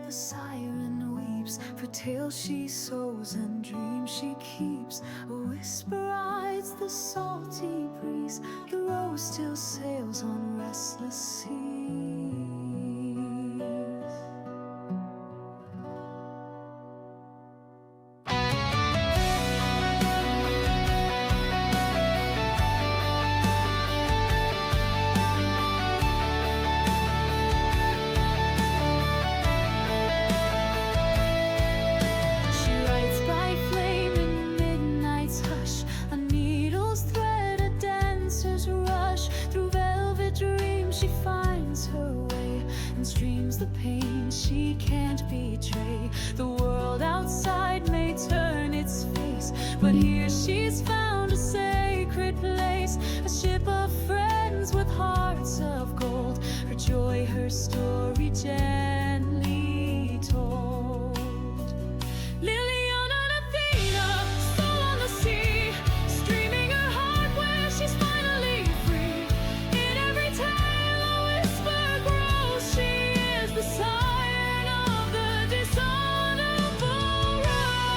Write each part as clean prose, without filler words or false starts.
The siren weeps for tales she sows and dreams she keeps. A whisper rides the salty breeze. The rose still sails on restless seas. The pain she can't betray. The world outside may turn its face, but here she's found a sacred place, a ship of friends with hearts of gold. Her joy, her story gently told. Liliana and Athena, soul on the sea, streaming her heart where she's finally free. In every tale a whisper grows, she the siren of the dishonorable rose.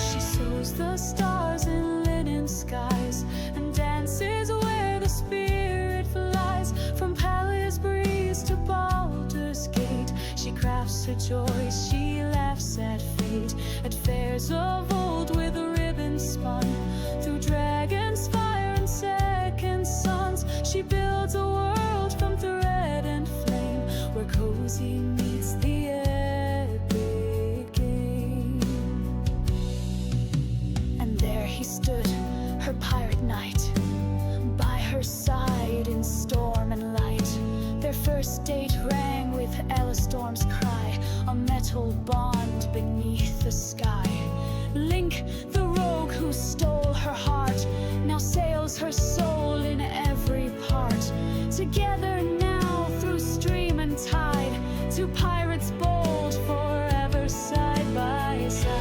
She sews the stars in linen skies and dances where the spirit flies. From Palace breeze to Baldur's Gate, she crafts her joy, she laughs at fate. At fairs of old with ribbons spun, through dragons, fire and second suns, she builds a world from thread and flame, where cozy meets the epic game. And there he stood, her pirate knight, by her side in storm and light. Their first date rang with Elistorm's cry, a metal bond beneath the sky. Link, the rogue who stole her heart, now sails her soul in every part. Together now through stream and tide, two pirates bold forever side by side.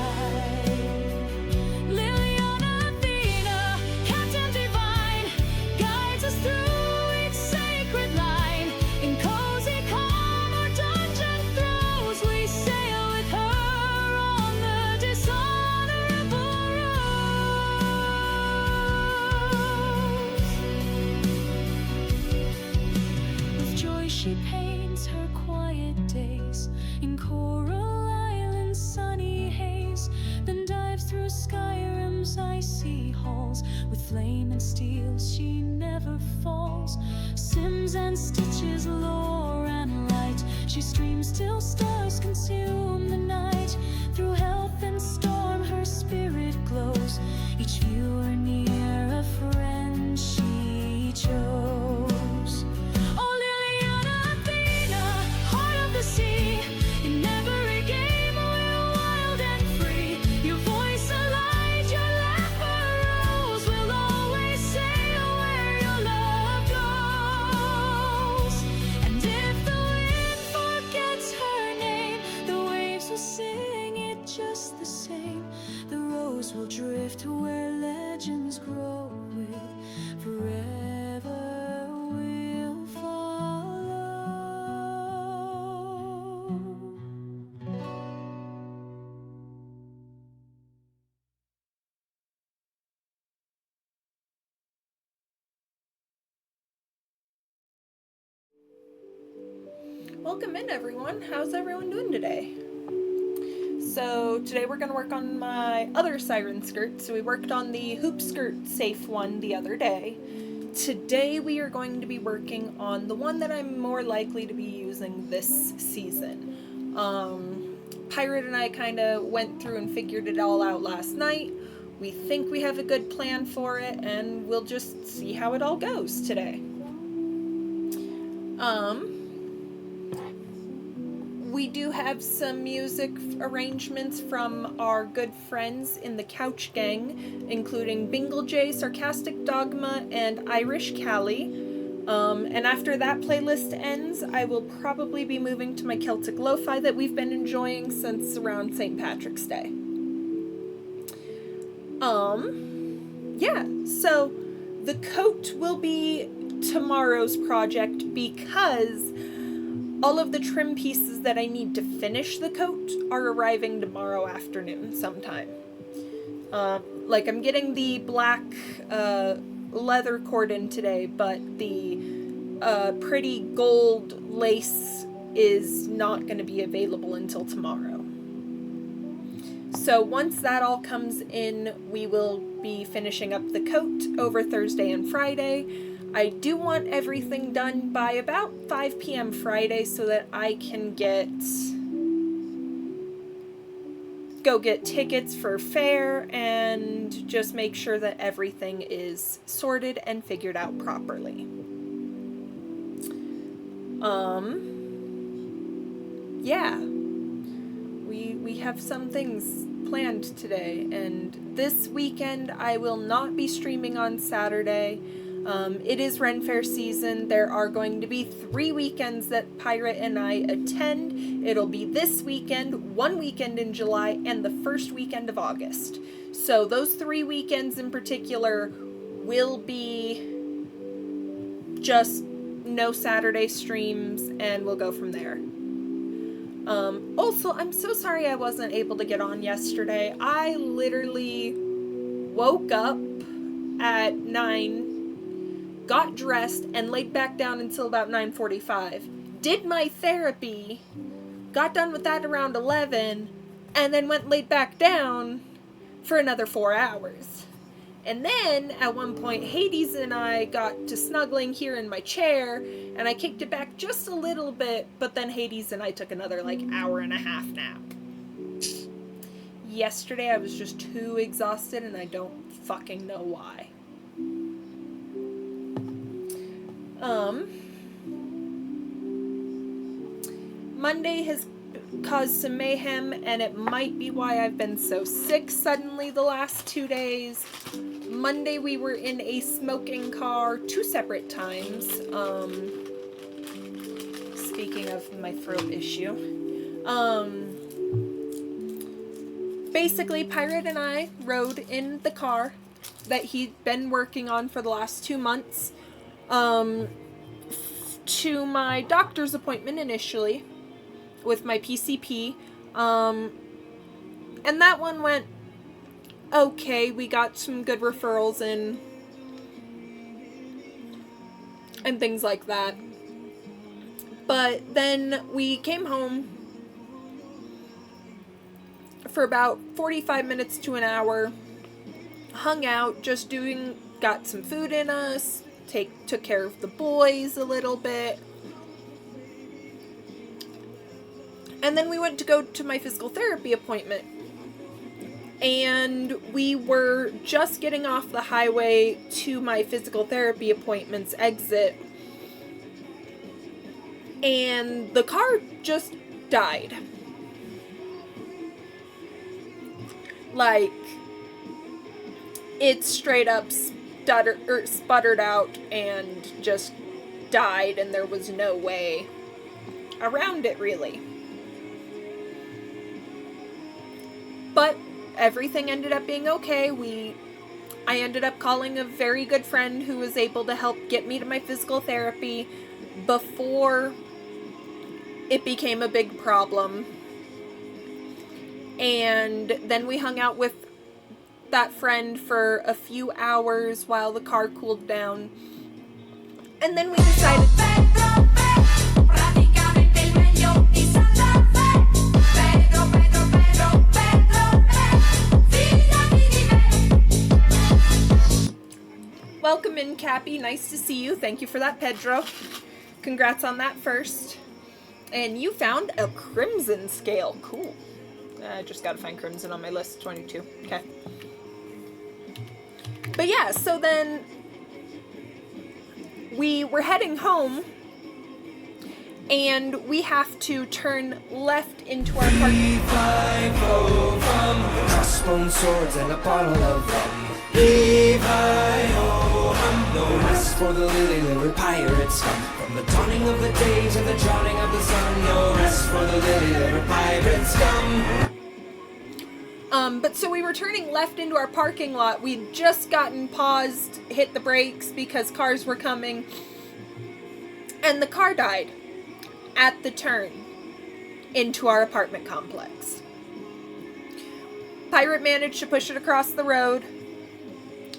Liliana Athena, Captain Divine, guides us through each sacred line. In cozy calm or dungeon throes, we sail with her on the dishonorable rose. With joy she paints her quiet days in Coral Island's sunny haze, then dives through Skyrim's icy halls. With flame and steel she never falls. Sims and stitches, lore and light, she streams till stars consume the night. Through health and storm her spirit glows, each viewer near a friend she chose. Oh Liliana Athena, heart of the sea, in every game we're wild and free. Your voice a light, your laugh a rose, we'll always sail where your love goes. And if the wind forgets her name, the waves will sing it just the same. The rose will drift where legends grow with, forever we'll follow. Welcome in, everyone. How's everyone doing today? So today we're going to work on my other siren skirt. So we worked on the hoop skirt safe one the other day. Today we are going to be working on the one that I'm more likely to be using this season. Pirate and I kind of went through and figured it all out last night. We think we have a good plan for it, and we'll just see how it all goes today. We do have some music arrangements from our good friends in the Couch Gang, including Bingle J, Sarcastic Dogma, and Irish Callie. And after that playlist ends, I will probably be moving to my Celtic Lo-Fi that we've been enjoying since around St. Patrick's Day. Yeah, so the coat will be tomorrow's project because all of the trim pieces that I need to finish the coat are arriving tomorrow afternoon sometime. Like, I'm getting the black leather cord in today, but the pretty gold lace is not going to be available until tomorrow. So once that all comes in, we will be finishing up the coat over Thursday and Friday. I do want everything done by about 5 p.m. Friday so that I can go get tickets for fair and just make sure that everything is sorted and figured out properly. Yeah. We have some things planned today, and this weekend I will not be streaming on Saturday. It is Ren Fair season. There are going to be 3 weekends that Pirate and I attend. It'll be this weekend, 1 weekend in July, and the first weekend of August. So those 3 weekends in particular will be just no Saturday streams, and we'll go from there. Also, I'm so sorry I wasn't able to get on yesterday. I literally woke up at 9, got dressed, and laid back down until about 9:45. Did my therapy, got done with that around 11, and then went laid back down for another 4 hours. And then, at one point, Hades and I got to snuggling here in my chair, and I kicked it back just a little bit, but then Hades and I took another, hour and a half nap. Yesterday, I was just too exhausted, and I don't fucking know why. Monday has caused some mayhem, and it might be why I've been so sick suddenly the last 2 days. Monday we were in a smoking car 2 separate times. Speaking of my throat issue. Basically, Pirate and I rode in the car that he'd been working on for the last 2 months to my doctor's appointment initially with my PCP. And that one went okay. We got some good referrals in and things like that. But then we came home for about 45 minutes to an hour, hung out, got some food in us, took care of the boys a little bit. And then we went to go to my physical therapy appointment. And we were just getting off the highway to my physical therapy appointment's exit. And the car just died. It straight up sputtered out and just died, and there was no way around it, really. But everything ended up being okay. I ended up calling a very good friend who was able to help get me to my physical therapy before it became a big problem. And then we hung out with that friend for a few hours while the car cooled down. And then we decided... Welcome in, Cappy. Nice to see you. Thank you for that, Pedro. Congrats on that first. And you found a crimson scale. Cool. I just gotta find crimson on my list. 22. Okay. But yeah, so then we were heading home, and we have to turn left into our parking lot. Crossbone swords and a bottle of rum. Levi-ho-hum, no rest for the lily-livered pirate scum. From the dawning of the day to the drowning of the sun, no rest for the lily-livered pirate scum. But so we were turning left into our parking lot. We'd just gotten paused, hit the brakes because cars were coming. And the car died at the turn into our apartment complex. Pirate managed to push it across the road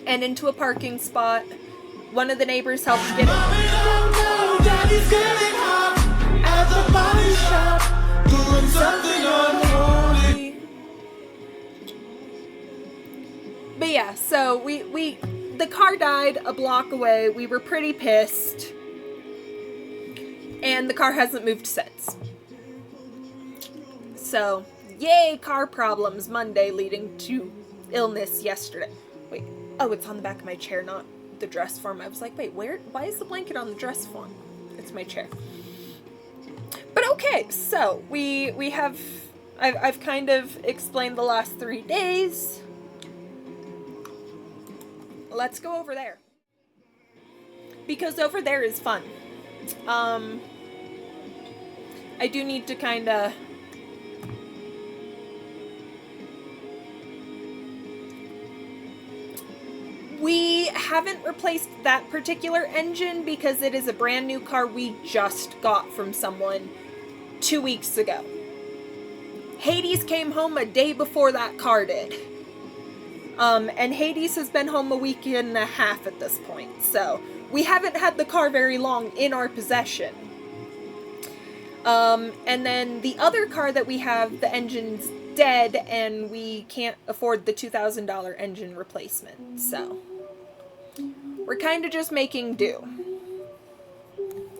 and into a parking spot. One of the neighbors helped get it. But yeah, so the car died a block away. We were pretty pissed. And the car hasn't moved since. So, yay, car problems Monday leading to illness yesterday. Wait, oh, it's on the back of my chair, not the dress form. I was like, wait, why is the blanket on the dress form? It's my chair. But okay, so I've kind of explained the last 3 days. Let's go over there. Because over there is fun. I do need to kind of... We haven't replaced that particular engine because it is a brand new car we just got from someone 2 weeks ago. Hades came home a day before that car did. And Hades has been home a week and a half at this point, so we haven't had the car very long in our possession. And then the other car that we have, the engine's dead, and we can't afford the $2,000 engine replacement, so we're kind of just making do.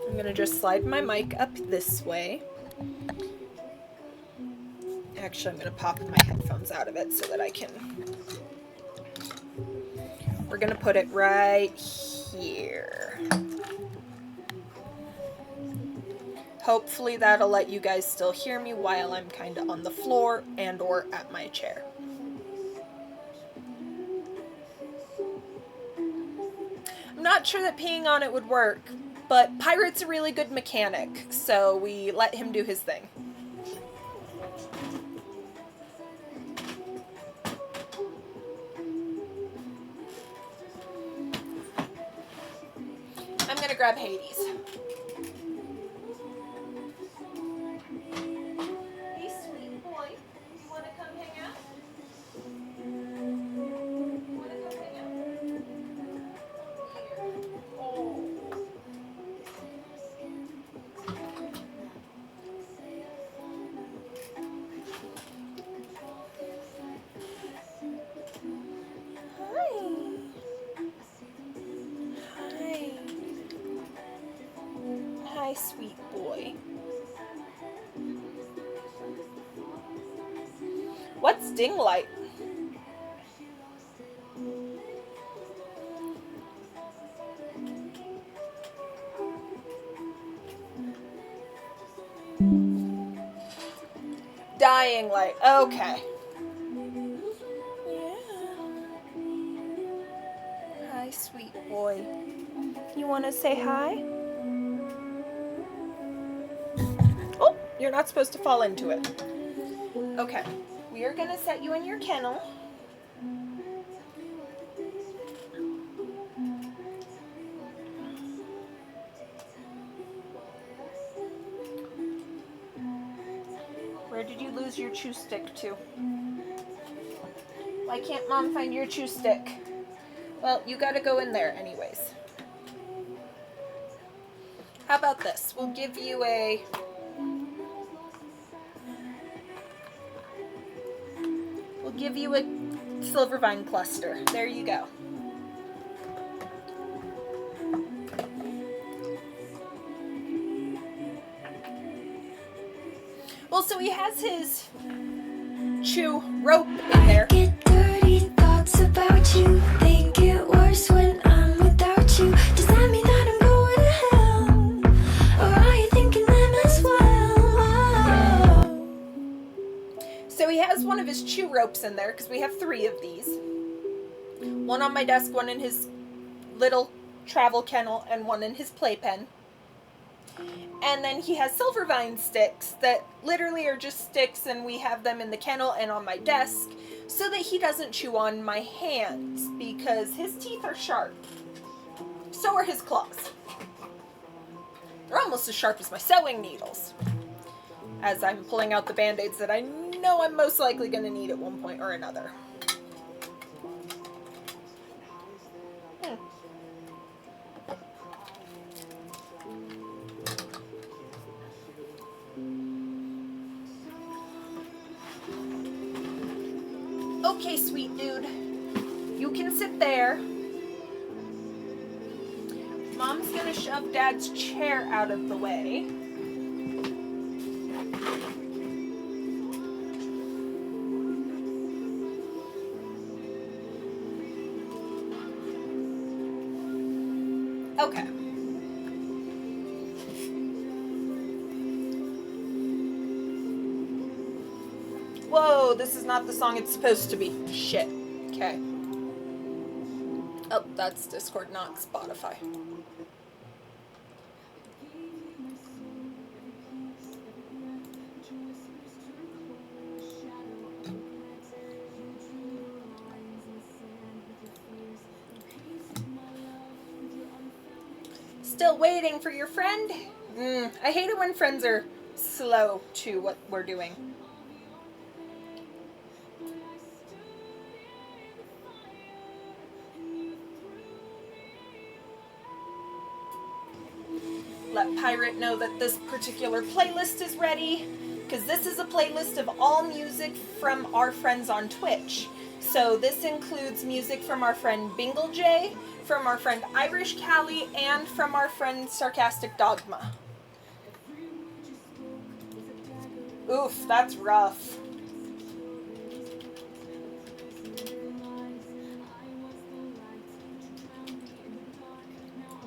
I'm gonna just slide my mic up this way. Actually, I'm gonna pop my headphones out of it so that I can... We're gonna put it right here. Hopefully that'll let you guys still hear me while I'm kind of on the floor and or at my chair. I'm not sure that peeing on it would work, but Pirate's a really good mechanic, so we let him do his thing. I'm gonna grab Hades. Hey, sweet boy. You wanna come hang out? You wanna come hang out? Here. Oh. Hi, sweet boy. What's ding light? Dying light. Okay. Yeah. Hi, sweet boy. You want to say hi? Oh, you're not supposed to fall into it. Okay. We are going to set you in your kennel. Where did you lose your chew stick to? Why can't Mom find your chew stick? Well, you gotta go in there anyways. How about this? We'll give you a... We'll give you a silver vine cluster. There you go. Well, so he has his chew rope in there. Get dirty thoughts about you. They get worse when I'm without you. Does that mean that I'm going to hell? Or are you thinking them as well? So he has one of his chew ropes in there, because we have 3 of these. One on my desk, one in his little travel kennel, and one in his playpen. And then he has silver vine sticks that literally are just sticks, and we have them in the kennel and on my desk so that he doesn't chew on my hands because his teeth are sharp. So are his claws. They're almost as sharp as my sewing needles. As I'm pulling out the band-aids that I know I'm most likely going to need at one point or another. Okay, sweet dude. You can sit there. Mom's gonna shove Dad's chair out of the way. Okay. Whoa, this is not the song it's supposed to be. Shit. Okay. Oh, that's Discord, not Spotify. Still waiting for your friend? I hate it when friends are slow to what we're doing. Let Pirate know that this particular playlist is ready, because this is a playlist of all music from our friends on Twitch. So this includes music from our friend Bingle J, from our friend Irish Callie, and from our friend Sarcastic Dogma. Oof, that's rough.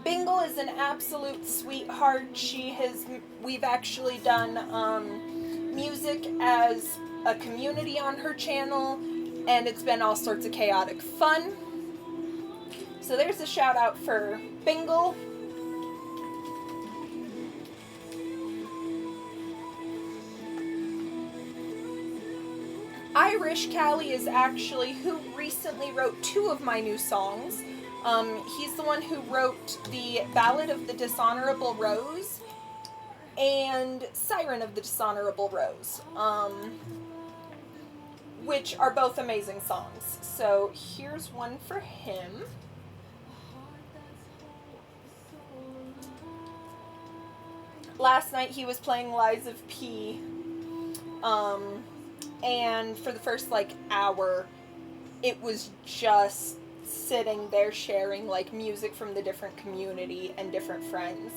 Bingle is an absolute sweetheart. We've actually done music as a community on her channel, and it's been all sorts of chaotic fun. So there's a shout out for Bingle. Irish Callie is actually who recently wrote 2 of my new songs. He's the one who wrote the Ballad of the Dishonorable Rose and Siren of the Dishonorable Rose, which are both amazing songs. So here's one for him. Last night he was playing Lies of P, and for the first hour, it was just sitting there sharing music from the different community and different friends.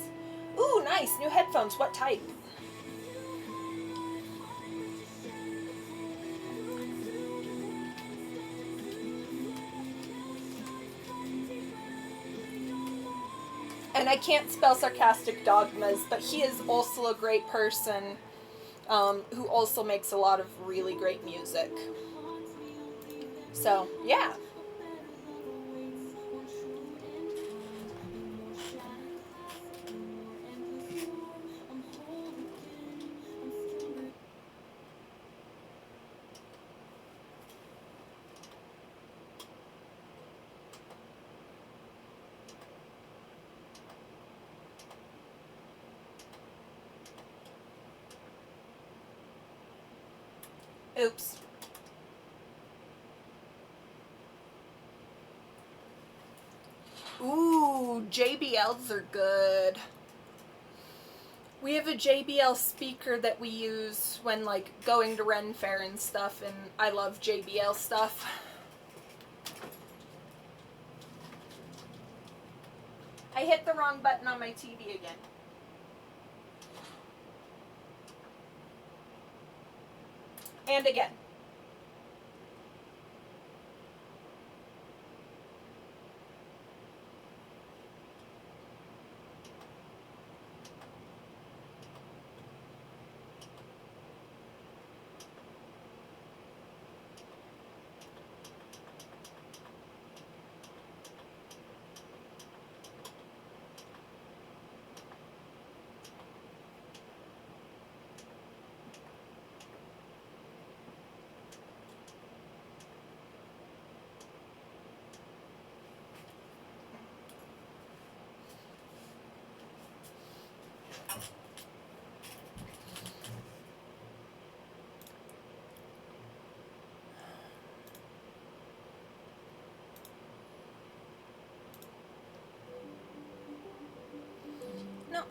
Ooh, nice, new headphones. What type? And I can't spell Sarcastic Dogmas, but he is also a great person who also makes a lot of really great music. So, yeah. Oops. Ooh, JBLs are good. We have a JBL speaker that we use when going to Ren Fair and stuff, and I love JBL stuff. I hit the wrong button on my TV again. And again.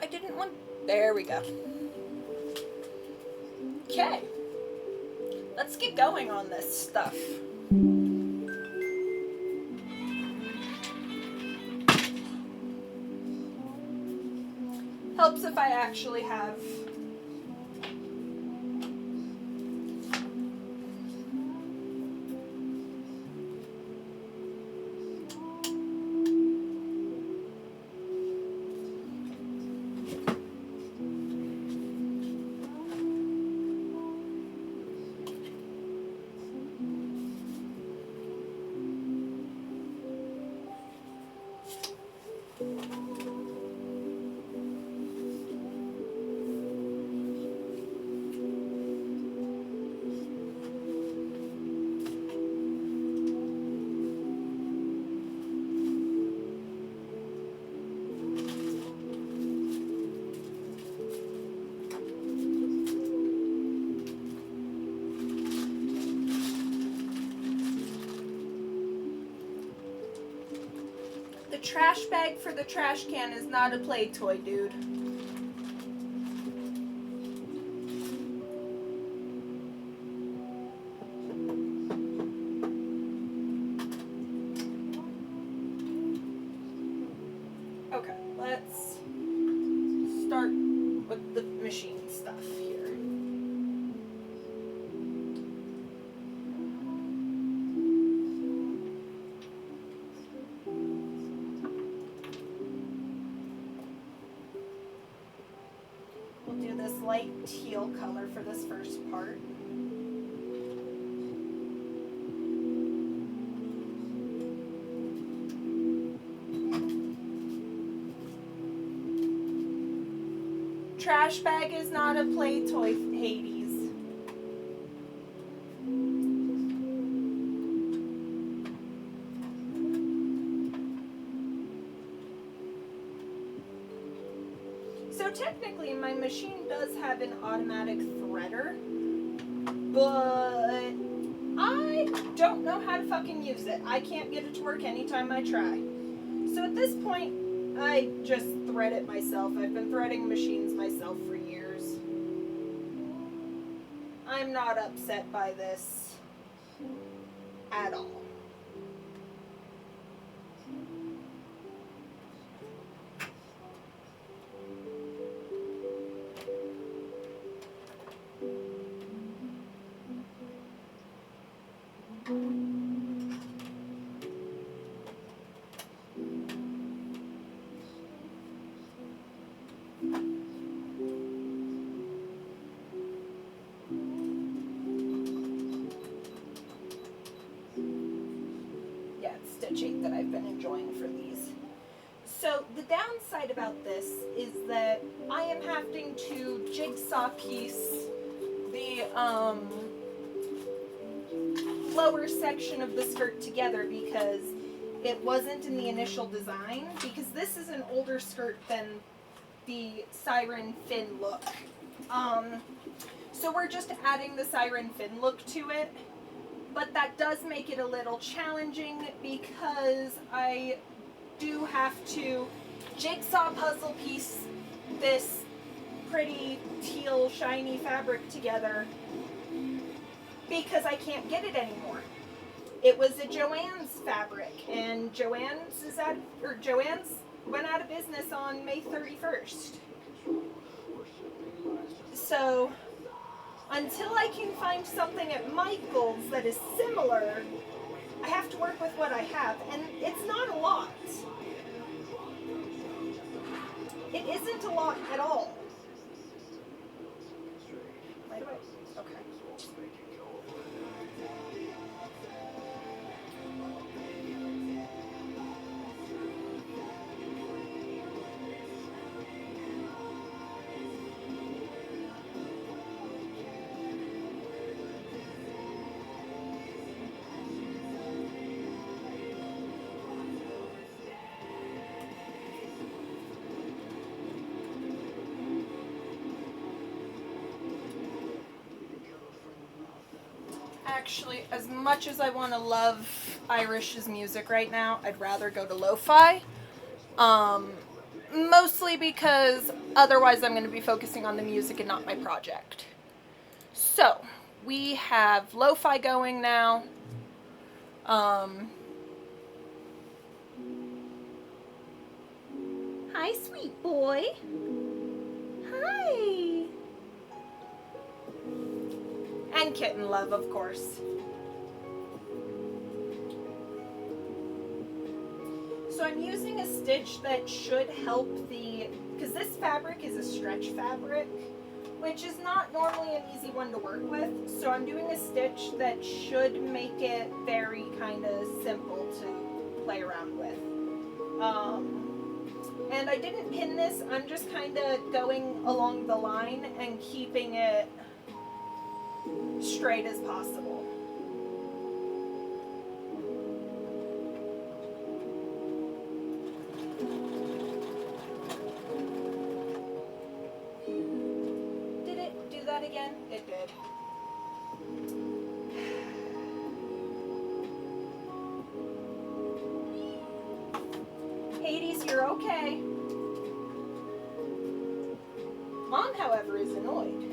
I didn't want... There we go. Okay. Let's get going on this stuff. Helps if I actually have... The trash bag for the trash can is not a play toy, dude. Okay, let's start with the machine stuff here. We'll do this light teal color for this first part. Trash bag is not a play toy, Hades. So technically my machine does have an automatic threader, but I don't know how to fucking use it. I can't get it to work anytime I try. So at this point, I just thread it myself. I've been threading machines myself for years. I'm not upset by this at all. Yeah, it's Stitch 8 that I've been enjoying for these. So the downside about this is that I am having to jigsaw piece the lower section of the skirt together because it wasn't in the initial design, because this is an older skirt than the siren fin look. So we're just adding the siren fin look to it, but that does make it a little challenging because I do have to jigsaw puzzle piece this pretty teal shiny fabric together because I can't get it anymore. It was a Joann's fabric, and Joann's went out of business on May 31st. So until I can find something at Michael's that is similar, I have to work with what I have, and it's not a lot. It isn't a lot at all. Wait, okay. Actually, as much as I want to love Irish's music right now, I'd rather go to lo-fi. Mostly because otherwise I'm going to be focusing on the music and not my project. So, we have lo-fi going now. Hi, sweet boy. Hi. And kitten love, of course. So I'm using a stitch that should help because this fabric is a stretch fabric, which is not normally an easy one to work with. So I'm doing a stitch that should make it very kind of simple to play around with. And I didn't pin this, I'm just kind of going along the line and keeping it straight as possible. Did it do that again? It did. Hades, you're okay. Mom, however, is annoyed.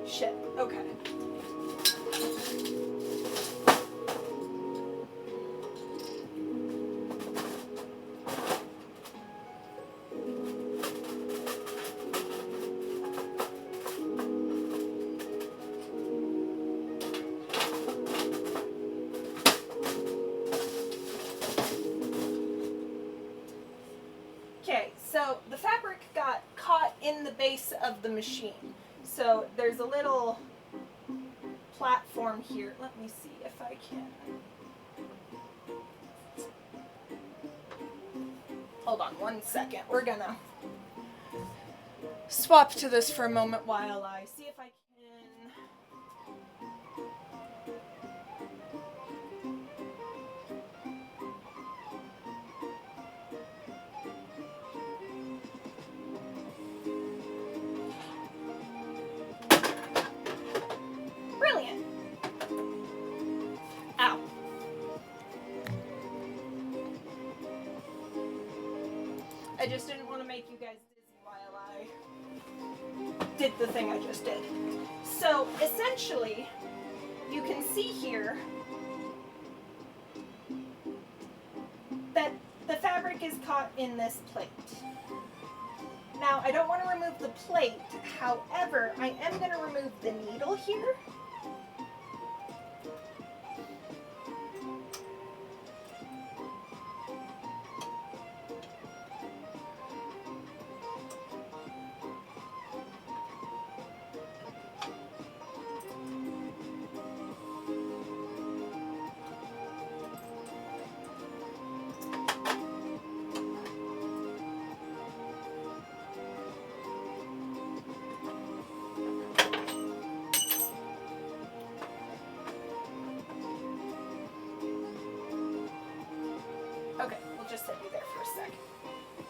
Shit, okay. Okay, so the fabric got caught in the base of the machine. So there's a little platform here. Let me see if I can. Hold on 1 second. We're gonna swap to this for a moment while I see if I can. Brilliant. Ow. I just didn't want to make you guys dizzy while I did the thing I just did. So essentially, you can see here that the fabric is caught in this plate. Now, I don't want to remove the plate, however, I am going to remove the needle here. Okay, we'll just set you there for a second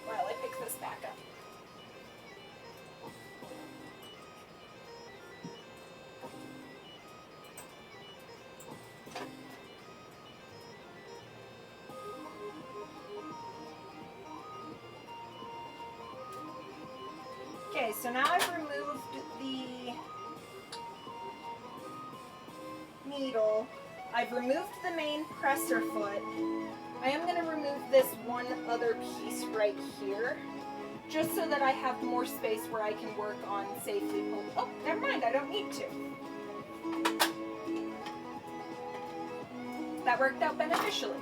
while I pick this back up. Okay, so now I've removed the needle. I've removed the main presser foot. I am going to remove this one other piece right here, just so that I have more space where I can work on safely. Oh, never mind, I don't need to. That worked out beneficially.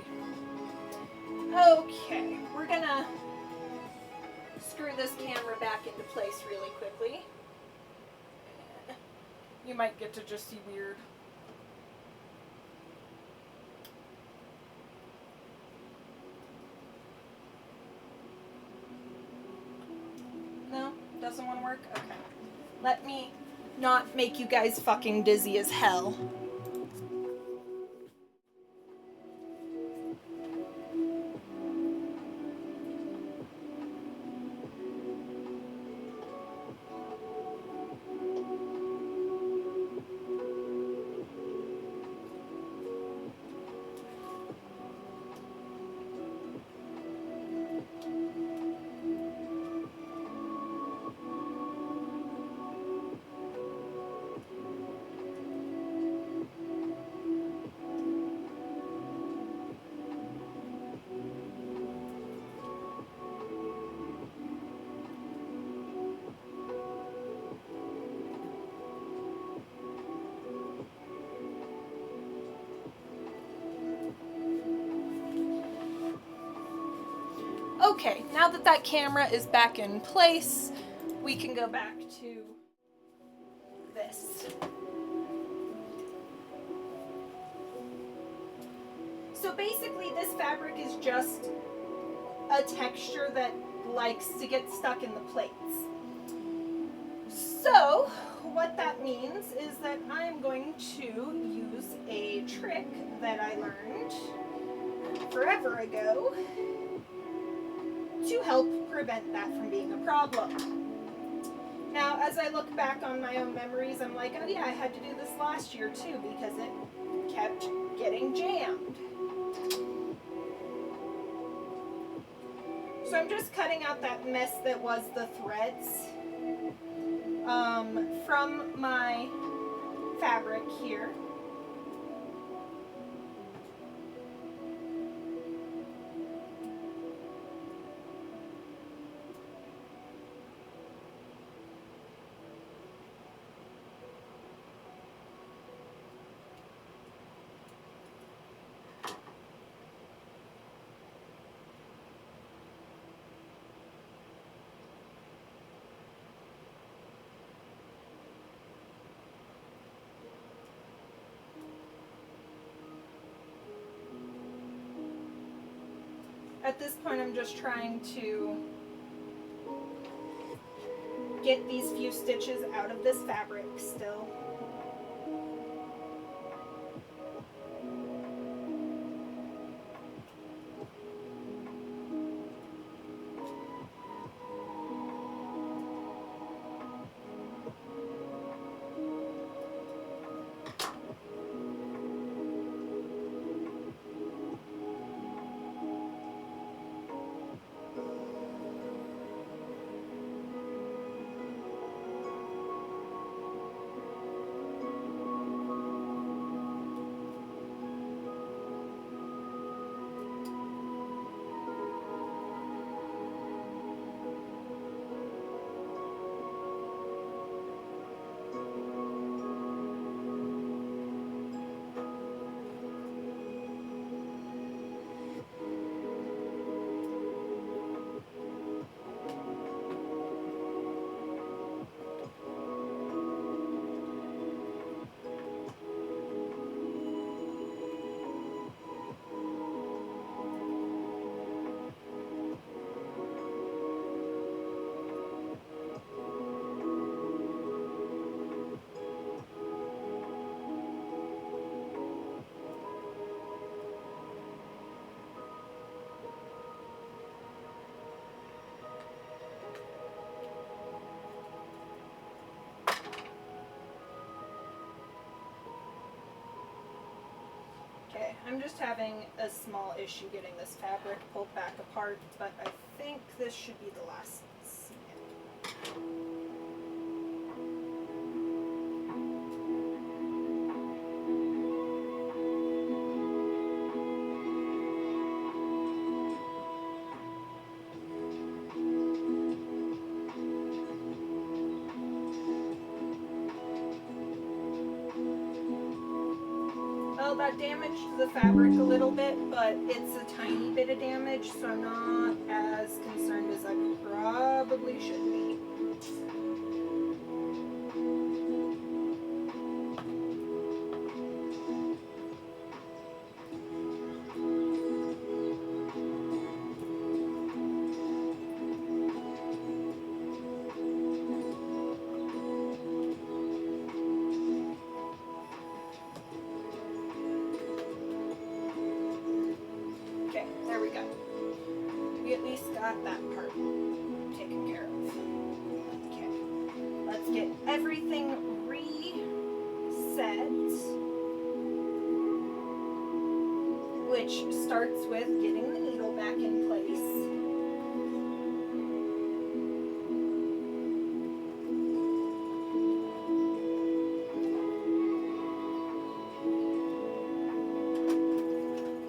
Okay, we're going to screw this camera back into place really quickly. You might get to just see weird. No? Doesn't want to work? Okay. Let me not make you guys fucking dizzy as hell. Okay, now that that camera is back in place, we can go back to this. So basically this fabric is just a texture that likes to get stuck in the plates. So what that means is that I'm going to use a trick that I learned forever ago to help prevent that from being a problem. Now, as I look back on my own memories, I'm like, oh yeah, I had to do this last year too because it kept getting jammed. So I'm just cutting out that mess that was the threads from my fabric here. At this point, I'm just trying to get these few stitches out of this fabric still. Okay, I'm just having a small issue getting this fabric pulled back apart, but I think this should be the last snip. Well, that damaged the fabric a little bit, but it's a tiny bit of damage, so I'm not as concerned as I probably should be. Okay, there we go. We at least got that part taken care of. Okay, let's get everything reset, which starts with getting the needle back in place.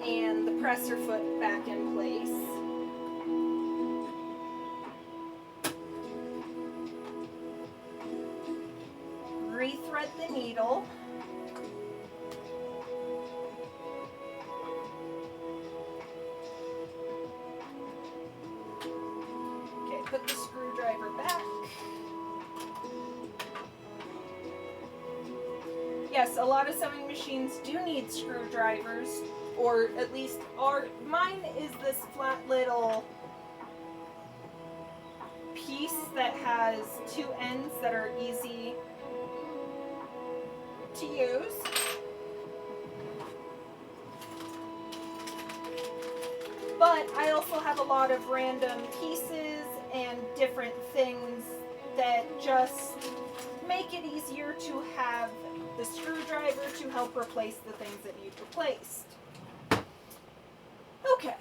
And the presser foot back in place. Rethread the needle. put the screwdriver back. Yes, a lot of sewing machines do need screwdrivers, or at least mine is this flat little piece that has two ends that are easy to use. But I also have a lot of random pieces and different things that just make it easier to have the screwdriver to help replace the things that need replaced. Okay,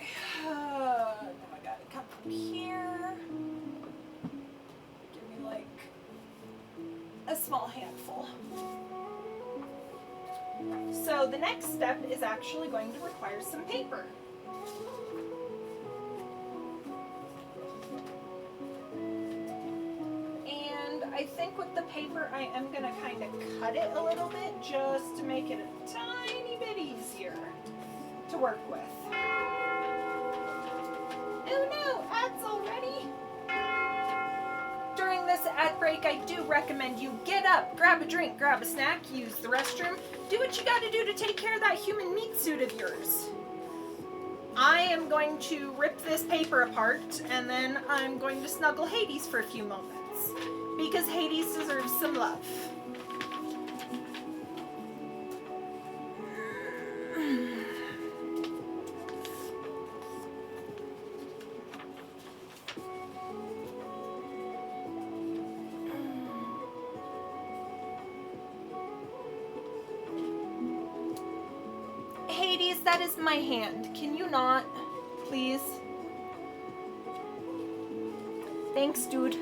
now I gotta come from here. Give me like a small handful. So the next step is actually going to require some paper. I think with the paper, I am going to kind of cut it a little bit just to make it a tiny bit easier to work with. Oh no, ads already? During this ad break, I do recommend you get up, grab a drink, grab a snack, use the restroom, do what you got to do to take care of that human meat suit of yours. I am going to rip this paper apart, and then I'm going to snuggle Hades for a few moments. Because Hades deserves some love. Hades, that is my hand. Can you not, please? Thanks, dude.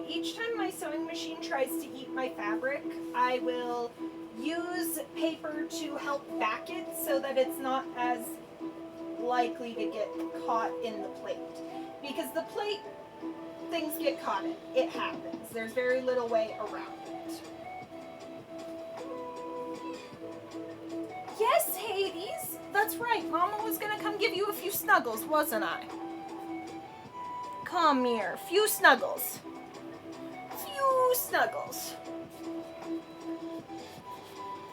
Each time my sewing machine tries to eat my fabric, I will use paper to help back it so that it's not as likely to get caught in the plate. Because the plate, things get caught in. It happens. There's very little way around it. Yes, Hades! That's right. Mama was gonna come give you a few snuggles, wasn't I? Come here. Few snuggles. Snuggles.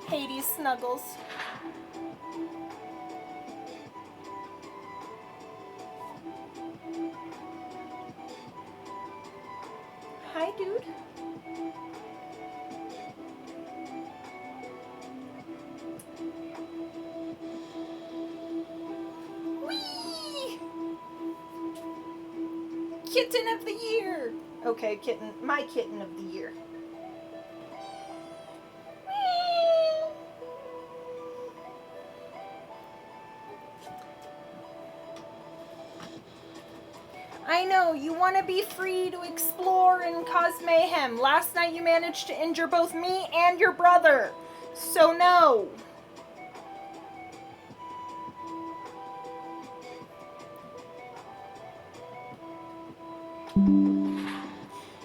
Hades snuggles. Hi, dude. Whee! Kitten of the year. Okay, kitten, my kitten of the year. I know, you want to be free to explore and cause mayhem. Last night you managed to injure both me and your brother. So no.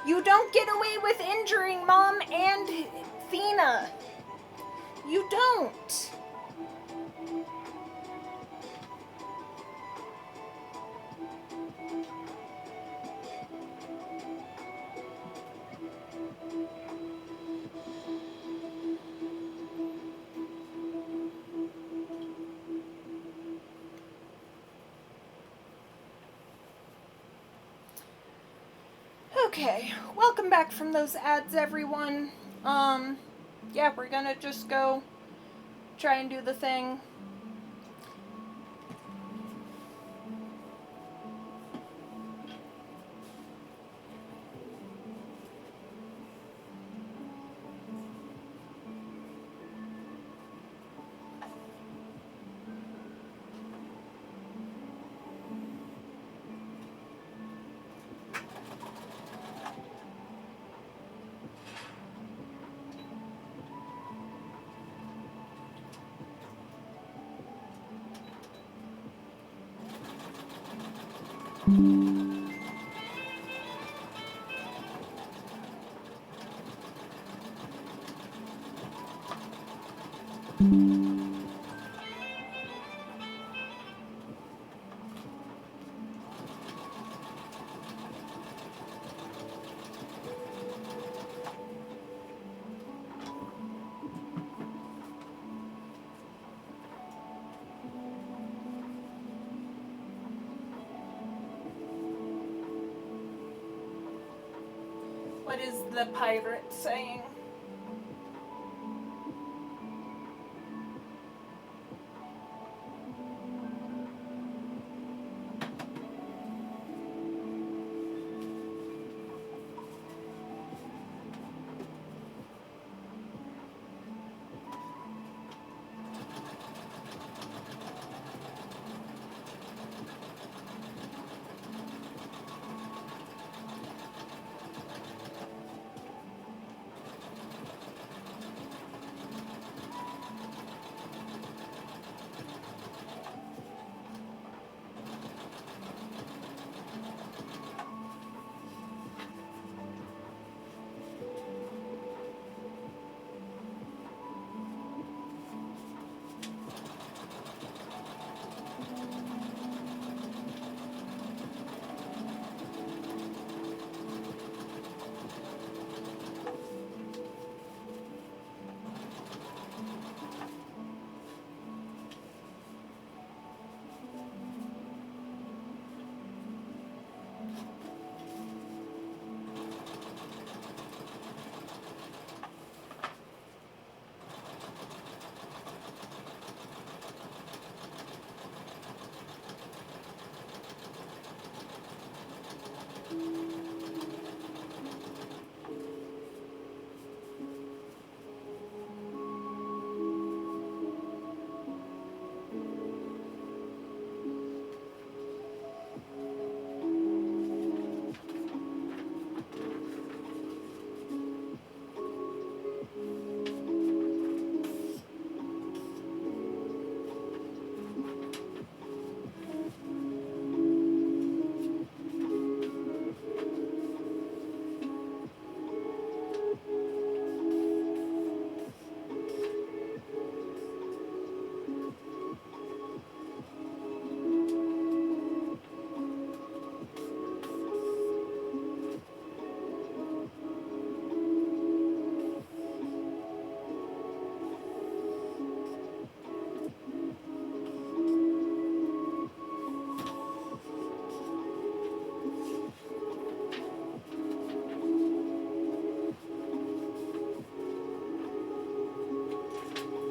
You don't get away with injuring Mom and Thena. You don't. Okay, welcome back from those ads, everyone. Yeah, we're gonna just go try and do the thing. What is the pirate saying?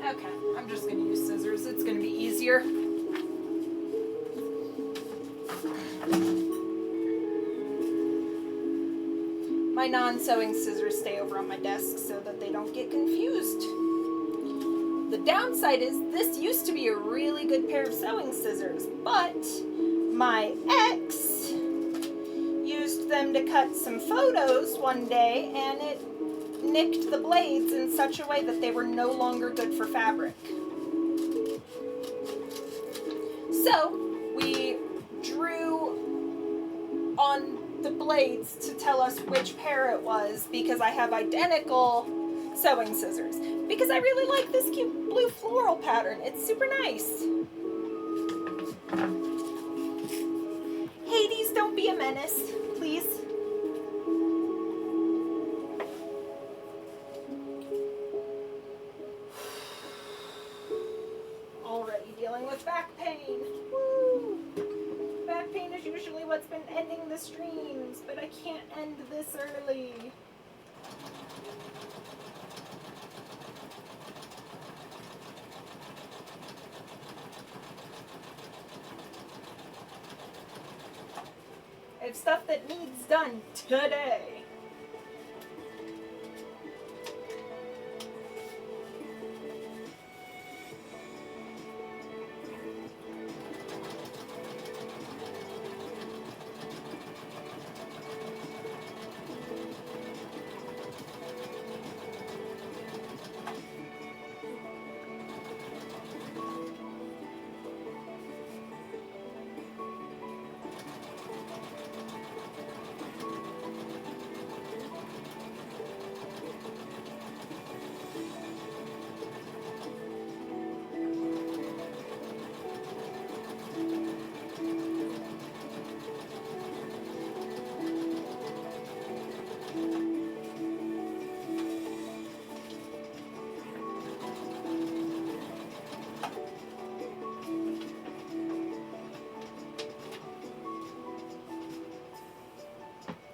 Okay, I'm just gonna use scissors. It's gonna be easier. My non-sewing scissors stay over on my desk so that they don't get confused. The downside is this used to be a really good pair of sewing scissors, but my ex used them to cut some photos one day and it nicked the blades in such a way that they were no longer good for fabric. So we drew on the blades to tell us which pair it was, because I have identical sewing scissors. Because I really like this cute blue floral pattern. It's super nice. Hades, don't be a menace, please. Already dealing with back pain. Woo! Back pain is usually what's been ending the streams, but I can't end this early. I have stuff that needs done today.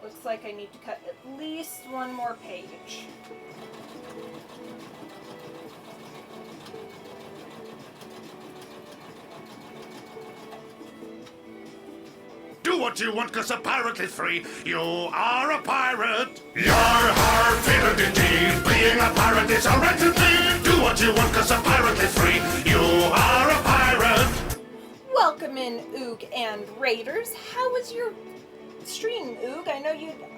Looks like I need to cut at least one more page. Do what you want, cause a pirate is free. You are a pirate. Yar har fiddle-dee-dee. Being a pirate is a right to be. Do what you want, cause a pirate is free. You are a pirate. Welcome in, Oog and Raiders. How was your stream, Oog? I know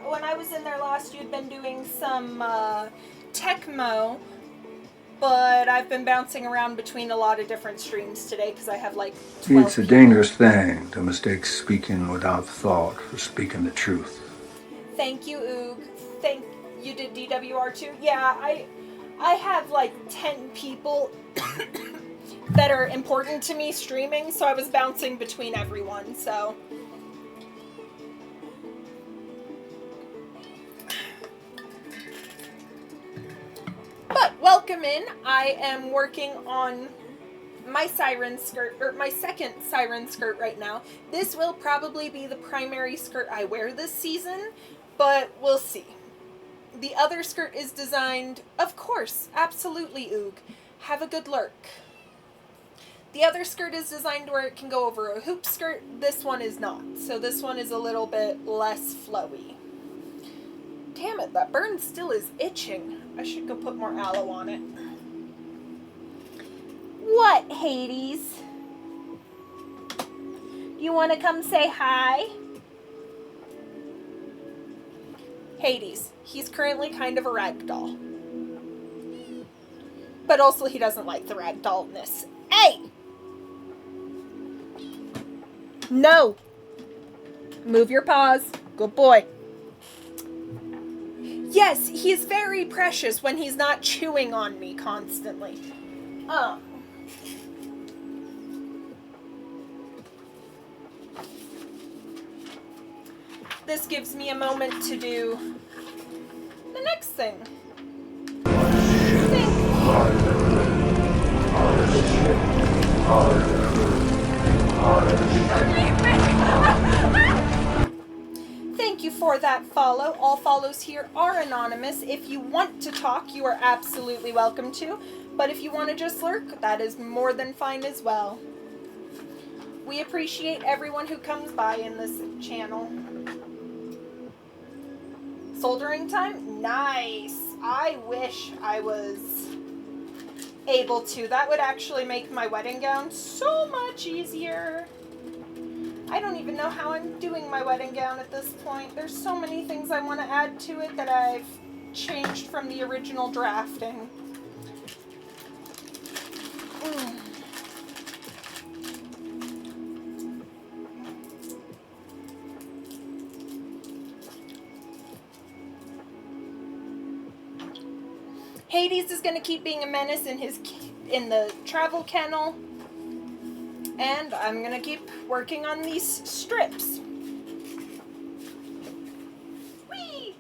when I was in there last, you'd been doing some Tecmo, but I've been bouncing around between a lot of different streams today because I have like 12 It's a dangerous thing to mistake speaking without thought for speaking the truth. Thank you, Oog. You did DWR too? Yeah, I have like 10 people that are important to me streaming, so I was bouncing between everyone, so. But welcome in. I am working on my siren skirt, or my second siren skirt right now. This will probably be the primary skirt I wear this season, but we'll see. The other skirt is designed, of course, absolutely, Oog. Have a good lurk. The other skirt is designed where it can go over a hoop skirt. This one is not. So this one is a little bit less flowy. Damn it, that burn still is itching. I should go put more aloe on it. What, Hades? You want to come say hi? Hades. He's currently kind of a ragdoll. But also he doesn't like the ragdollness. Hey! No! Move your paws. Good boy. Yes, he's very precious when he's not chewing on me constantly. This gives me a moment to do the next thing. Thank you for that follow. All follows here are anonymous. If you want to talk, you are absolutely welcome to. But if you want to just lurk, that is more than fine as well. We appreciate everyone who comes by in this channel. Soldering time? Nice. I wish I was able to. That would actually make my wedding gown so much easier. I don't even know how I'm doing my wedding gown at this point. There's so many things I want to add to it that I've changed from the original drafting. Hades is going to keep being a menace in the travel kennel, and I'm going to keep working on these strips. Whee!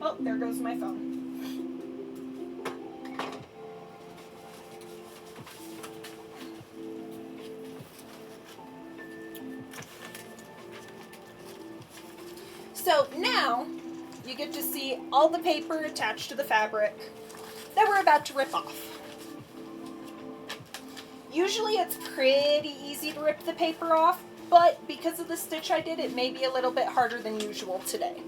Oh, there goes my phone. So now you get to see all the paper attached to the fabric that we're about to rip off. Usually it's pretty easy to rip the paper off, but because of the stitch I did, it may be a little bit harder than usual today.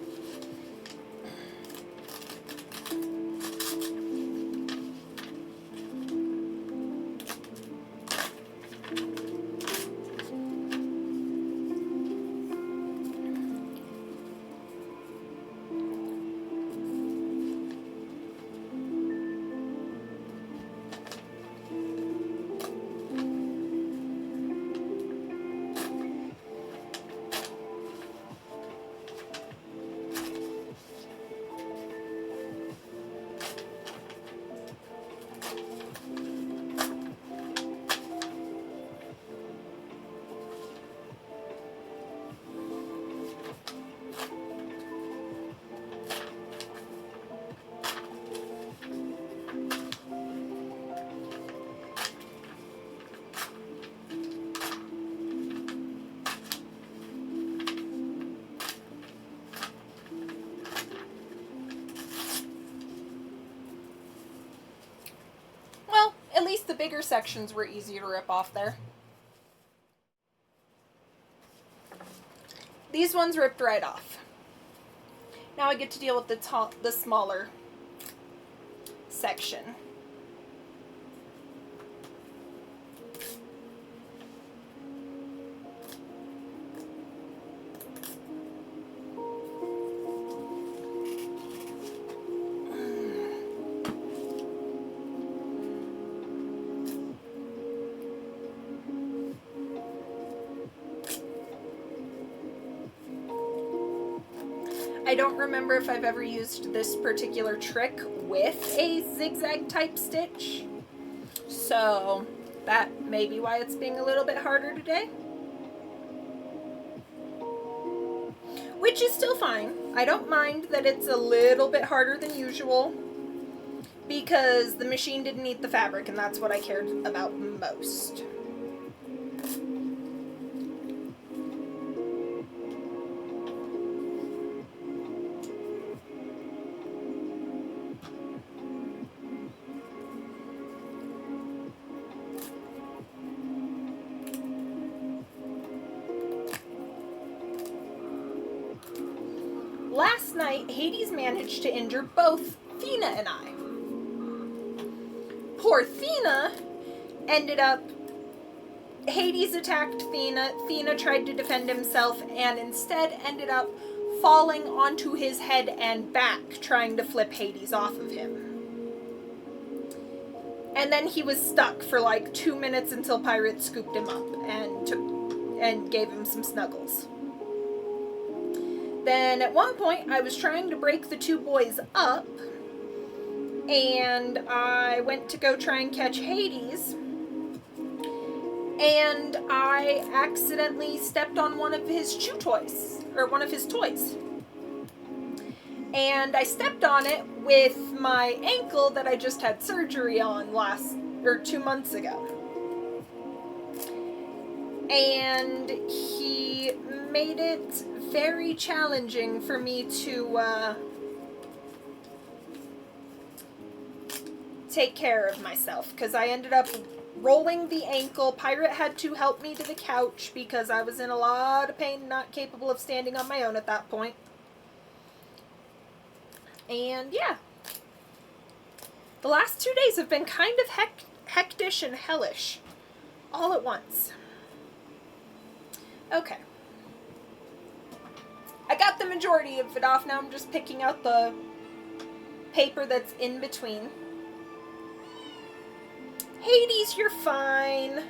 At least the bigger sections were easy to rip off there. These ones ripped right off. Now I get to deal with the smaller section. I don't remember if I've ever used this particular trick with a zigzag type stitch. So that may be why it's being a little bit harder today. Which is still fine. I don't mind that it's a little bit harder than usual, because the machine didn't eat the fabric, and that's what I cared about most. Last night, Hades managed to injure both Thena and I. Poor Thena ended up... Hades attacked Thena. Thena tried to defend himself and instead ended up falling onto his head and back, trying to flip Hades off of him. And then he was stuck for like 2 minutes until Pirate scooped him up and gave him some snuggles. Then at one point, I was trying to break the two boys up, and I went to go try and catch Hades, and I accidentally stepped on one of his chew toys, or one of his toys. And I stepped on it with my ankle that I just had surgery on 2 months ago. And he made it very challenging for me to take care of myself, because I ended up rolling the ankle. Pirate had to help me to the couch because I was in a lot of pain, not capable of standing on my own at that point. And yeah, the last 2 days have been kind of hectish and hellish all at once. Okay. I got the majority of it off. Now I'm just picking out the paper that's in between. Hades, you're fine.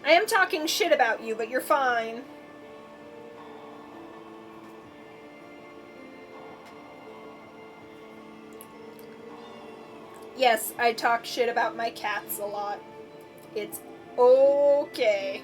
I am talking shit about you, but you're fine. Yes, I talk shit about my cats a lot. It's okay.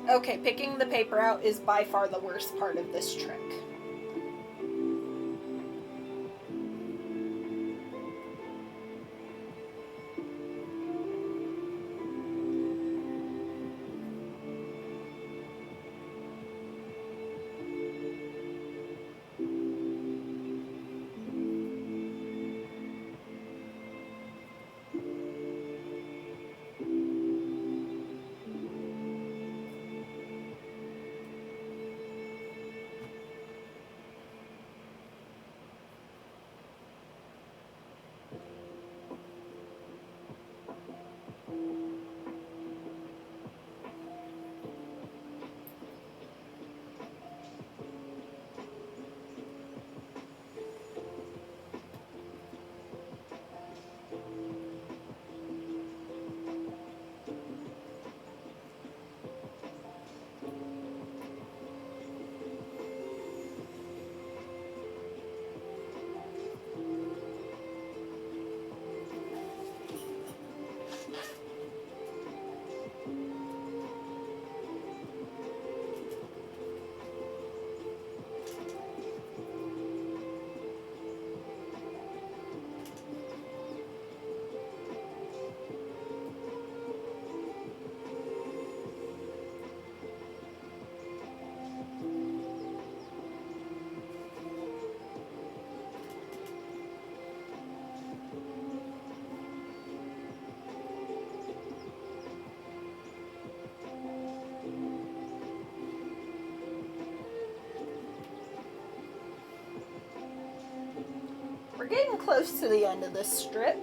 Okay, picking the paper out is by far the worst part of this trick. We're getting close to the end of this strip.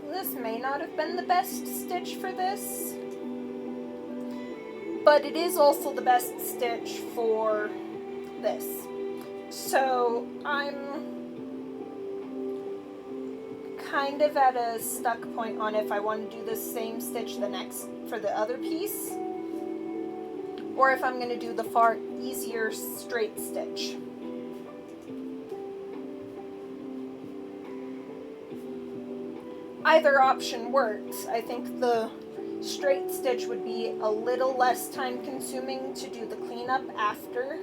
This may not have been the best stitch for this, but it is also the best stitch for this. So I'm kind of at a stuck point on if I want to do the same stitch for the other piece, or if I'm going to do the far easier straight stitch. Either option works. I think the straight stitch would be a little less time consuming to do the cleanup after.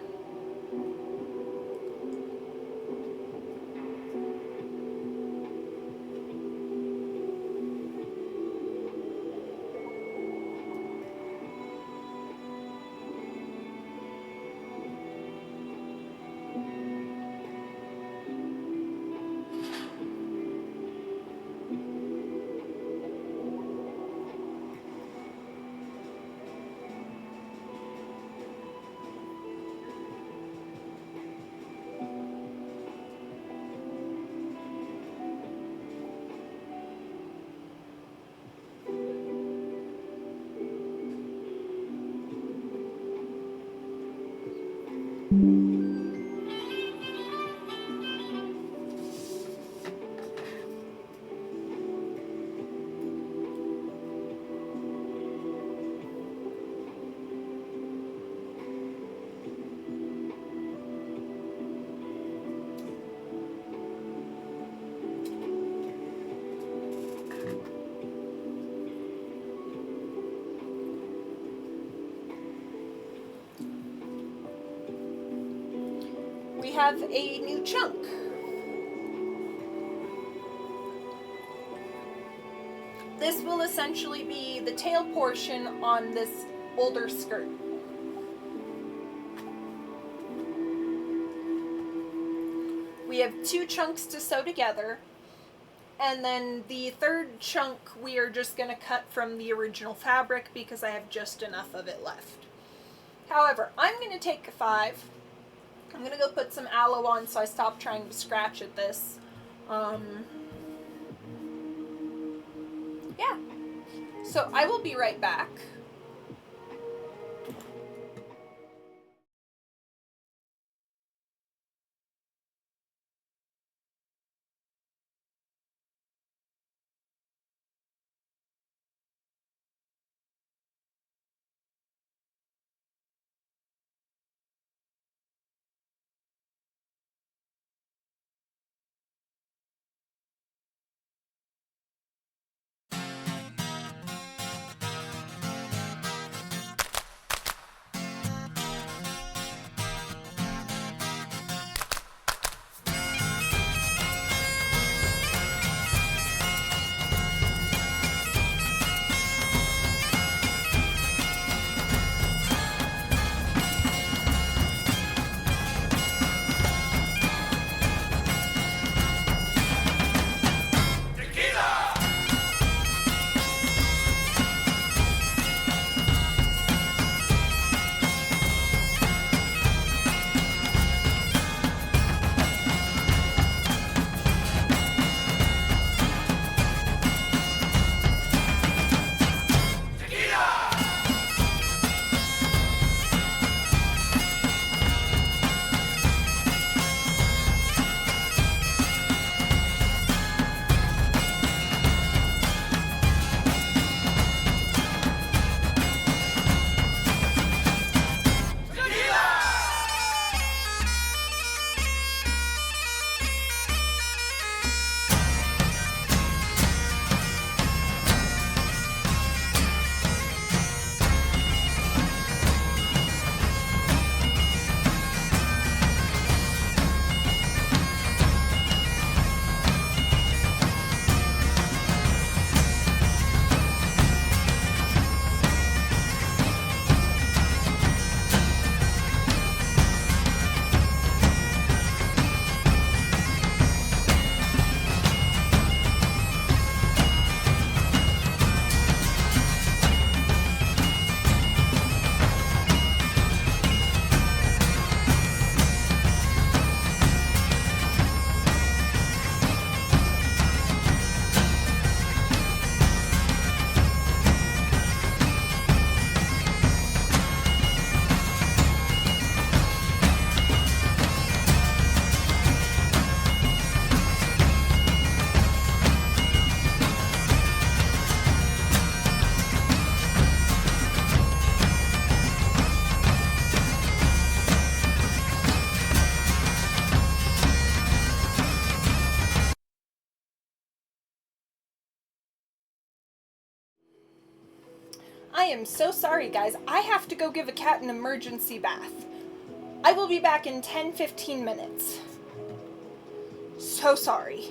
have a new chunk. This will essentially be the tail portion on this older skirt. We have 2 chunks to sew together, and then the third chunk we are just going to cut from the original fabric because I have just enough of it left. However, I'm going to take a 5. I'm going to go put some aloe on so I stop trying to scratch at this. Yeah. So I will be right back. I am so sorry, guys. I have to go give a cat an emergency bath. I will be back in 10-15 minutes. So sorry.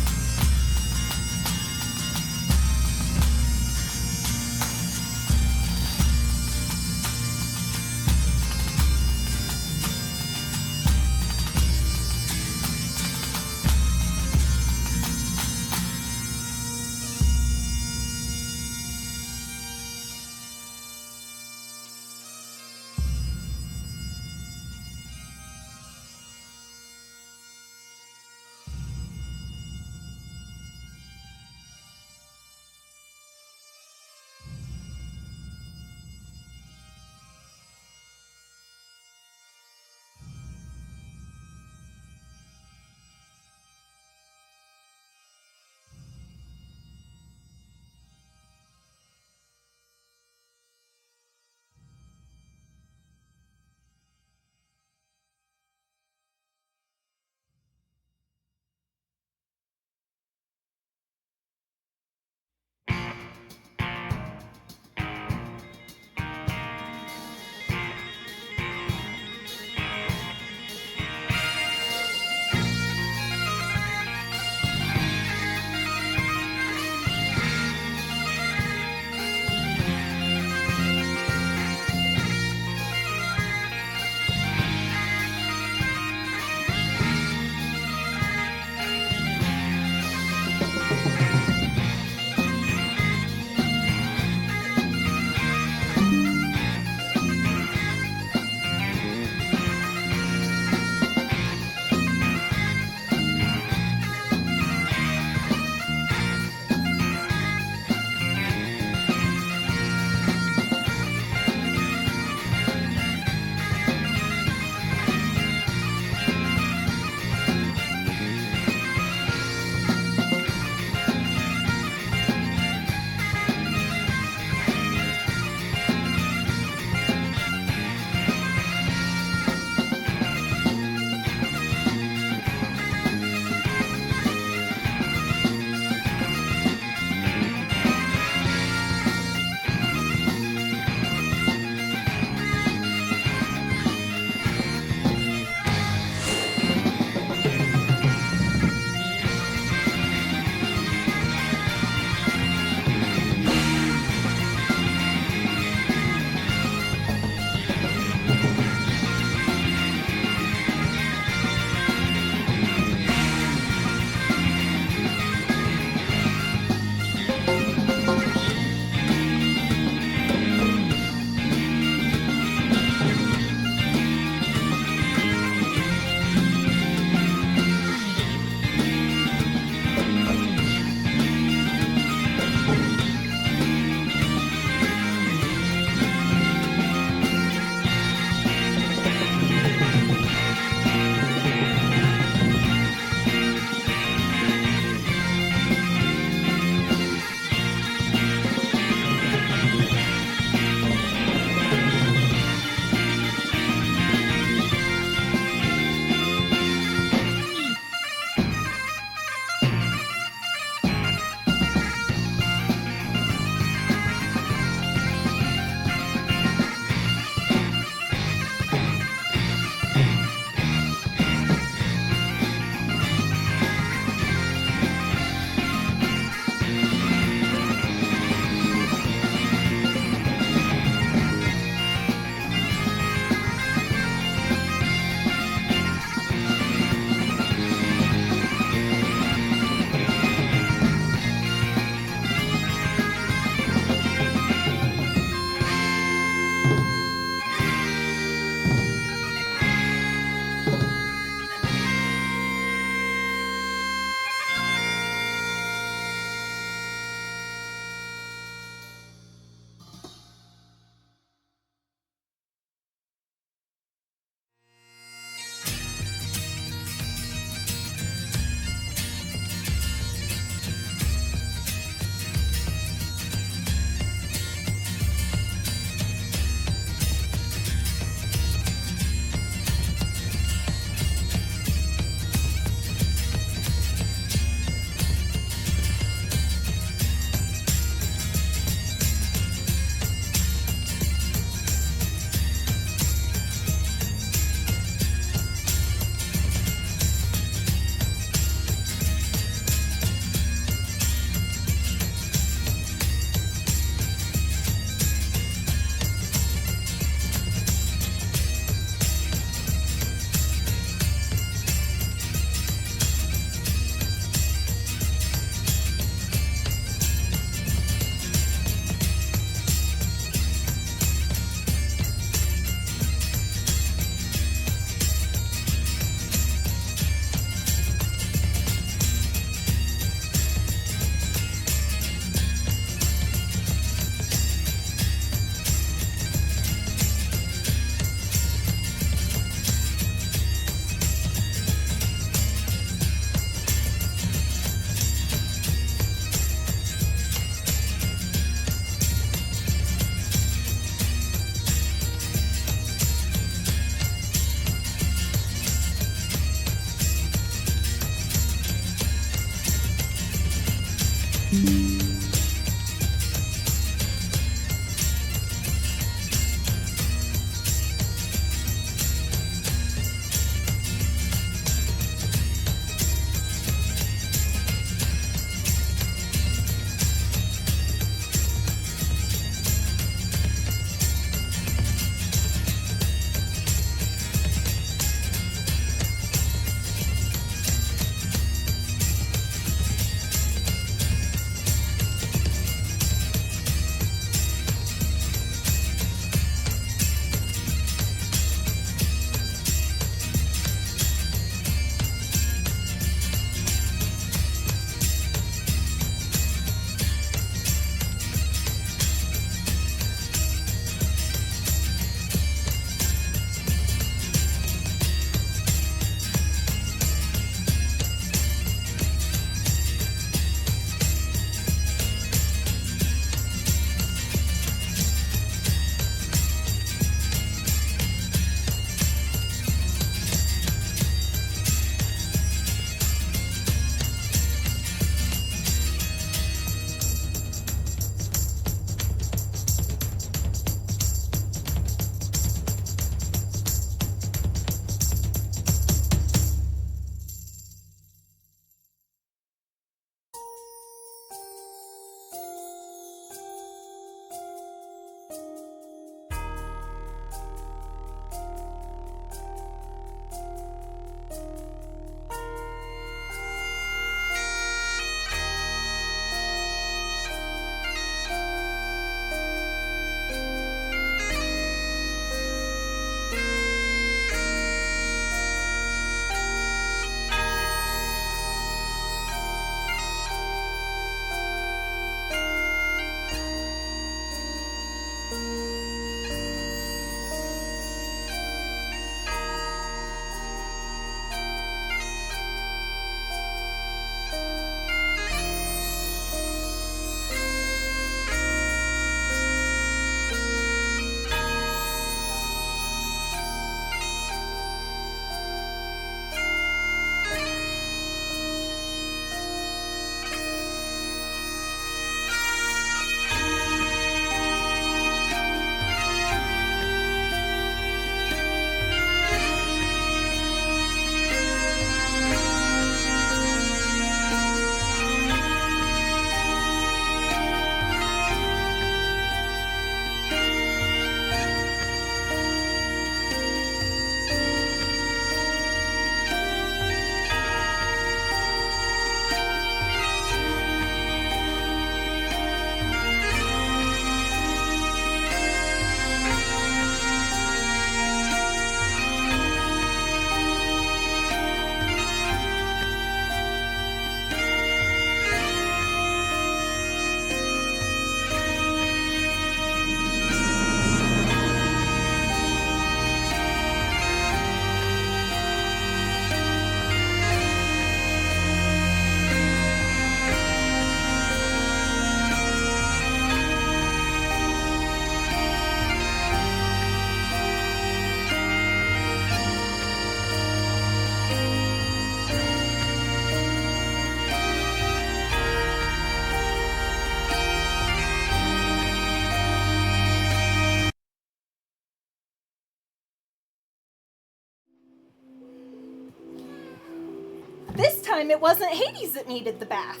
This time it wasn't Hades that needed the bath.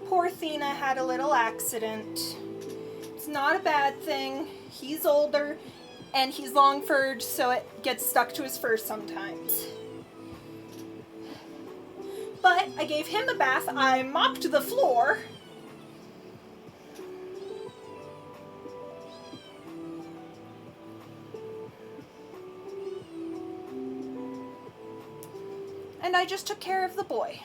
Poor Thena had a little accident. It's not a bad thing. He's older and he's long furred, so it gets stuck to his fur sometimes. But I gave him a bath, I mopped the floor. And I just took care of the boy.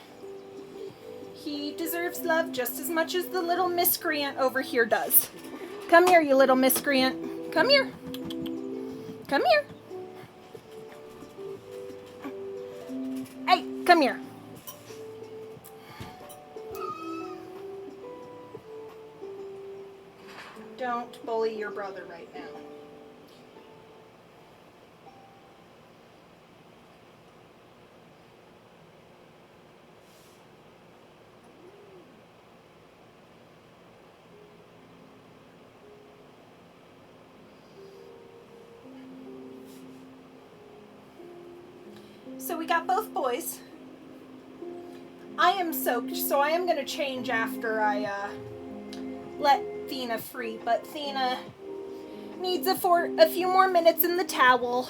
He deserves love just as much as the little miscreant over here does. Come here, you little miscreant. Come here. Come here. Hey, come here. Don't bully your brother right now. So we got both boys. I am soaked, so I am gonna change after I let Thena free, but Thena needs a few more minutes in the towel.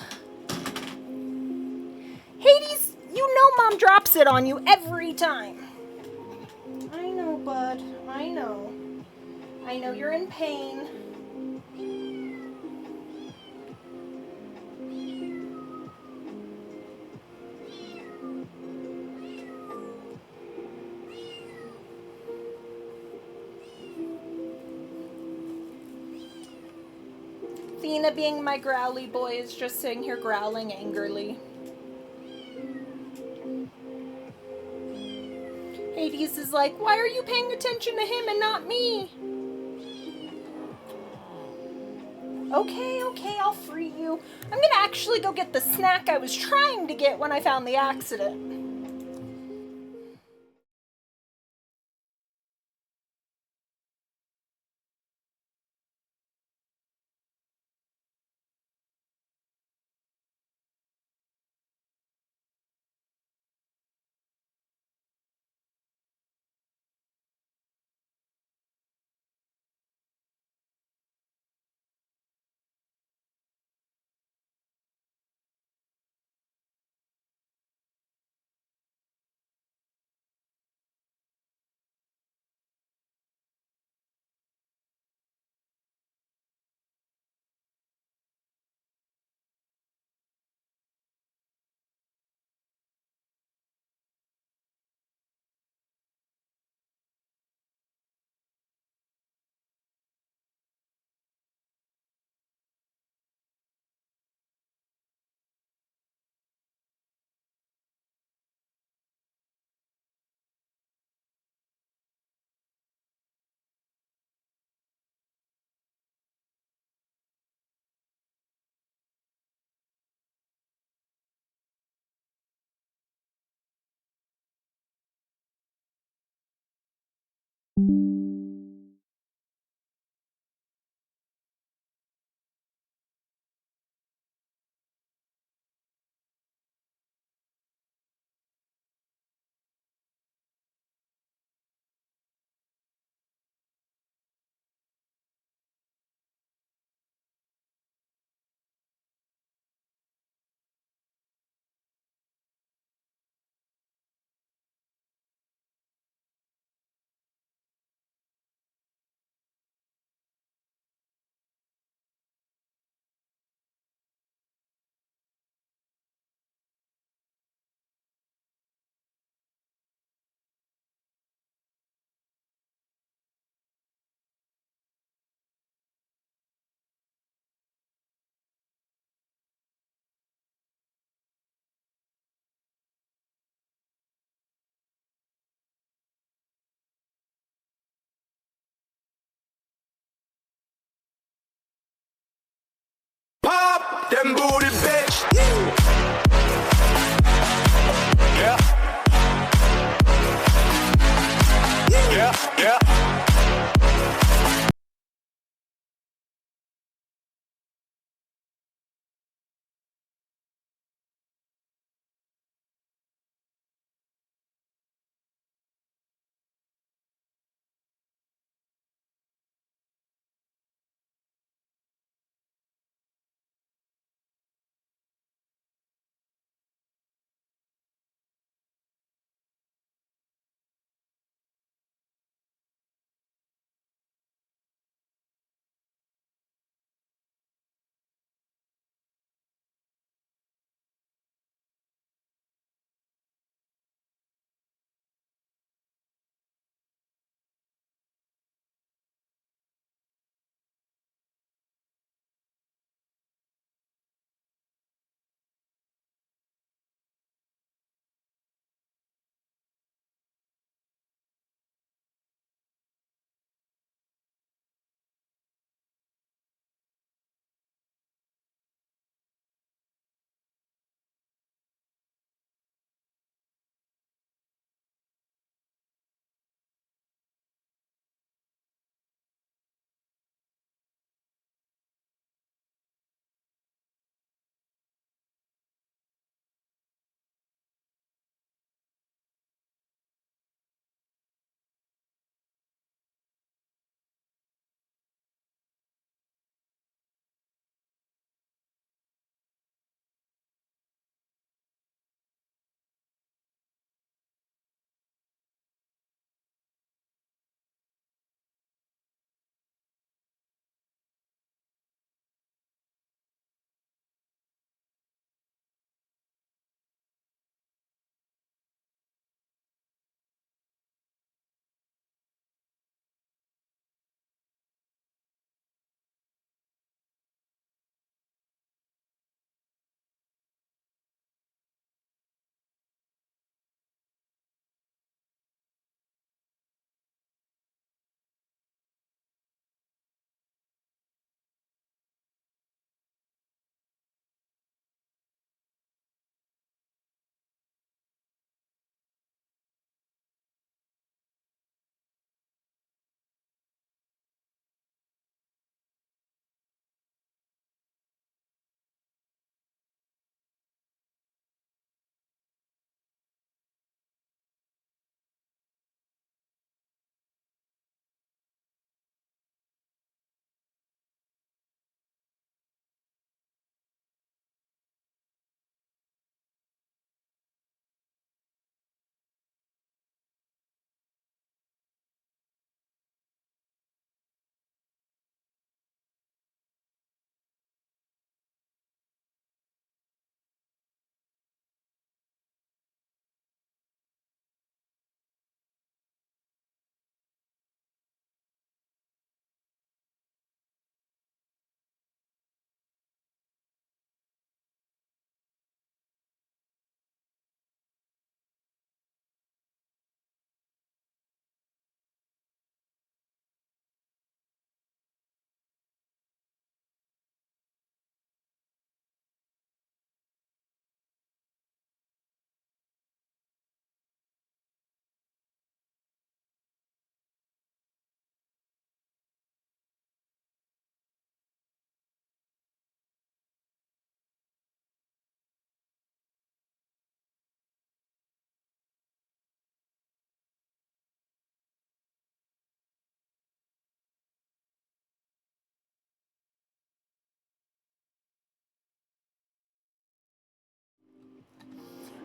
Hades, you know Mom drops it on you every time. I know, bud. I know. I know you're in pain. Thena, being my growly boy, is just sitting here growling angrily. Hades is like, why are you paying attention to him and not me? Okay, I'll free you. I'm gonna actually go get the snack I was trying to get when I found the accident.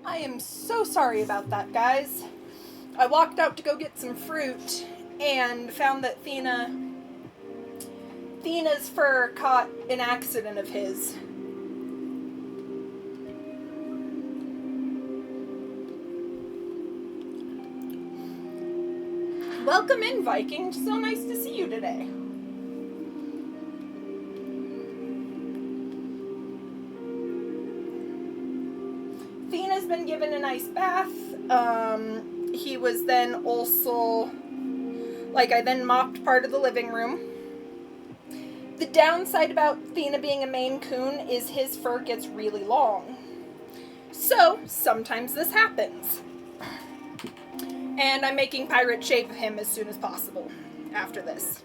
I am so sorry about that, guys. I walked out to go get some fruit and found that Thena's fur caught an accident of his. Welcome in, Viking. So nice to see you today. Thena's been given a nice bath. He was then also, I then mopped part of the living room. The downside about Thena being a Maine Coon is his fur gets really long. So, sometimes this happens. And I'm making Pirate shave him as soon as possible after this.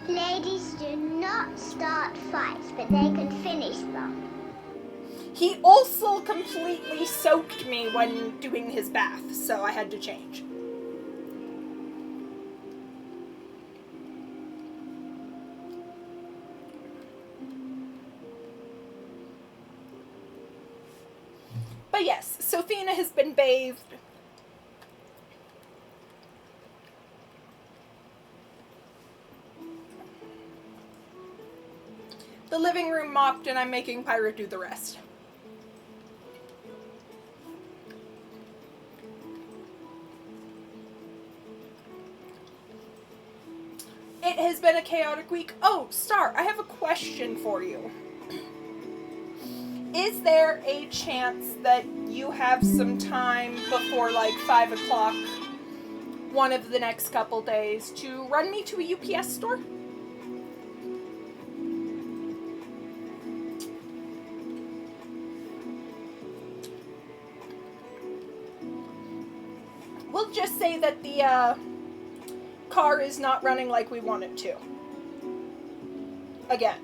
Ladies do not start fights, but they can finish them. He also completely soaked me when doing his bath, so I had to change. But yes, so Thena has been bathed. The living room mopped, and I'm making Pirate do the rest. It has been a chaotic week. Oh, Star, I have a question for you. Is there a chance that you have some time before 5 o'clock one of the next couple days to run me to a UPS store? We'll just say that the car is not running like we want it to. Again.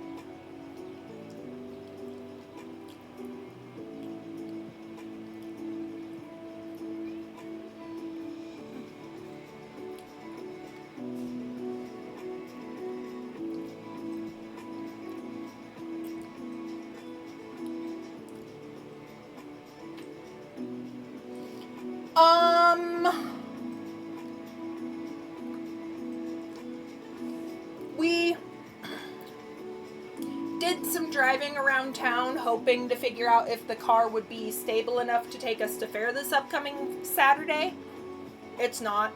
We did some driving around town, hoping to figure out if the car would be stable enough to take us to fair this upcoming Saturday. It's not.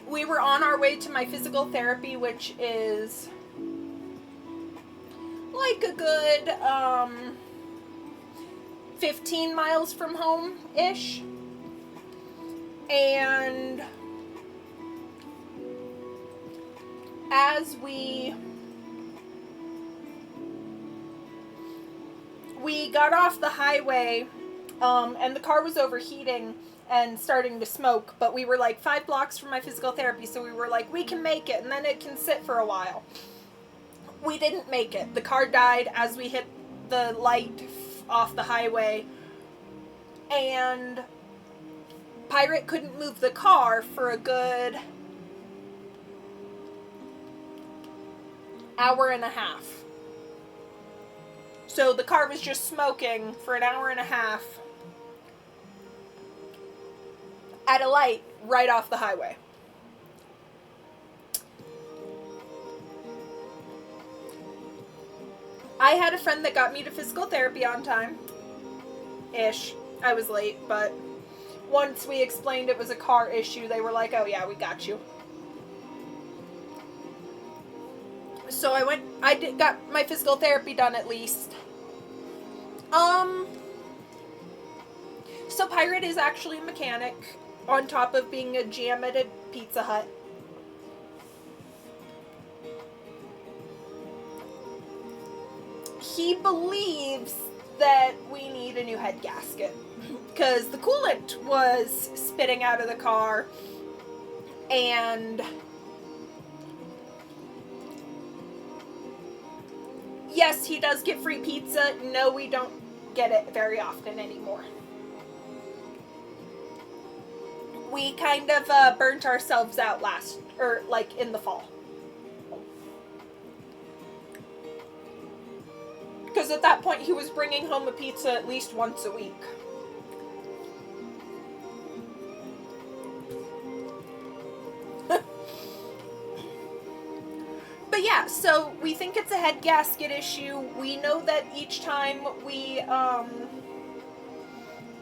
We were on our way to my physical therapy, which is a good 15 miles from home-ish. And as we got off the highway, and the car was overheating and starting to smoke, but we were 5 blocks from my physical therapy, so we were we can make it, and then it can sit for a while. We didn't make it. The car died as we hit the light off the highway, and Pirate couldn't move the car for a good hour and a half. So the car was just smoking for an hour and a half at a light right off the highway. I had a friend that got me to physical therapy on time-ish. I was late, but once we explained it was a car issue, they were like, oh yeah, we got you. So I got my physical therapy done at least. So Pirate is actually a mechanic, on top of being a GM at a Pizza Hut. He believes that we need a new head gasket because the coolant was spitting out of the car, and yes, he does get free pizza. No, we don't get it very often anymore. we kind of burnt ourselves out in the fall. Because at that point, he was bringing home a pizza at least once a week. But yeah, so we think it's a head gasket issue. We know that each time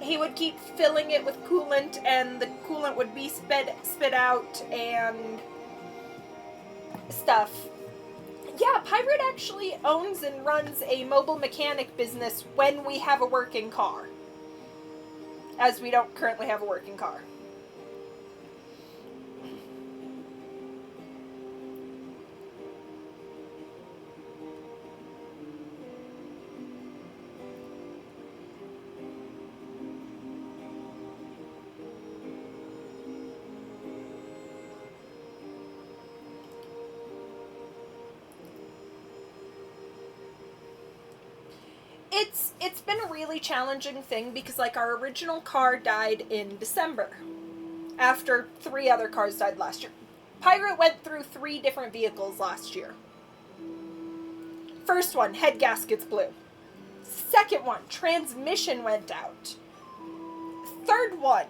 he would keep filling it with coolant, and the coolant would be spit out and stuff. Yeah, Pirate actually owns and runs a mobile mechanic business when we have a working car. As we don't currently have a working car. It's been a really challenging thing because, like, our original car died in December after 3 other cars died last year. Pirate went through 3 different vehicles last year. First one, head gaskets blew. Second one, transmission went out. Third one,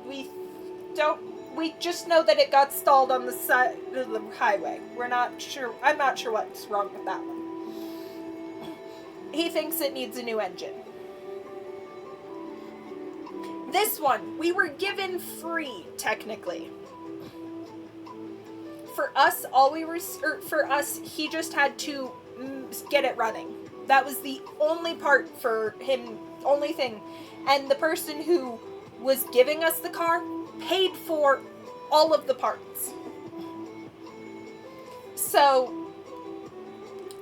we just know that it got stalled on the side of the highway. I'm not sure what's wrong with that one. He thinks it needs a new engine. This one, we were given free, technically. For us, he just had to get it running. That was the only part for him, only thing. And the person who was giving us the car paid for all of the parts. So,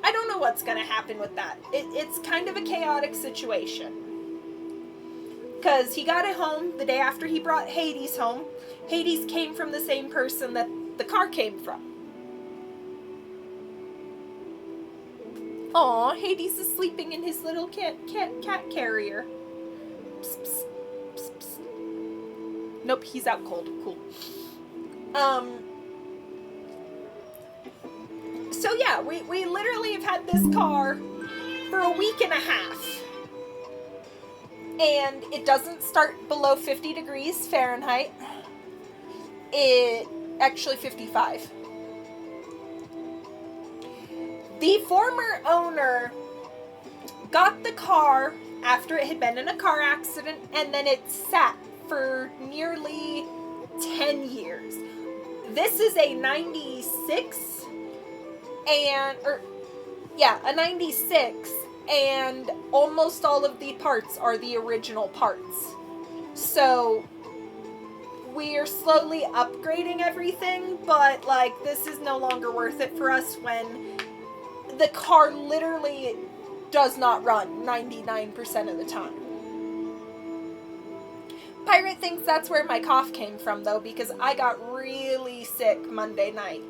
I don't know what's going to happen with that. It's kind of a chaotic situation. Because he got it home the day after he brought Hades home. Hades came from the same person that the car came from. Aw, Hades is sleeping in his little cat carrier. Psst, psst, psst, psst. Nope, he's out cold. Cool. So yeah, we literally have had this car for a week and a half. And it doesn't start below 50 degrees Fahrenheit. Actually 55. The former owner got the car after it had been in a car accident, and then it sat for nearly 10 years. This is a 96, a 96, and almost all of the parts are the original parts. So we are slowly upgrading everything, but like this is no longer worth it for us when the car literally does not run 99% of the time. Pirate thinks that's where my cough came from, though, because I got really sick Monday night.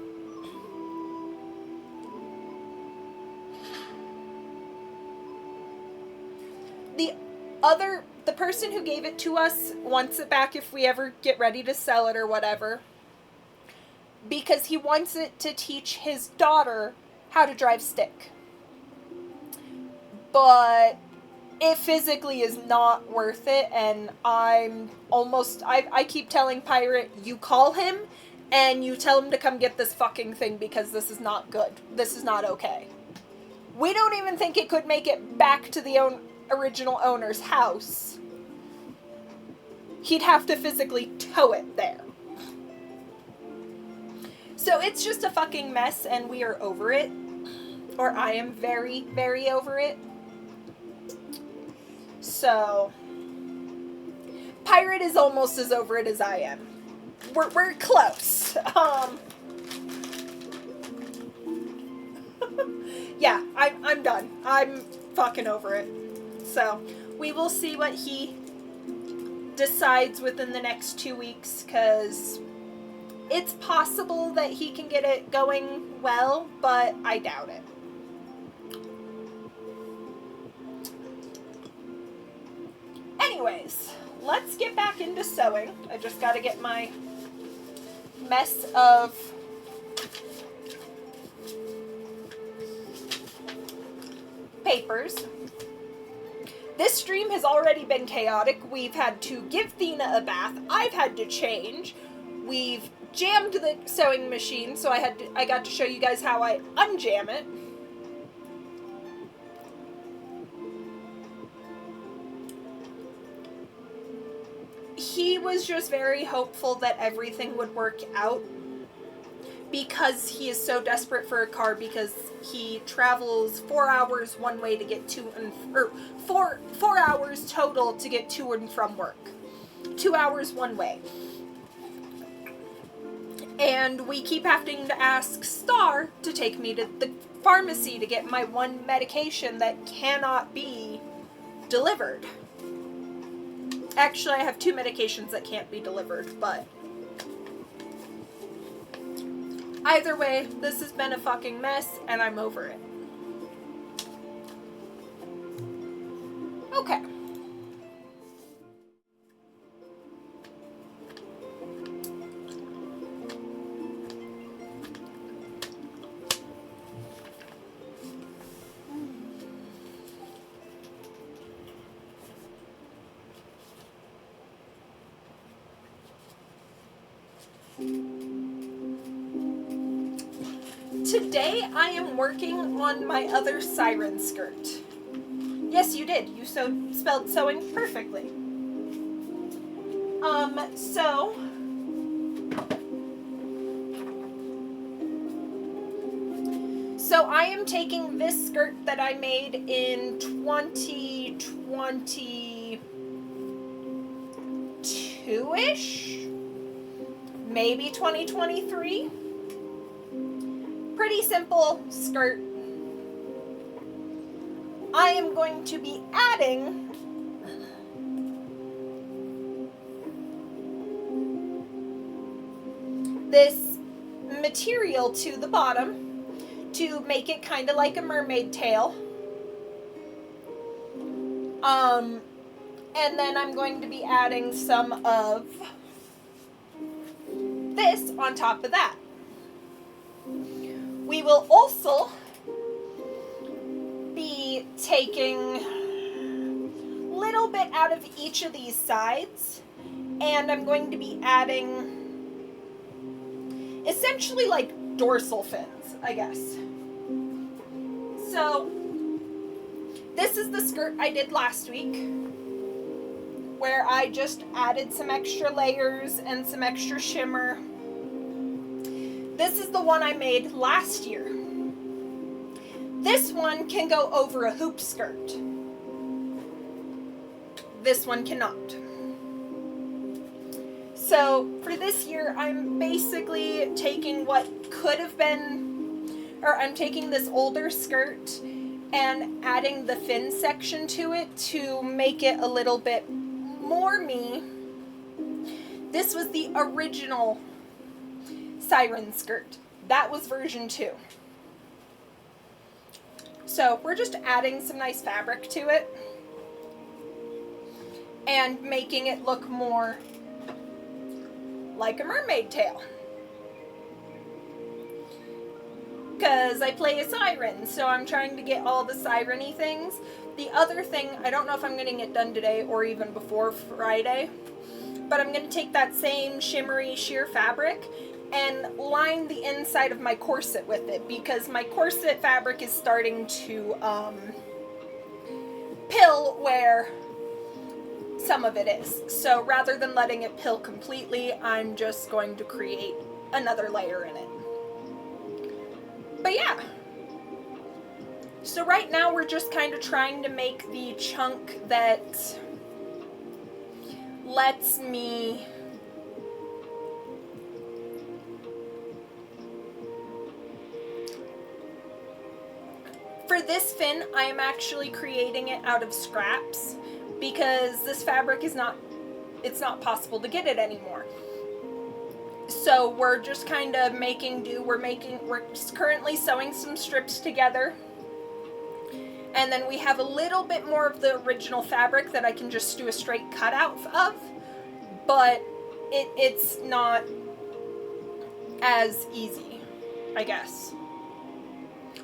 The person who gave it to us wants it back if we ever get ready to sell it or whatever. Because he wants it to teach his daughter how to drive stick. But it physically is not worth it, and I keep telling Pirate, you call him and you tell him to come get this fucking thing because this is not good. This is not okay. We don't even think it could make it back to the original owner's house. He'd have to physically tow it there. So it's just a fucking mess, and we are over it. Or I am very, very over it. So Pirate is almost as over it as I am. We're close. Yeah, I'm done. I'm fucking over it. So we will see what he decides within the next 2 weeks, because it's possible that he can get it going well, but I doubt it. Anyways, let's get back into sewing. I just got to get my mess of papers. This stream has already been chaotic. We've had to give Thena a bath. I've had to change. We've jammed the sewing machine, so I got to show you guys how I unjam it. He was just very hopeful that everything would work out because he is so desperate for a car, because he travels 4 hours one way to get to and or 4 hours total to get to and from work. 2 hours one way. And we keep having to ask Star to take me to the pharmacy to get my one medication that cannot be delivered. Actually, I have 2 medications that can't be delivered, but either way, this has been a fucking mess, and I'm over it. Okay. Today I am working on my other siren skirt. Yes, you did. You spelled sewing perfectly. So I am taking this skirt that I made in 2022-ish? Maybe 2023? Pretty simple skirt. I am going to be adding this material to the bottom to make it kind of like a mermaid tail. And then I'm going to be adding some of this on top of that. We will also be taking a little bit out of each of these sides, and I'm going to be adding essentially like dorsal fins, I guess. So this is the skirt I did last week, where I just added some extra layers and some extra shimmer. This is the one I made last year. This one can go over a hoop skirt. This one cannot. So for this year, I'm basically taking what could have been, or I'm taking this older skirt and adding the fin section to it to make it a little bit more me. This was the original siren skirt. That was version 2. So we're just adding some nice fabric to it and making it look more like a mermaid tail. Because I play a siren, so I'm trying to get all the siren-y things. The other thing, I don't know if I'm getting it done today or even before Friday, but I'm going to take that same shimmery sheer fabric and line the inside of my corset with it, because my corset fabric is starting to pill where some of it is. So rather than letting it pill completely, I'm just going to create another layer in it. But yeah. So right now we're just kind of trying to make the chunk that lets me for this fin, I am actually creating it out of scraps because this fabric is not, it's not possible to get it anymore. So we're just kind of making do. We're currently sewing some strips together. And then we have a little bit more of the original fabric that I can just do a straight cutout of, but it's not as easy, I guess.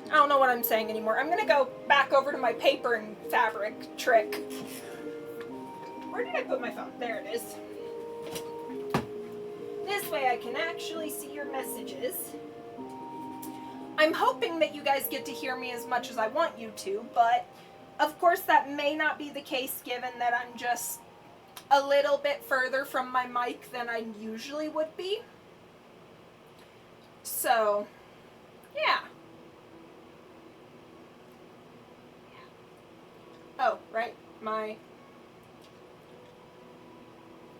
I don't know what I'm saying anymore. I'm gonna go back over to my paper and fabric trick. Where did I put my phone? There it is. This way I can actually see your messages. I'm hoping that you guys get to hear me as much as I want you to, but of course that may not be the case given that I'm just a little bit further from my mic than I usually would be. So, yeah. Oh, right,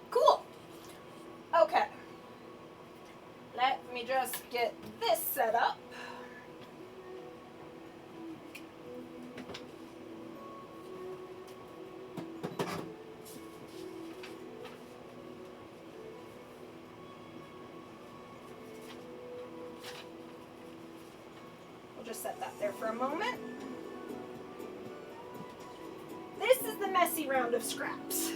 cool. Okay. Let me just get this set up. We'll just set that there for a moment. This is the messy round of scraps.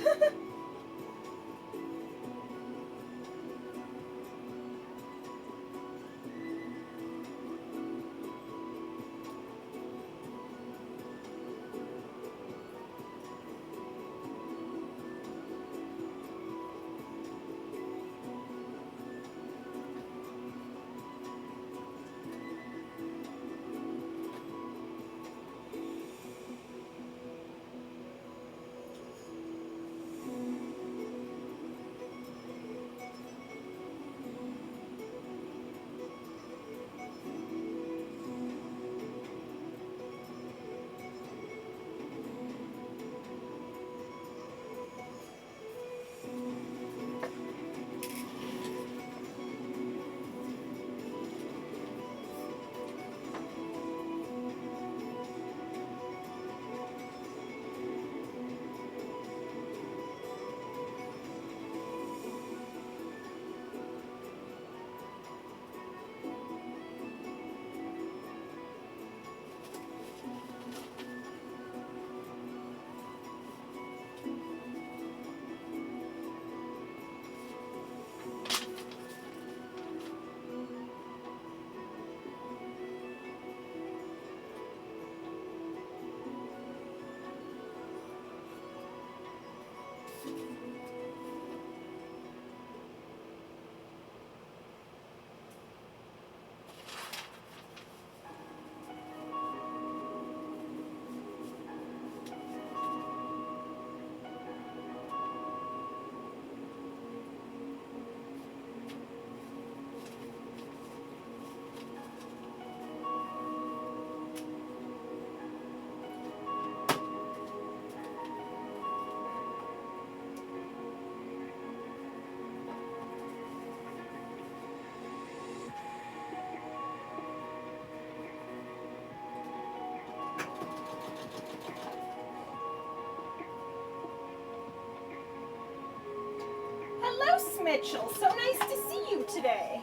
Hello, Smitchell. So nice to see you today.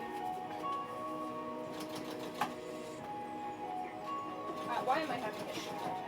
Why am I having issues right now?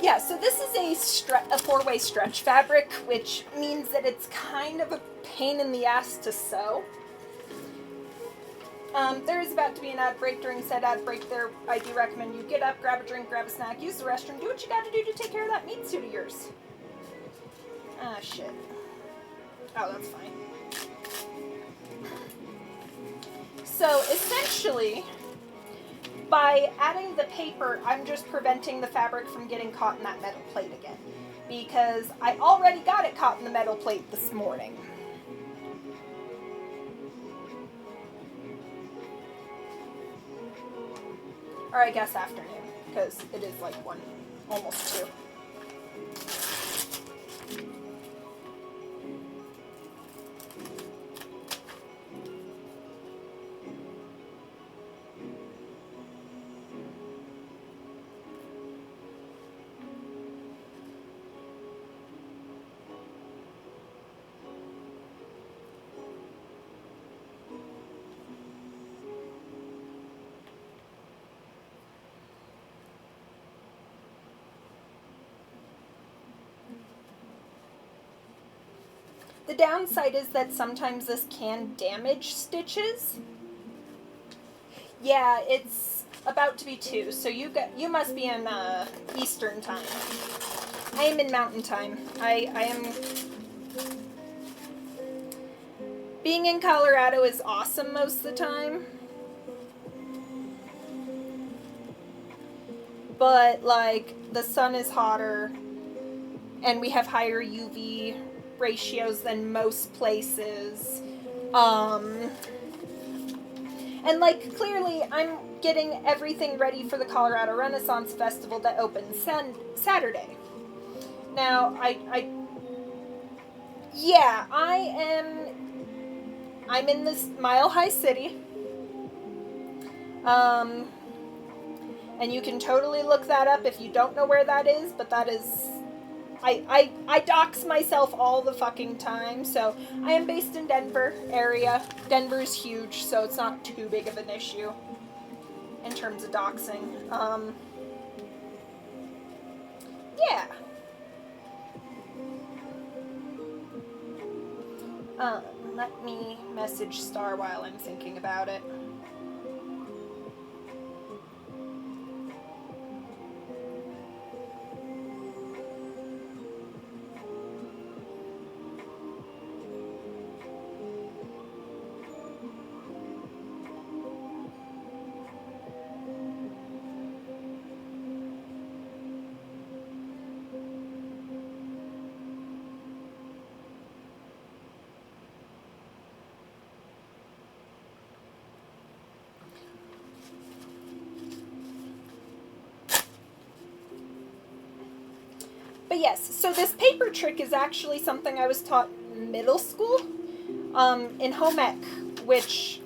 Yeah, so this is a four-way stretch fabric, which means that it's kind of a pain in the ass to sew. There is about to be an ad break. During said ad break, there I do recommend you get up, grab a drink, grab a snack, use the restroom, do what you gotta do to take care of that meat suit of yours. Ah, shit. Oh, that's fine. So, essentially, by adding the paper, I'm just preventing the fabric from getting caught in that metal plate again. Because I already got it caught in the metal plate this morning. Or I guess afternoon, because it is like 1, almost 2. The downside is that sometimes this can damage stitches. Yeah, it's about to be 2, so you must be in Eastern time. I am in Mountain time. I am... Being in Colorado is awesome most of the time. But, like, the sun is hotter, and we have higher UV ratios than most places. And, like, clearly I'm getting everything ready for the Colorado Renaissance Festival that opens Saturday. Now, I'm in this Mile High City. And you can totally look that up if you don't know where that is, but that is... I dox myself all the fucking time, so I am based in Denver area. Denver's huge, so it's not too big of an issue in terms of doxing. Yeah. Let me message Star while I'm thinking about it. But yes, so this paper trick is actually something I was taught in middle school, in home ec, which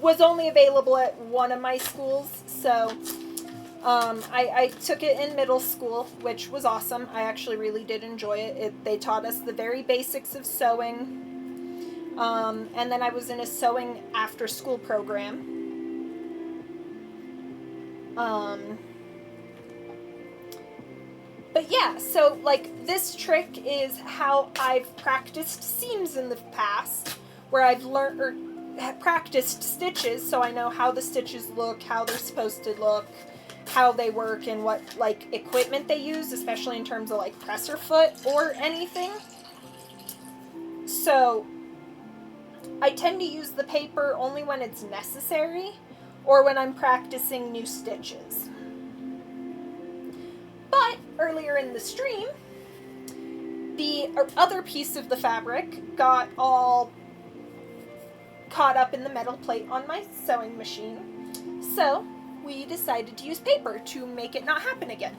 was only available at one of my schools. So I took it in middle school, which was awesome. I actually really did enjoy it. They taught us the very basics of sewing. And then I was in a sewing after school program. But yeah, so like this trick is how I've practiced seams in the past, where I've learned or practiced stitches, so I know how the stitches look, how they're supposed to look, how they work, and what like equipment they use, especially in terms of like presser foot or anything. So I tend to use the paper only when it's necessary or when I'm practicing new stitches. But earlier in the stream, the other piece of the fabric got all caught up in the metal plate on my sewing machine. So we decided to use paper to make it not happen again.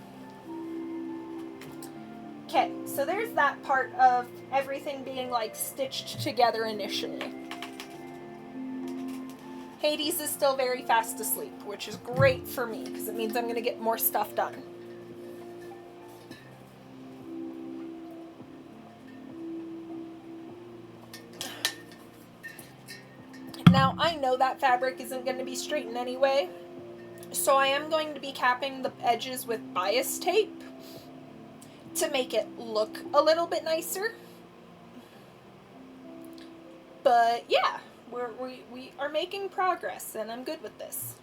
Okay, so there's that part of everything being like stitched together initially. Hades is still very fast asleep, which is great for me because it means I'm going to get more stuff done. Now, I know that fabric isn't going to be straightened anyway, so I am going to be capping the edges with bias tape to make it look a little bit nicer. But yeah, we are making progress, and I'm good with this.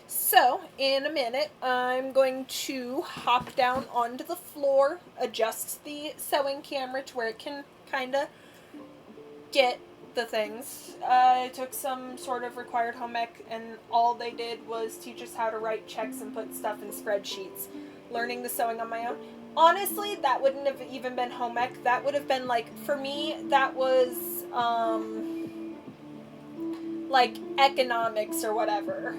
So, in a minute, I'm going to hop down onto the floor, adjust the sewing camera to where it can kind of get the things. I took some sort of required home ec, and all they did was teach us how to write checks and put stuff in spreadsheets. Learning the sewing on my own. Honestly, that wouldn't have even been home ec. That would have been like, for me, that was like economics or whatever.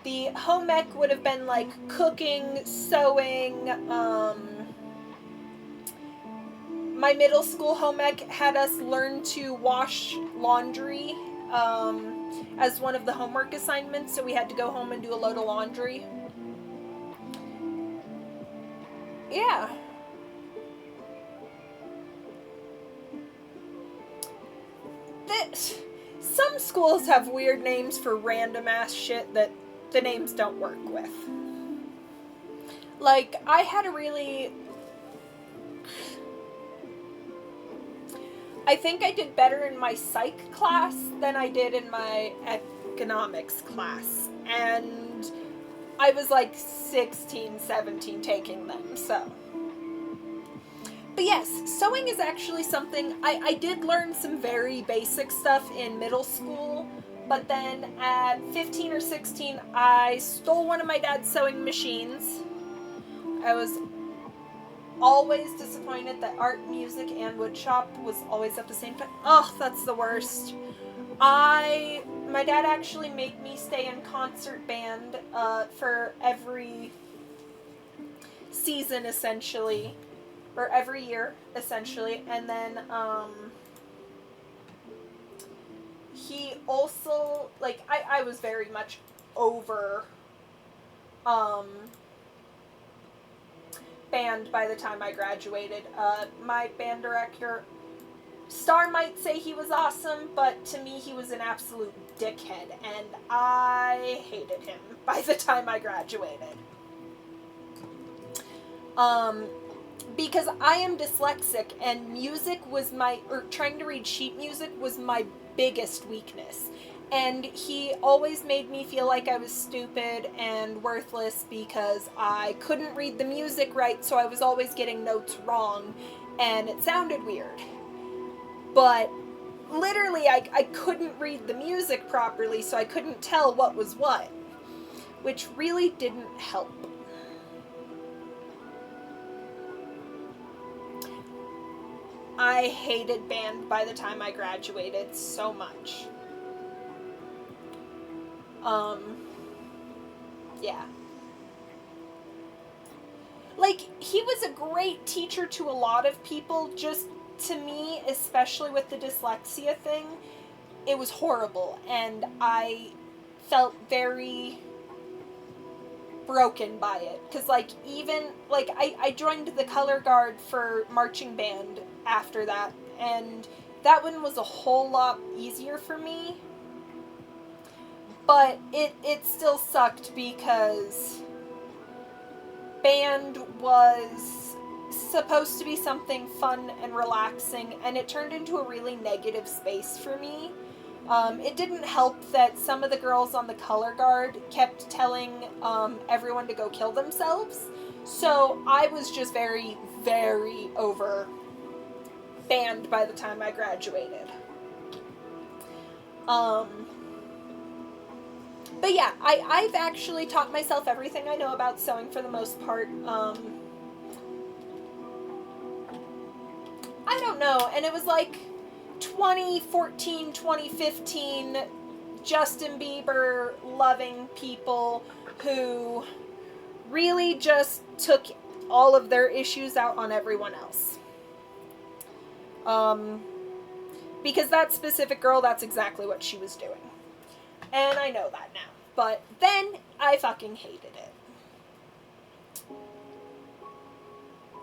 The home ec would have been like cooking, sewing. My middle school home ec had us learn to wash laundry as one of the homework assignments, so we had to go home and do a load of laundry. Yeah. Some schools have weird names for random ass shit that the names don't work with. Like, I had a really... I think I did better in my psych class than I did in my economics class. And I was like 16, 17 taking them, so. But yes, sewing is actually something, I did learn some very basic stuff in middle school, but then at 15 or 16, I stole one of my dad's sewing machines. I was always disappointed that art, music, and woodshop was always at the same time. Oh, that's the worst. My dad actually made me stay in concert band for every season, essentially. Or every year, essentially. And then, he also, like, I was very much over, band by the time I graduated. My band director, Star might say he was awesome, but to me he was an absolute dickhead, and I hated him by the time I graduated. Because I am dyslexic, and music was trying to read sheet music was my biggest weakness. And he always made me feel like I was stupid and worthless because I couldn't read the music right, so I was always getting notes wrong, and it sounded weird. But literally, I couldn't read the music properly, so I couldn't tell what was what, which really didn't help. I hated band by the time I graduated so much. Yeah. like, he was a great teacher to a lot of people. Just to me, especially with the dyslexia thing, it was horrible, and I felt very broken by it. Because, like, even, like, I joined the color guard for marching band after that, and that one was a whole lot easier for me. But it still sucked because band was supposed to be something fun and relaxing, and it turned into a really negative space for me. It didn't help that some of the girls on the color guard kept telling everyone to go kill themselves. So I was just very, very over band by the time I graduated. But yeah, I've actually taught myself everything I know about sewing for the most part. I don't know, and it was like 2014, 2015, Justin Bieber loving people who really just took all of their issues out on everyone else. Because that specific girl, that's exactly what she was doing. And I know that now. But then I fucking hated it.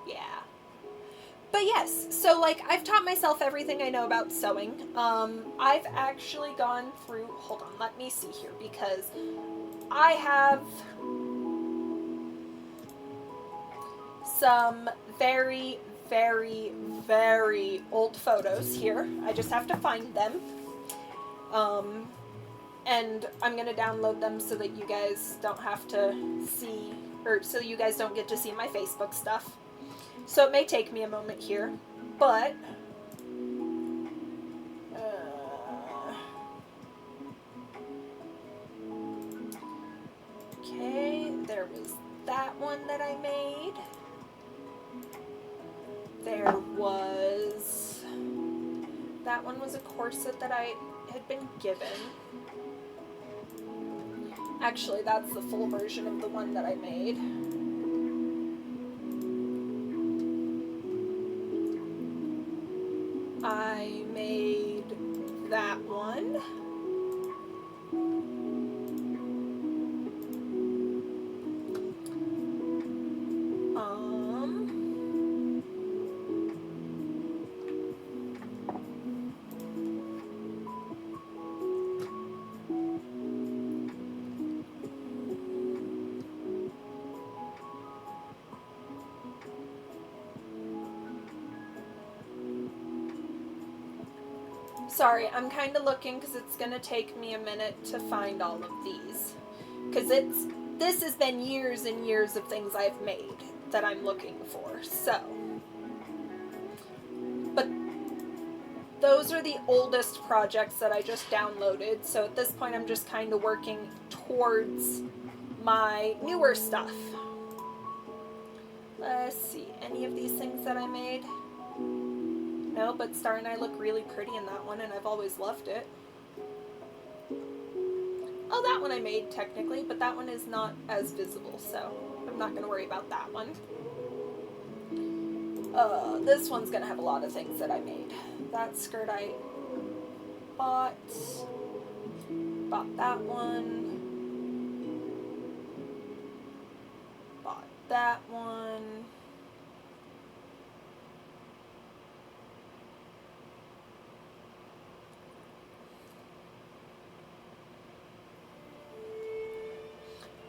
Yeah. But yes, so like I've taught myself everything I know about sewing. I've actually gone through, hold on, let me see here, because I have some very, very, very old photos here. I just have to find them. And I'm going to download them so that you guys don't have to see, or so you guys don't get to see my Facebook stuff. So it may take me a moment here, but okay, there was that one that I made. There was, that one was a corset that I had been given. Actually, that's the full version of the one that I made. I made that one. Sorry, I'm kind of looking because it's going to take me a minute to find all of these. Because this has been years and years of things I've made that I'm looking for, so. But those are the oldest projects that I just downloaded, so at this point I'm just kind of working towards my newer stuff. Let's see, any of these things that I made? No, but Star and I look really pretty in that one, and I've always loved it. Oh, that one I made, technically, but that one is not as visible, so I'm not going to worry about that one. This one's going to have a lot of things that I made. That skirt I bought that one, bought that one.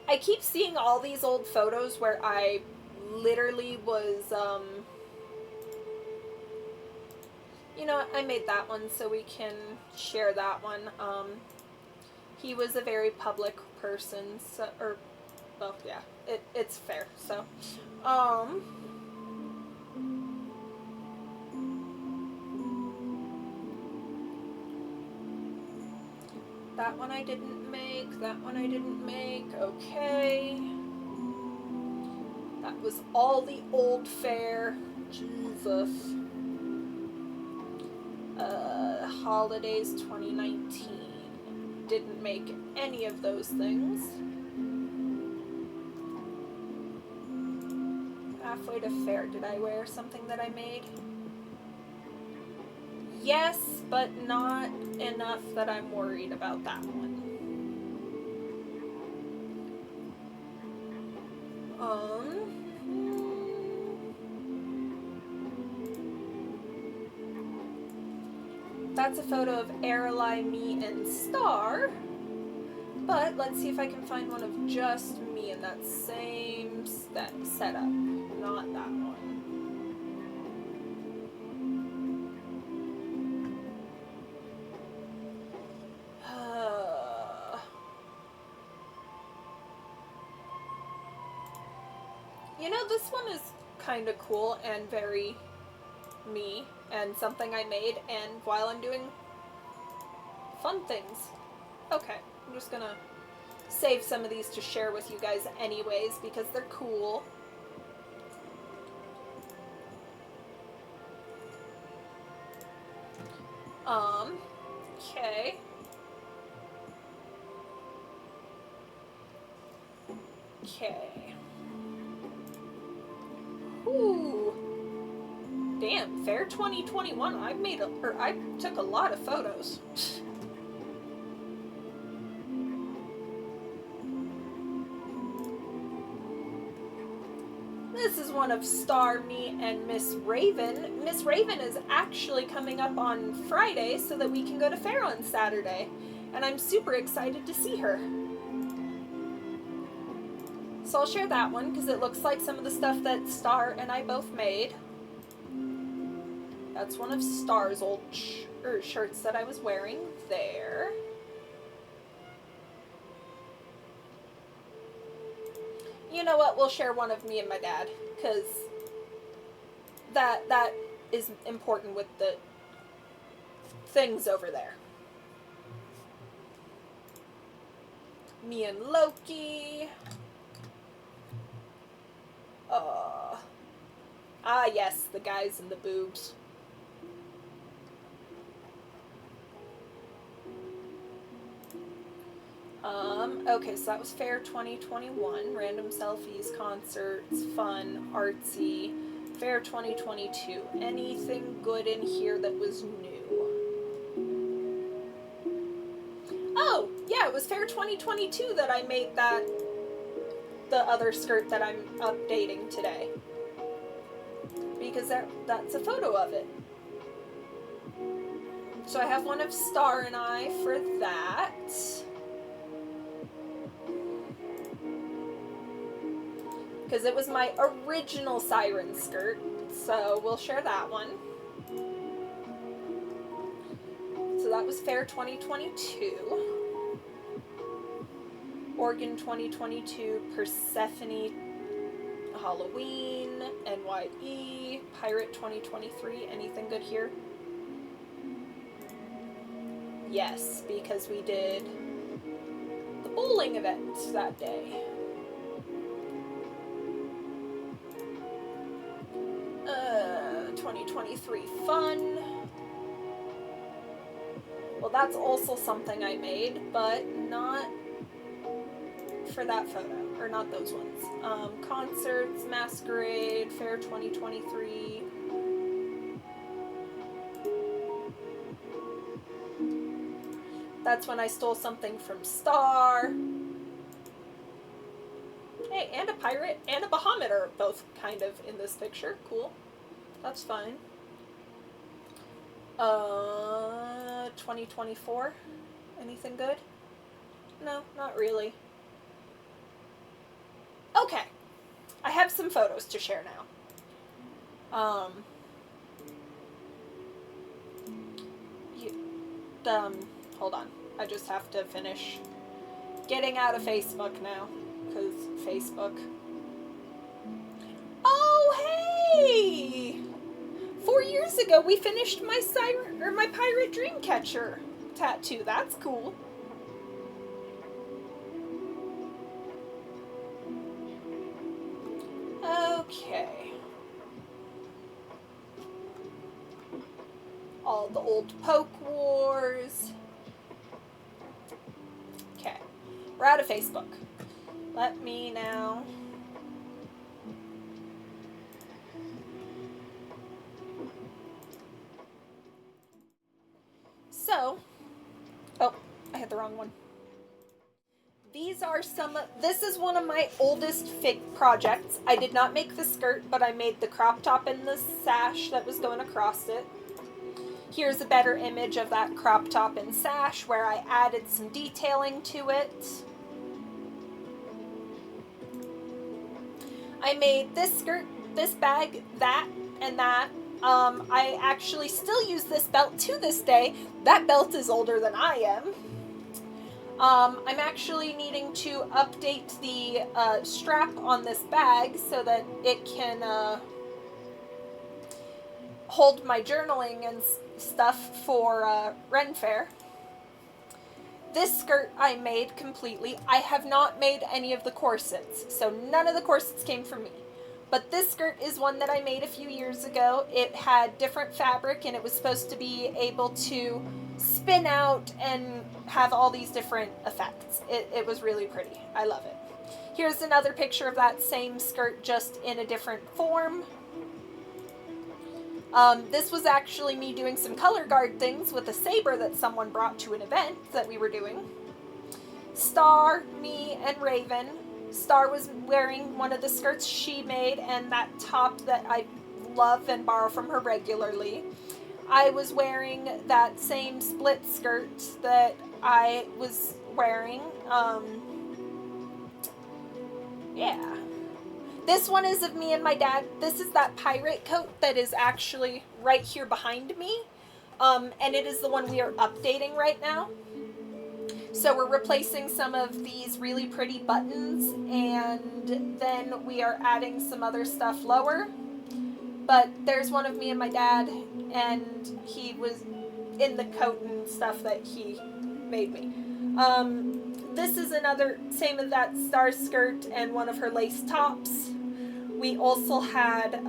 I keep seeing all these old photos where I literally was, you know what, I made that one so we can share that one. He was a very public person, so, or, well, yeah, it's fair, so, that one I didn't make, that one I didn't make, okay. That was all the old fare, Jesus. Holidays 2019, didn't make any of those things. halfway to fair. Did I wear something that I made? Yes, but not enough that I'm worried about that one. That's a photo of Arely, me, and Star. But let's see if I can find one of just me in that same setup. Not that one. You know, this one is kind of cool and very me and something I made and while I'm doing fun things. Okay, I'm just gonna save some of these to share with you guys anyways because they're cool. Okay. Okay. Ooh. Damn, Fair 2021. I took a lot of photos. This is one of Star, me, and Miss Raven. Miss Raven is actually coming up on Friday so that we can go to fair on Saturday. And I'm super excited to see her. So I'll share that one because it looks like some of the stuff that Star and I both made. That's one of Star's old shirts that I was wearing there. You know what? We'll share one of me and my dad because that is important with the things over there. Me and Loki. Ah, yes, the guys and the boobs. Okay, so that was Fair 2021. Random selfies, concerts, fun, artsy. Fair 2022. Anything good in here that was new? Oh, yeah, it was Fair 2022 that I made the other skirt that I'm updating today. Because that's a photo of it. So I have one of Star and I for that. Because it was my original siren skirt, so we'll share that one. So that was Fair 2022. Oregon 2022, Persephone, Halloween, NYE, Pirate 2023. Anything good here? Yes, because we did the bowling event that day. 2023 fun. Well, that's also something I made, but not for that photo, or not those ones. Concerts, Masquerade, Fair 2023. That's when I stole something from Star. Hey, and a pirate and a Bahamut are both kind of in this picture. Cool. That's fine. 2024? Anything good? No, not really. Okay. I have some photos to share now. Hold on. I just have to finish getting out of Facebook now. Because Facebook. Oh, hey! 4 years ago, we finished my pirate dreamcatcher tattoo. That's cool. Okay. All the old Poke Wars. Okay. We're out of Facebook. Let me now Oh, I hit the wrong one. These are this is one of my oldest fig projects. I did not make the skirt, but I made the crop top and the sash that was going across it. Here's a better image of that crop top and sash where I added some detailing to it. I made this skirt, this bag, that, and that. I actually still use this belt to this day. That belt is older than I am. I'm actually needing to update the strap on this bag so that it can hold my journaling and stuff for Ren Fair. This skirt I made completely. I have not made any of the corsets, so none of the corsets came from me. But this skirt is one that I made a few years ago. It had different fabric and it was supposed to be able to spin out and have all these different effects. It was really pretty. I love it. Here's another picture of that same skirt just in a different form. This was actually me doing some color guard things with a saber that someone brought to an event that we were doing. Star, me, and Raven. Star was wearing one of the skirts she made and that top that I love and borrow from her regularly. I was wearing that same split skirt that I was wearing. Yeah. This one is of me and my dad. This is that pirate coat that is actually right here behind me. And it is the one we are updating right now. So we're replacing some of these really pretty buttons and then we are adding some other stuff lower. But there's one of me and my dad and he was in the coat and stuff that he made me. This is another, same as that star skirt and one of her lace tops. We also had,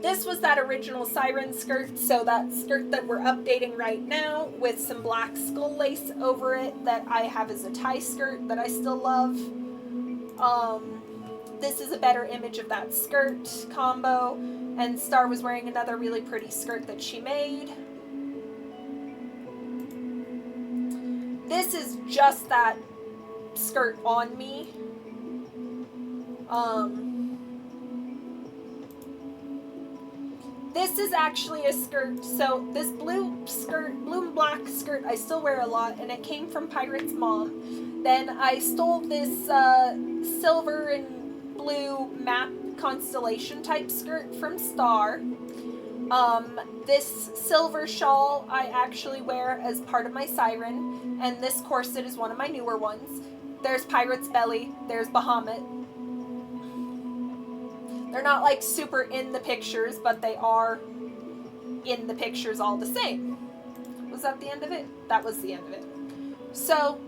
this was that original siren skirt, so that skirt that we're updating right now with some black skull lace over it that I have as a tie skirt that I still love. This is a better image of that skirt combo, and Star was wearing another really pretty skirt that she made. This is just that skirt on me. This is actually a skirt, so this blue and black skirt I still wear a lot, and it came from Pirate's mom. Then I stole this silver and blue map constellation type skirt from Star. This silver shawl I actually wear as part of my siren, and this corset is one of my newer ones. There's Pirate's belly, there's Bahamut. They're not like super in the pictures, but they are in the pictures all the same. Was that the end of it? That was the end of it. So,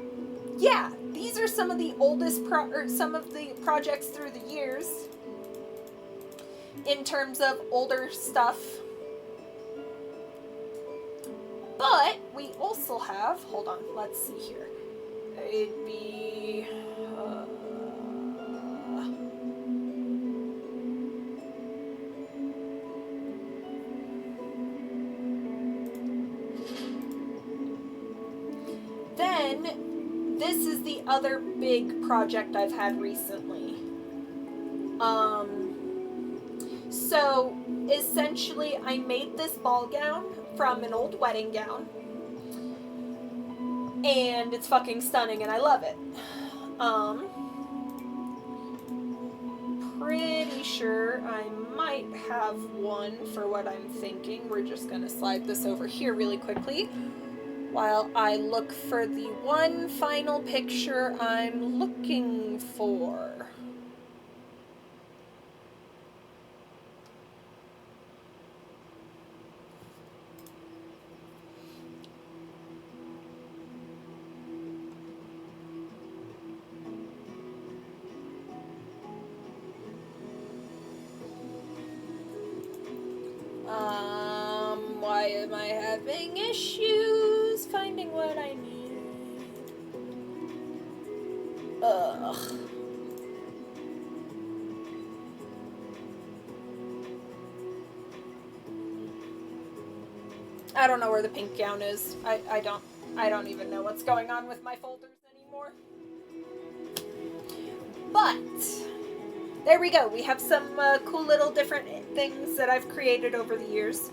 yeah, these are some of the oldest some of the projects through the years in terms of older stuff. But we also have, hold on, let's see here. It'd be then this is the other big project I've had recently. So essentially I made this ball gown from an old wedding gown. And it's fucking stunning and I love it. Pretty sure I might have one for what I'm thinking. We're just gonna slide this over here really quickly while I look for the one final picture I'm looking for. Why am I having issues finding what I need? Ugh. I don't know where the pink gown is. I don't even know what's going on with my folders anymore. But there we go. We have some cool little different things that I've created over the years.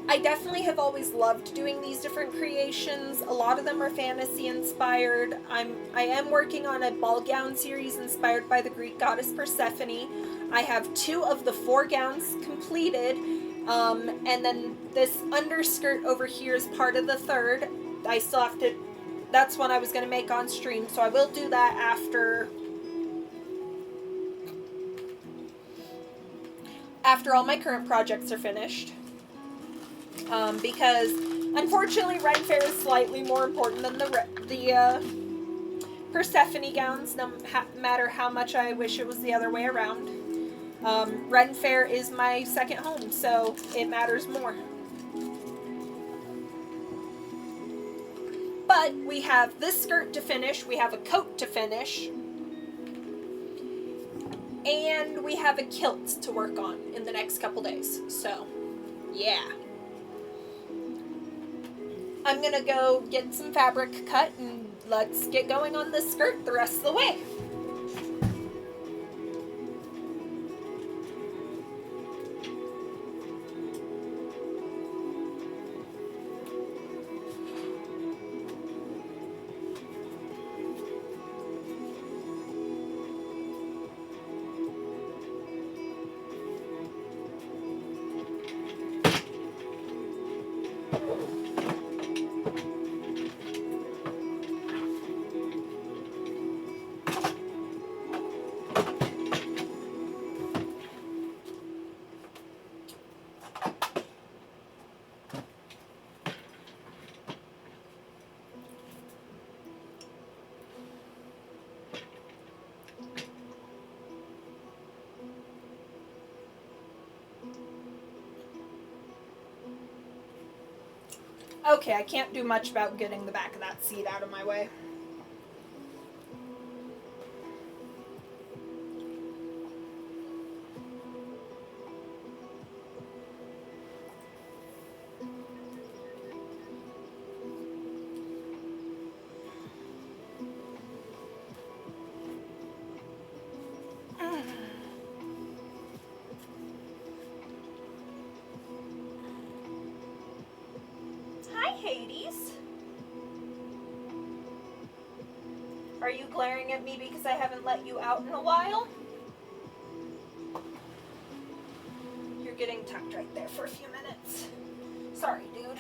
I definitely have always loved doing these different creations. A lot of them are fantasy inspired. I am working on a ball gown series inspired by the Greek goddess Persephone. I have 2 of the 4 gowns completed. And then this underskirt over here is part of the 3rd. I still have to, that's one I was going to make on stream, so I will do that after all my current projects are finished. Because unfortunately Ren Fair is slightly more important than the Persephone gowns, no matter how much I wish it was the other way around. Ren Fair is my second home, so it matters more. But we have this skirt to finish, we have a coat to finish, and we have a kilt to work on in the next couple days. So, yeah. I'm gonna go get some fabric cut and let's get going on this skirt the rest of the way. Okay, I can't do much about getting the back of that seat out of my way. Hi, Hades. Are you glaring at me because I haven't let you out in a while? You're getting tucked right there for a few minutes. Sorry, dude.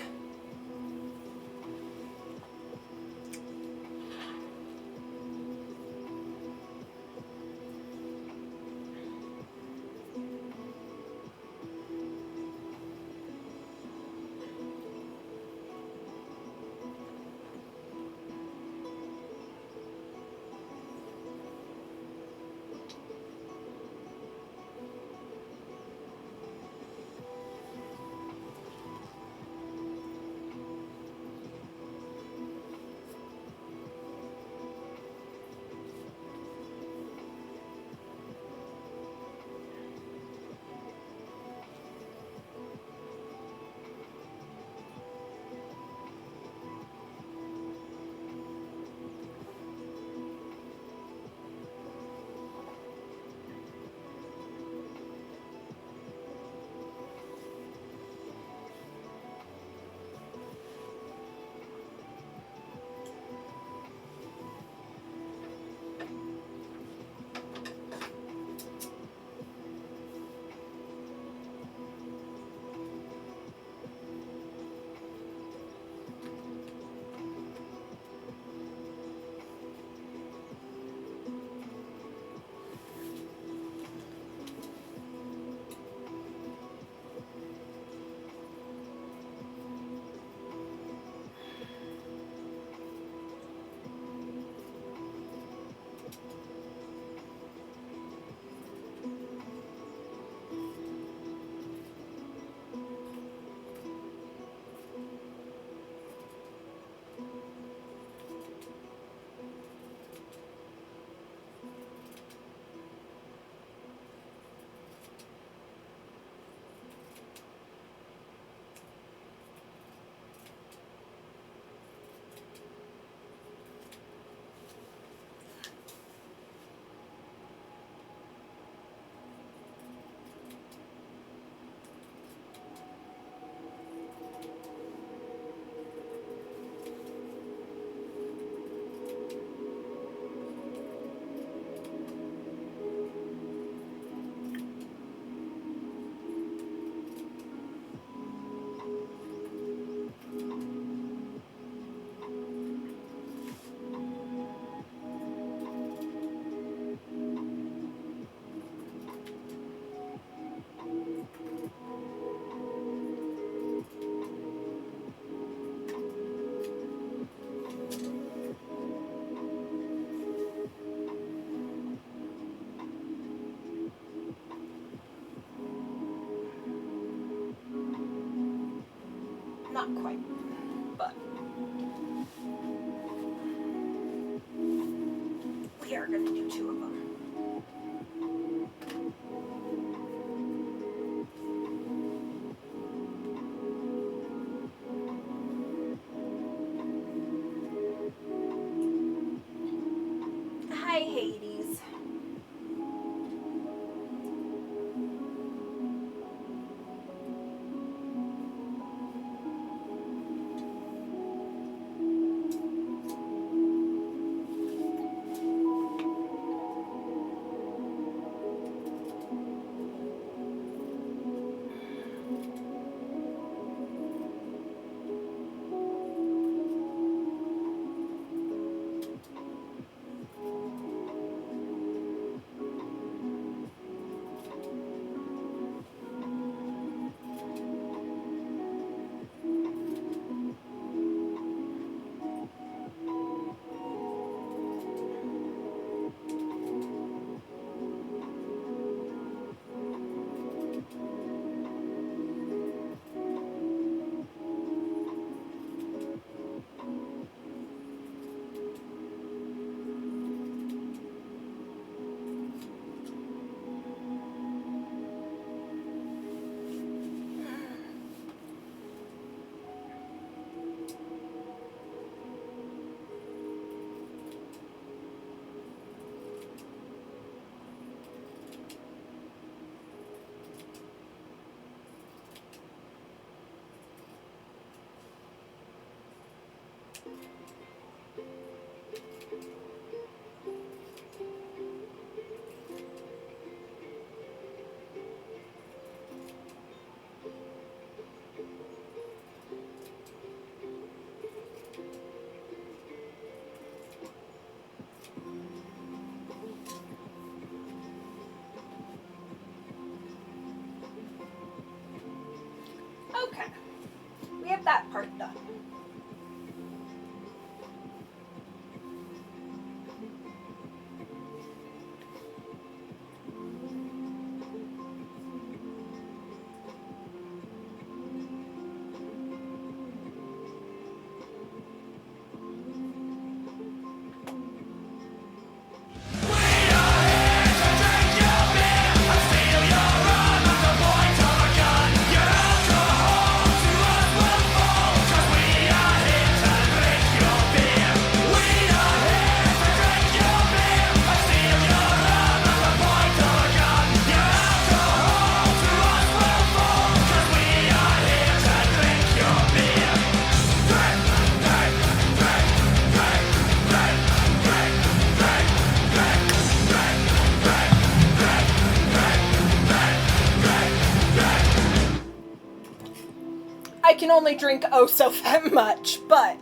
not quite, but we are going to do 2 of them. Hi, Hades. Okay, we have that part done. I can only drink oh so much, but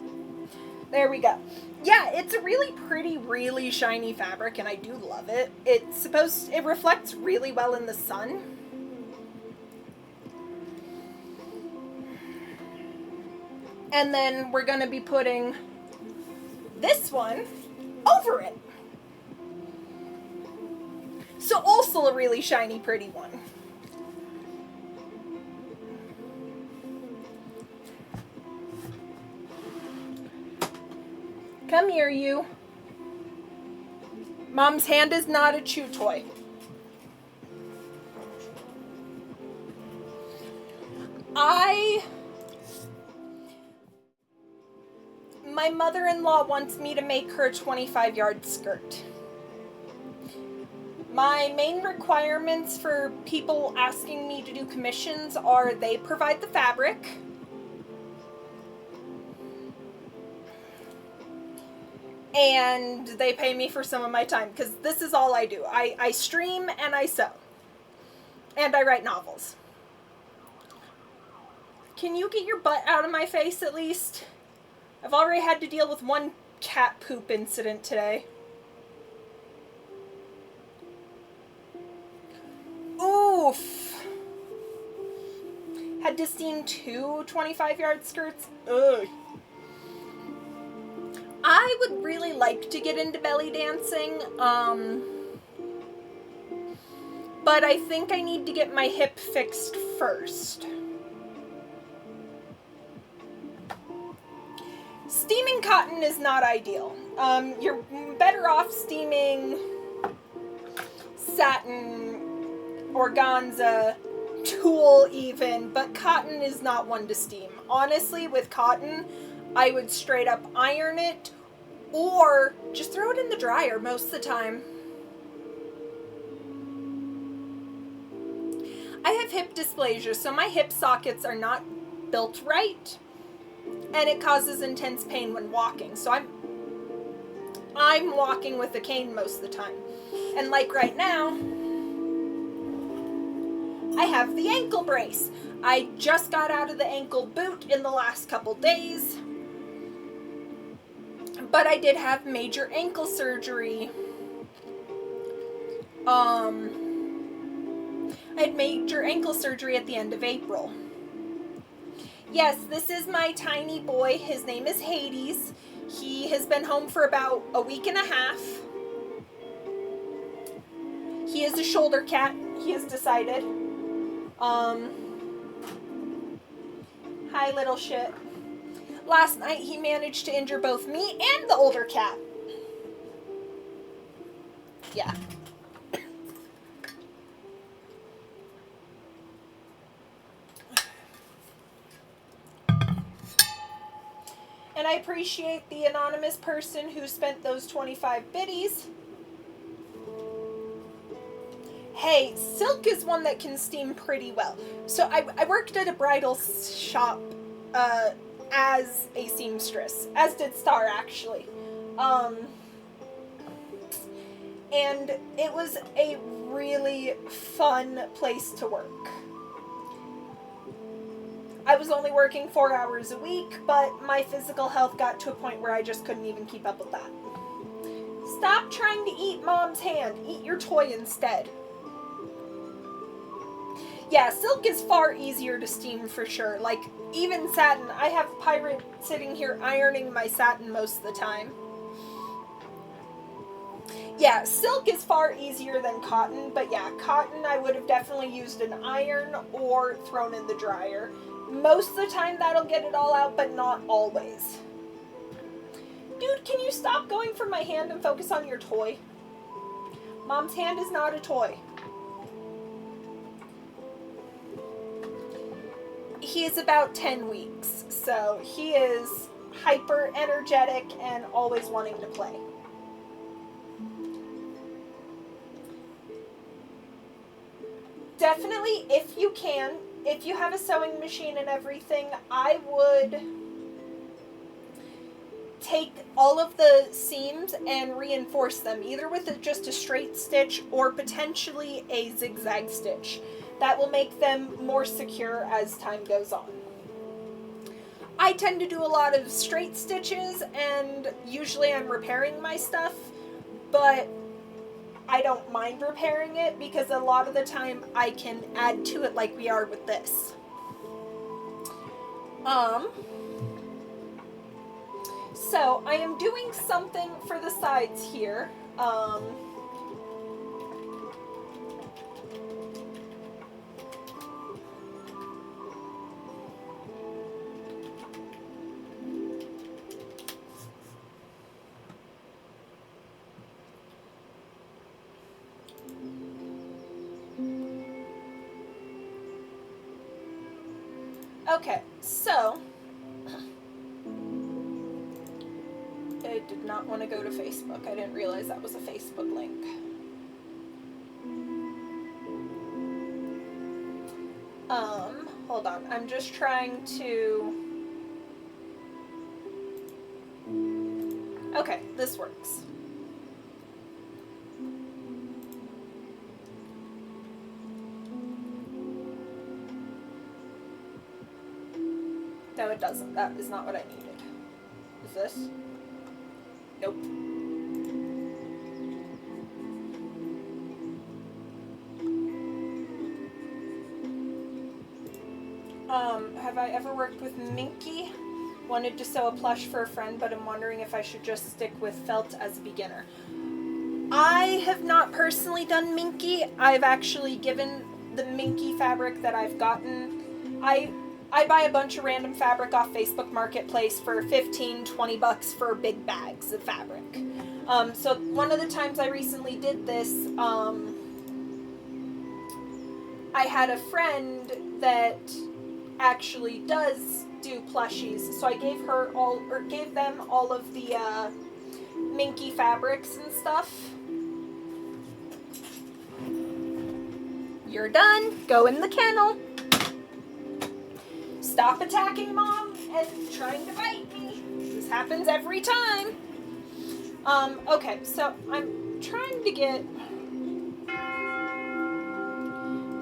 there we go. Yeah, it's a really pretty, really shiny fabric, and I do love it. It reflects really well in the sun. And then we're going to be putting this one over it. So also a really shiny, pretty one. Come here, you. Mom's hand is not a chew toy. My mother-in-law wants me to make her a 25-yard skirt. My main requirements for people asking me to do commissions are they provide the fabric, and they pay me for some of my time, because this is all I do. I stream and I sew. And I write novels. Can you get your butt out of my face at least? I've already had to deal with one cat poop incident today. Oof. Had to steam 2 25-yard skirts. Ugh. I would really like to get into belly dancing, but I think I need to get my hip fixed first. steaming cotton is not ideal. You're better off steaming satin, organza, tulle even, but cotton is not one to steam. Honestly, with cotton, I would straight up iron it or just throw it in the dryer most of the time. I have hip dysplasia, so my hip sockets are not built right, and it causes intense pain when walking. So I'm walking with a cane most of the time. And like right now, I have the ankle brace. I just got out of the ankle boot in the last couple days, but I did have major ankle surgery. I had major ankle surgery at the end of April. Yes, this is my tiny boy. His name is Hades. He has been home for about a week and a half. He is a shoulder cat, he has decided. Hi, little shit. Last night he managed to injure both me and the older cat. Yeah. And I appreciate the anonymous person who spent those 25 biddies. Hey, silk is one that can steam pretty well. So I worked at a bridal shop as a seamstress, as did Star actually. And it was a really fun place to work. I was only working 4 hours a week, but my physical health got to a point where I just couldn't even keep up with that. Stop trying to eat mom's hand. Eat your toy instead. Yeah, silk is far easier to steam for sure. Like, even satin. I have Pirate sitting here ironing my satin most of the time. Yeah, silk is far easier than cotton, but yeah, cotton I would have definitely used an iron or thrown in the dryer. Most of the time that'll get it all out, but not always. Dude, can you stop going for my hand and focus on your toy? Mom's hand is not a toy. He is about 10 weeks, so he is hyper energetic and always wanting to play. Definitely, if you can, if you have a sewing machine and everything, I would take all of the seams and reinforce them, either with just a straight stitch or potentially a zigzag stitch. That will make them more secure as time goes on. I tend to do a lot of straight stitches, and usually I'm repairing my stuff, but I don't mind repairing it because a lot of the time I can add to it like we are with this. So I am doing something for the sides here. Okay, so I did not want to go to Facebook. I didn't realize that was a Facebook link. Hold on. I'm just trying to... Okay, this works. No, it doesn't. That is not what I needed. Is this? Nope. Have I ever worked with Minky? Wanted to sew a plush for a friend, but I'm wondering if I should just stick with felt as a beginner. I have not personally done Minky. I've actually given the Minky fabric that I've gotten. I I buy a bunch of random fabric off Facebook Marketplace for 15, 20 bucks for big bags of fabric. So one of the times I recently did this, I had a friend that actually does do plushies, so I gave them all of the minky fabrics and stuff. You're done. Go in the kennel. Stop attacking Mom and trying to bite me. This happens every time. Okay, so I'm trying to get...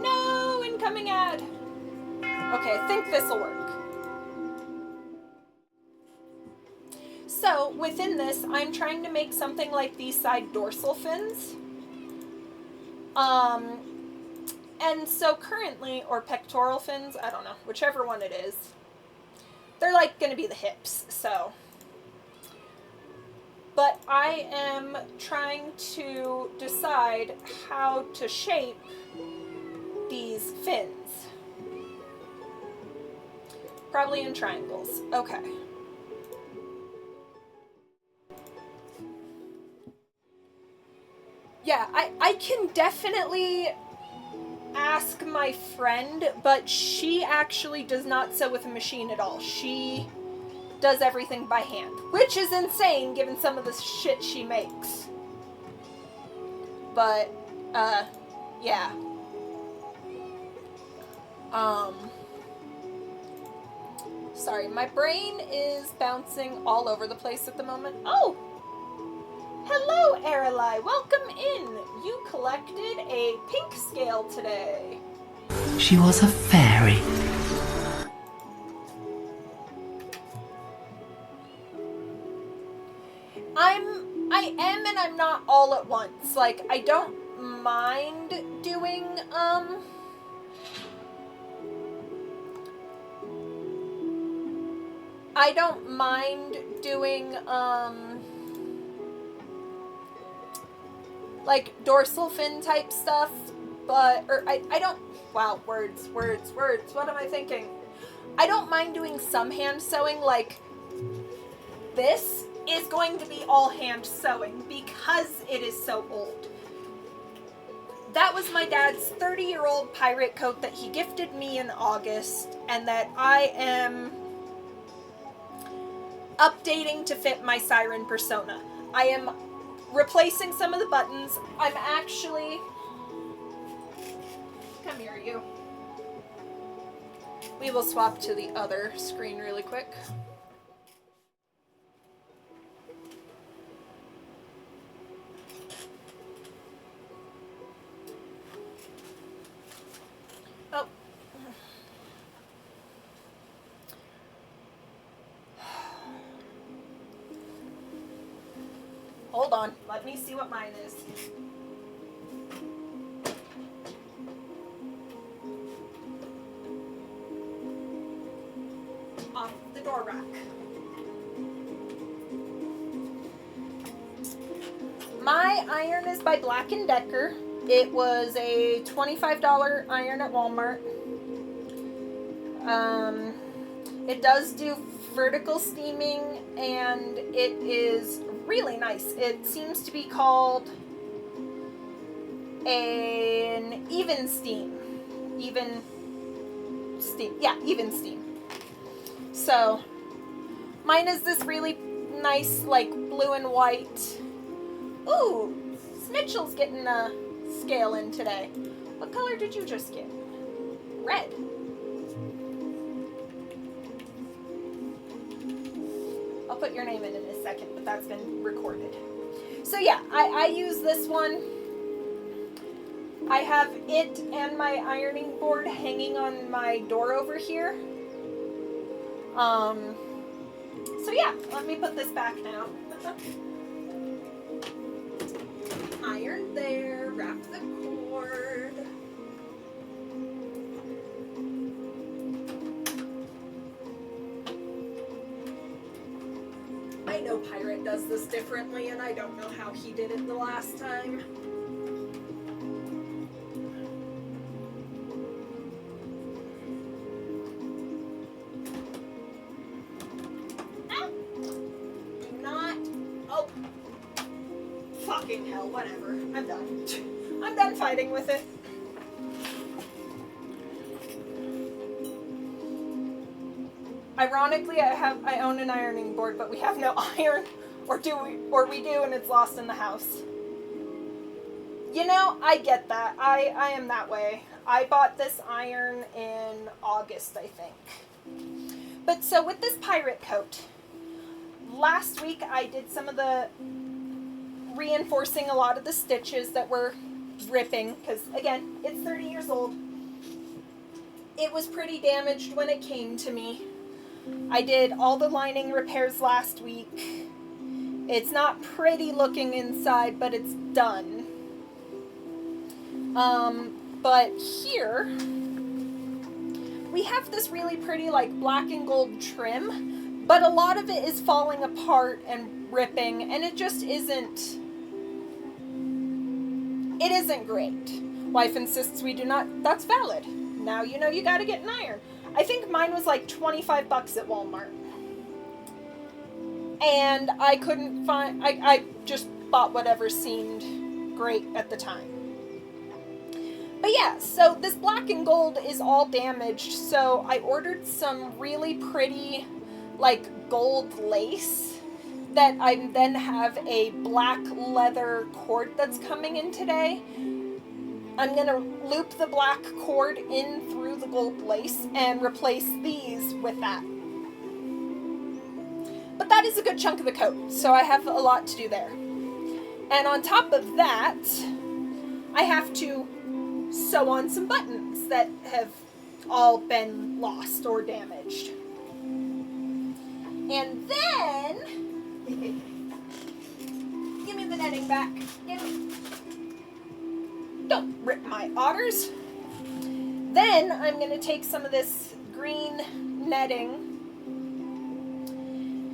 No, incoming ad. Okay, I think this'll work. So, within this, I'm trying to make something like these side dorsal fins. And so currently, or pectoral fins, I don't know, whichever one it is, they're like going to be the hips, so. But I am trying to decide how to shape these fins. Probably in triangles. Okay. Yeah, I can definitely ask my friend, but she actually does not sew with a machine at all. She does everything by hand, which is insane given some of the shit she makes. But, yeah. Sorry, my brain is bouncing all over the place at the moment. Oh! Hello, Aralai. Welcome in. You collected a pink scale today. She was a fairy. I am and I'm not all at once. Like, I don't mind doing, I don't mind doing, like dorsal fin type stuff, but, or I don't, wow, words, what am I thinking? I don't mind doing some hand sewing, like this is going to be all hand sewing because it is so old. That was my dad's 30-year-old pirate coat that he gifted me in August and that I am updating to fit my siren persona. I am replacing some of the buttons. I'm actually... Come here, you. We will swap to the other screen really quick. Oh. Hold on. Let me see what mine is. Off the door rack. My iron is by Black & Decker. It was a $25 iron at Walmart. It does do vertical steaming and it is really nice. It seems to be called an even steam. Even steam. Yeah, even steam. So, mine is this really nice, like, blue and white. Ooh, Mitchell's getting a scale in today. What color did you just get? Red. I'll put your name in a second, but that's been recorded. So yeah, I use this one. I have it and my ironing board hanging on my door over here. So yeah, let me put this back now. Iron there, wrap the cord. I know Pirate does this differently and I don't know how he did it the last time. fucking hell, whatever. I'm done. I'm done fighting with it. Ironically, I own an ironing board, but we have no iron, or we do, and it's lost in the house. You know, I get that. I am that way. I bought this iron in August, I think. But so with this pirate coat, last week I did some of the reinforcing a lot of the stitches that were ripping, because again, it's 30 years old. It was pretty damaged when it came to me. I did all the lining repairs last week. It's not pretty looking inside, but it's done. But here, we have this really pretty like black and gold trim, but a lot of it is falling apart and ripping, and it just isn't great. Wife insists we do not. That's valid. Now you know you gotta get an iron. I think mine was like $25 at Walmart. And I couldn't find, I just bought whatever seemed great at the time. But yeah, so this black and gold is all damaged, so I ordered some really pretty, like, gold lace that I then have a black leather cord that's coming in today. I'm going to loop the black cord in through the gold lace and replace these with that. But that is a good chunk of the coat, so I have a lot to do there. And on top of that, I have to sew on some buttons that have all been lost or damaged. And then, give me the netting back. Don't rip my otters. Then I'm going to take some of this green netting,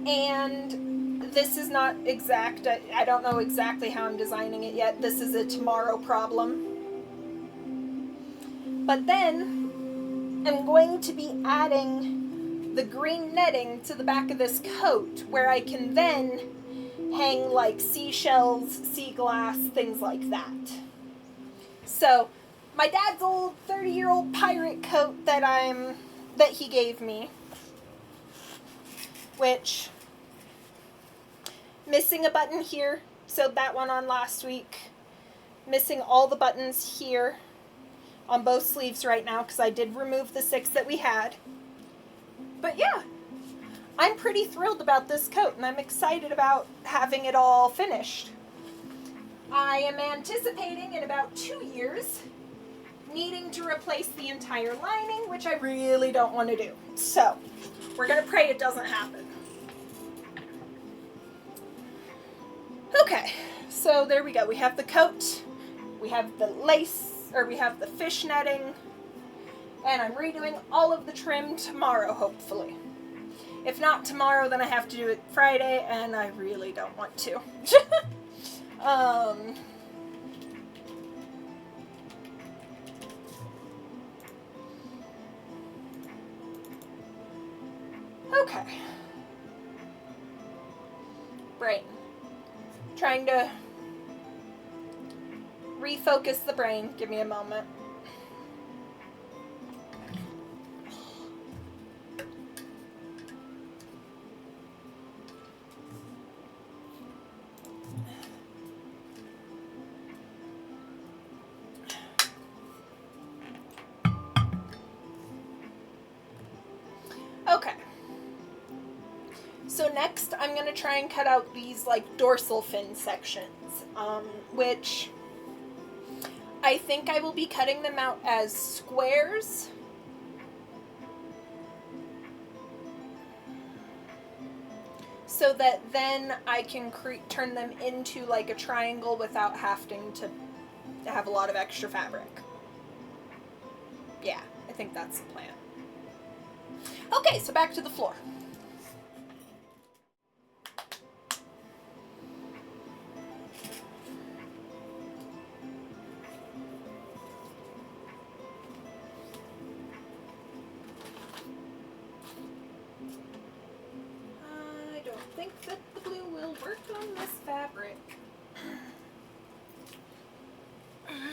and this is not exact. I don't know exactly how I'm designing it yet. This is a tomorrow problem. But then I'm going to be adding the green netting to the back of this coat, where I can then hang like seashells, sea glass, things like that. So my dad's old 30-year-old pirate coat that he gave me, which missing a button here, sewed that one on last week. Missing all the buttons here on both sleeves right now, because I did remove the 6 that we had. But yeah, I'm pretty thrilled about this coat, and I'm excited about having it all finished. I am anticipating in about 2 years needing to replace the entire lining, which I really don't want to do. So we're going to pray it doesn't happen. Okay, so there we go. We have the coat, we have the lace, or we have the fish netting, and I'm redoing all of the trim tomorrow, hopefully. If not tomorrow, then I have to do it Friday, and I really don't want to. Okay. Brain. Trying to refocus the brain. Give me a moment. Okay. So next I'm going to try and cut out these like dorsal fin sections, which I think I will be cutting them out as squares. So that then I can turn them into like a triangle without having to have a lot of extra fabric. Yeah, I think that's the plan. Okay, so back to the floor. I don't think that the blue will work on this fabric. How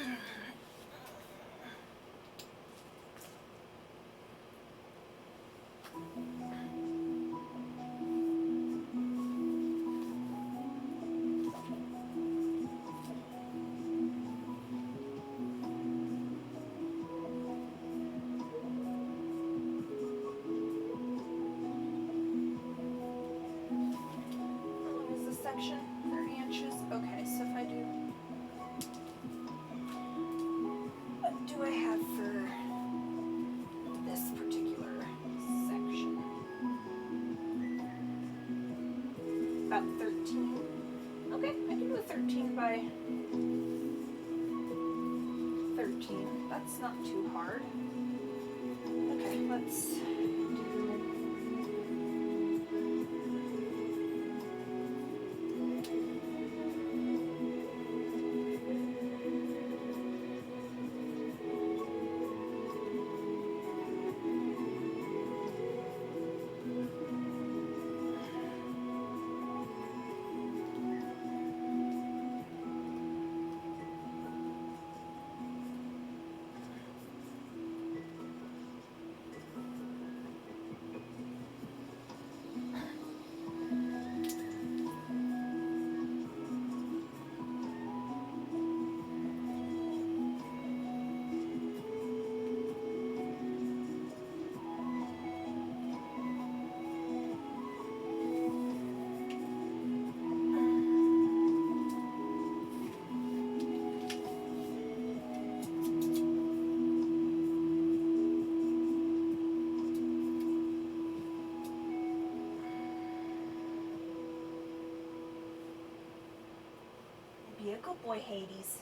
long is this section? 30 inches? Okay, so if I do... What do I have for this particular section? About 13. Okay, I can do a 13 by 13. That's not too hard. Okay, let's do... Be a good boy, Hades.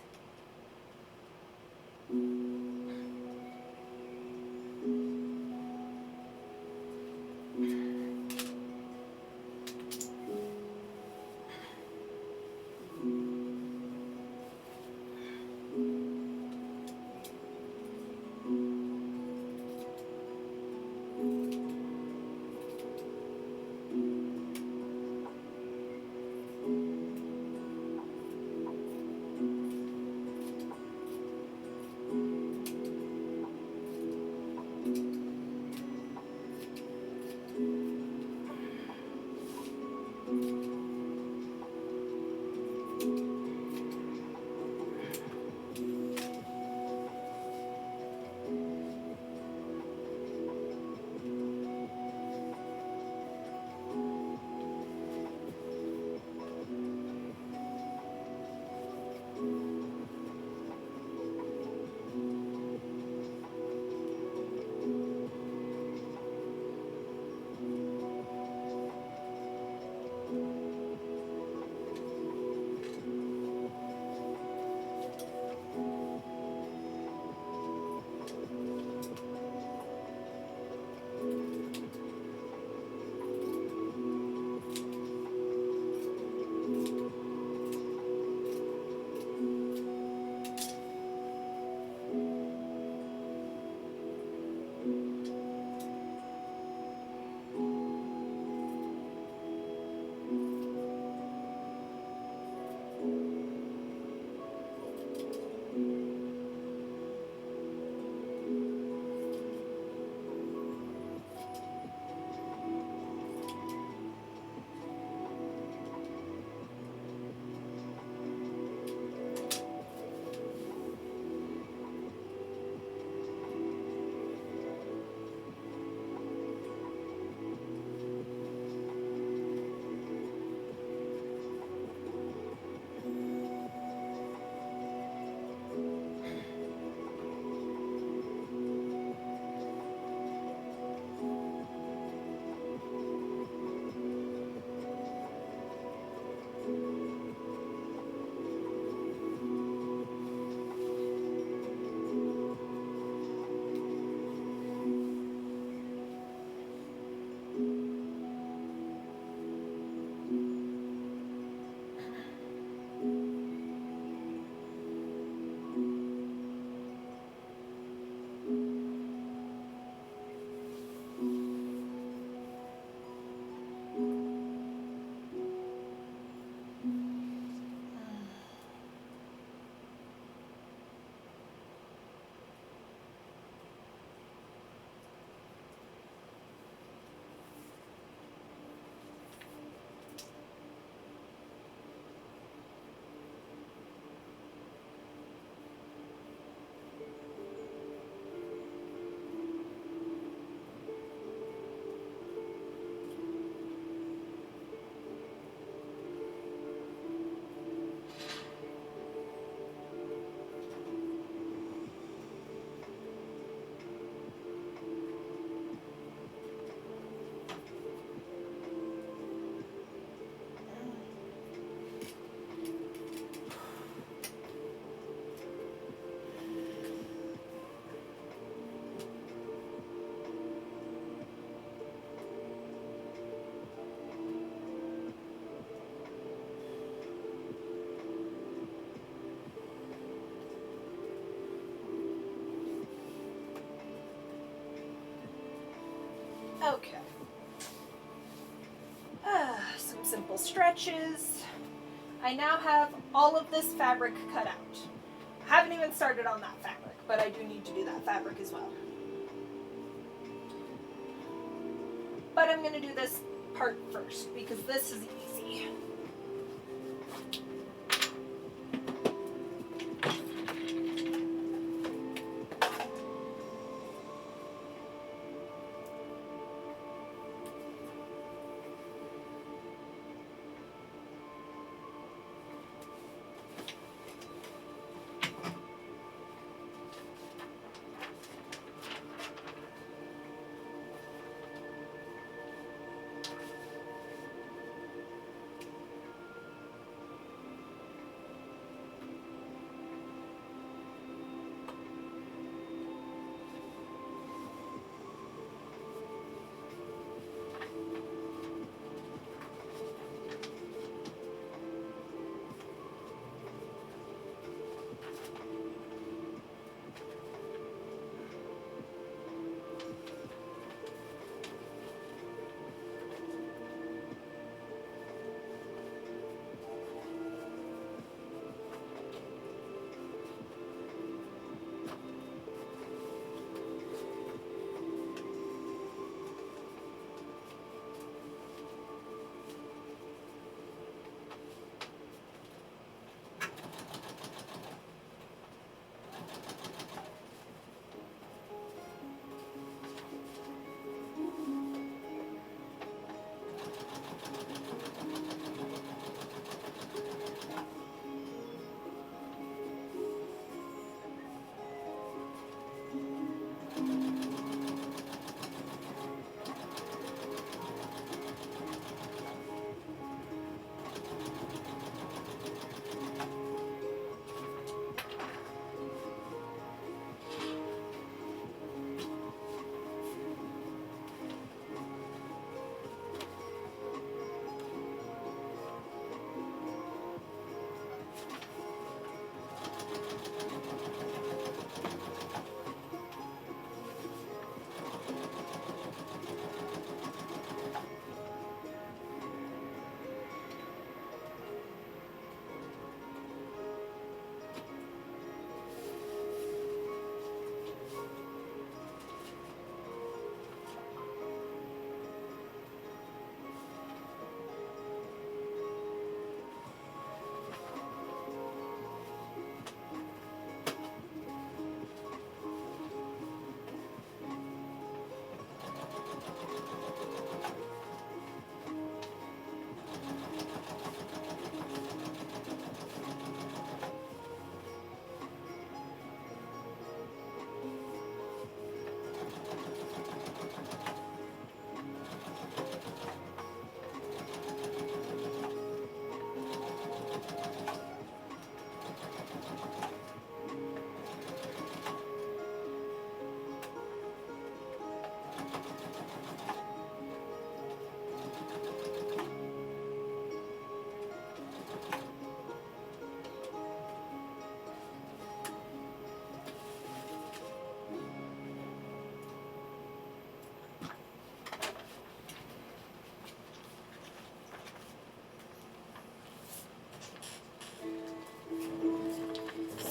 Okay. Some simple stretches. I now have all of this fabric cut out. I haven't even started on that fabric, but I do need to do that fabric as well. But I'm going to do this part first because this is easy.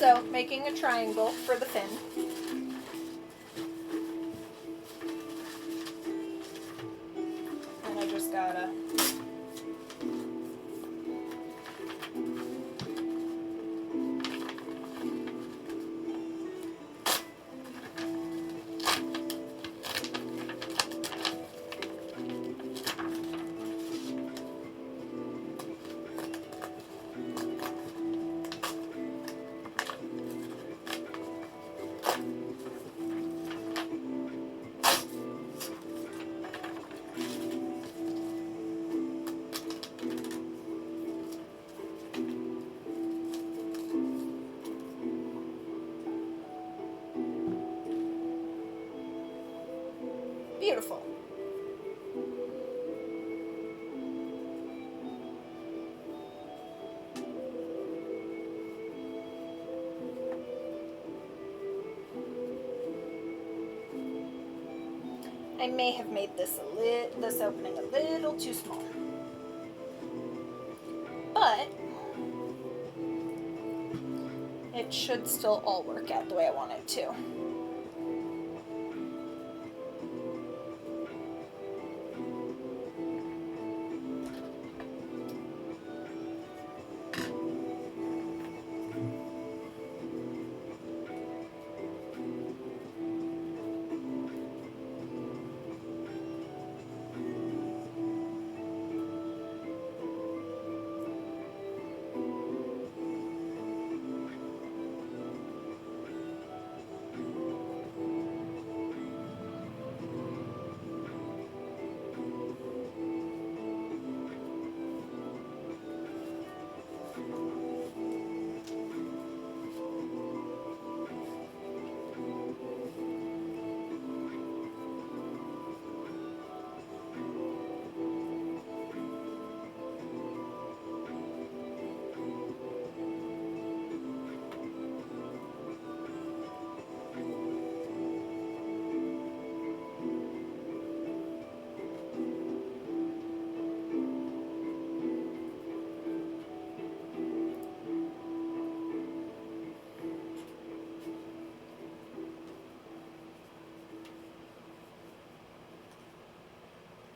So, making a triangle for the fin. And I just gotta I may have made this this opening a little too small. But it should still all work out the way I want it to.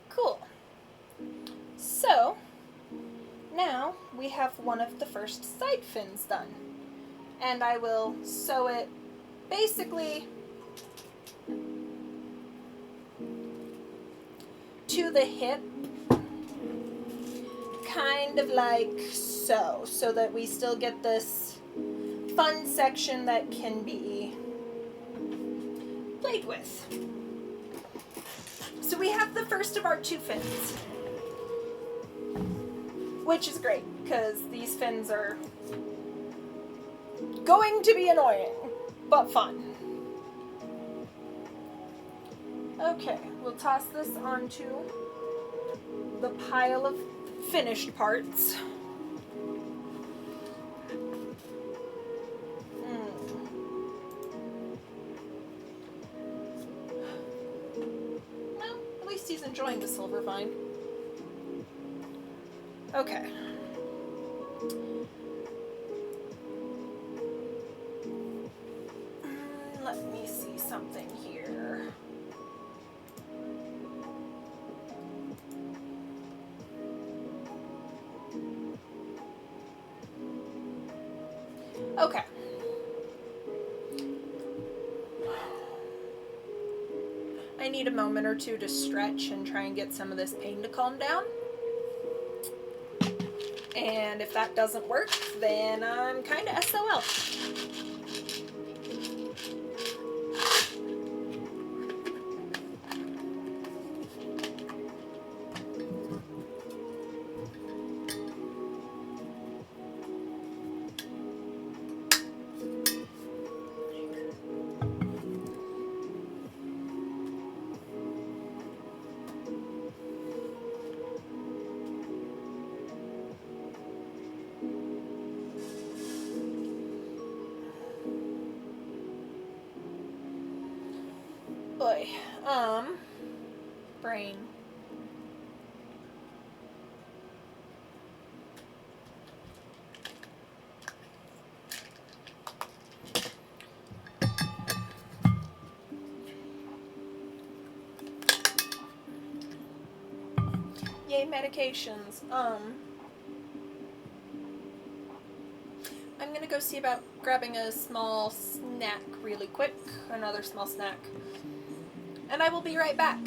Cool. So, now we have one of the first side fins done. And I will sew it basically to the hip, kind of like so that we still get this fun section that can be played with. So we have the first of our 2 fins, which is great because these fins are going to be annoying, but fun. Okay, we'll toss this onto the pile of finished parts. He's enjoying the silver vine. Okay. Let me see something here. Okay. I need a moment or two to stretch and try and get some of this pain to calm down. And if that doesn't work, then I'm kind of SOL. Boy, brain. Yay, medications. I'm gonna go see about grabbing a small snack really quick. Another small snack. And I will be right back.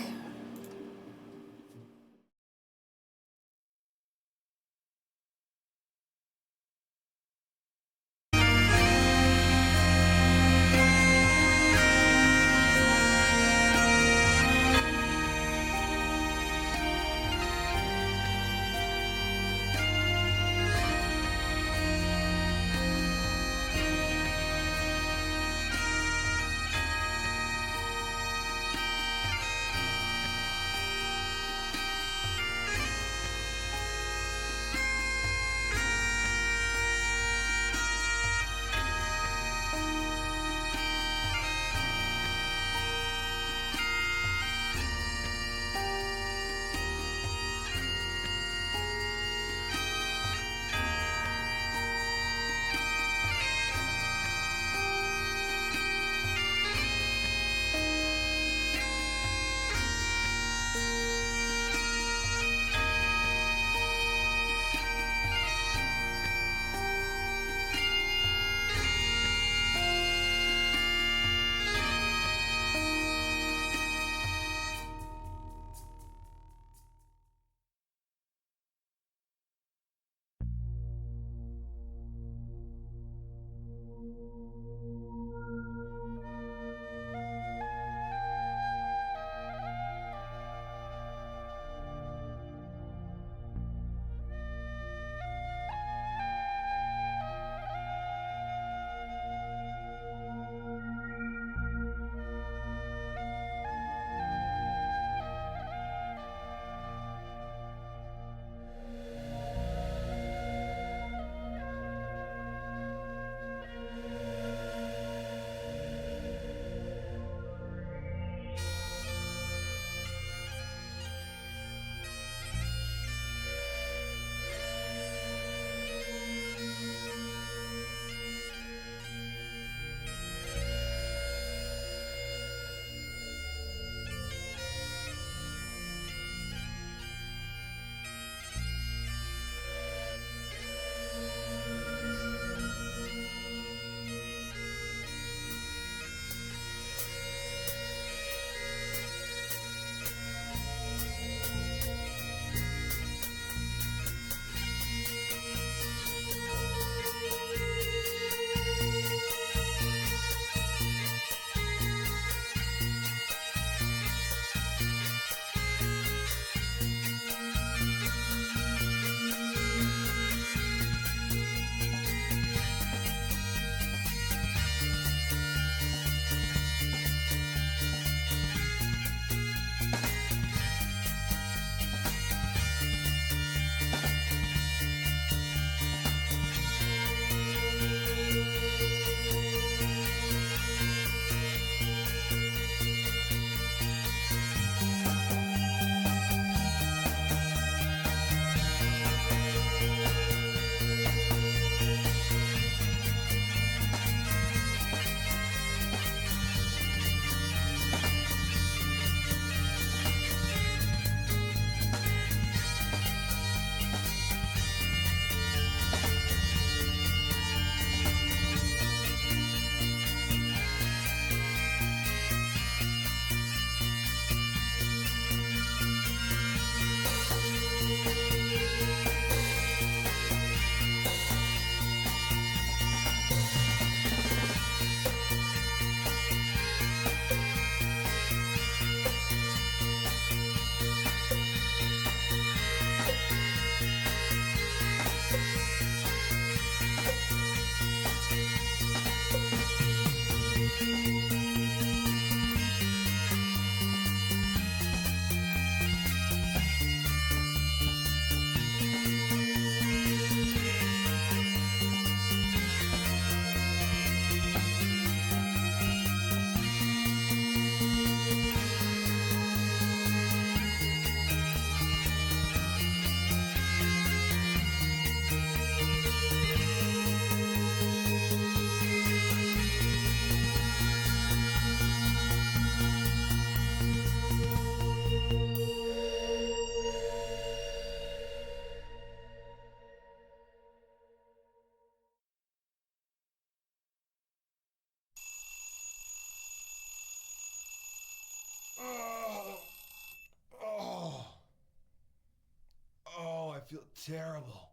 feel terrible.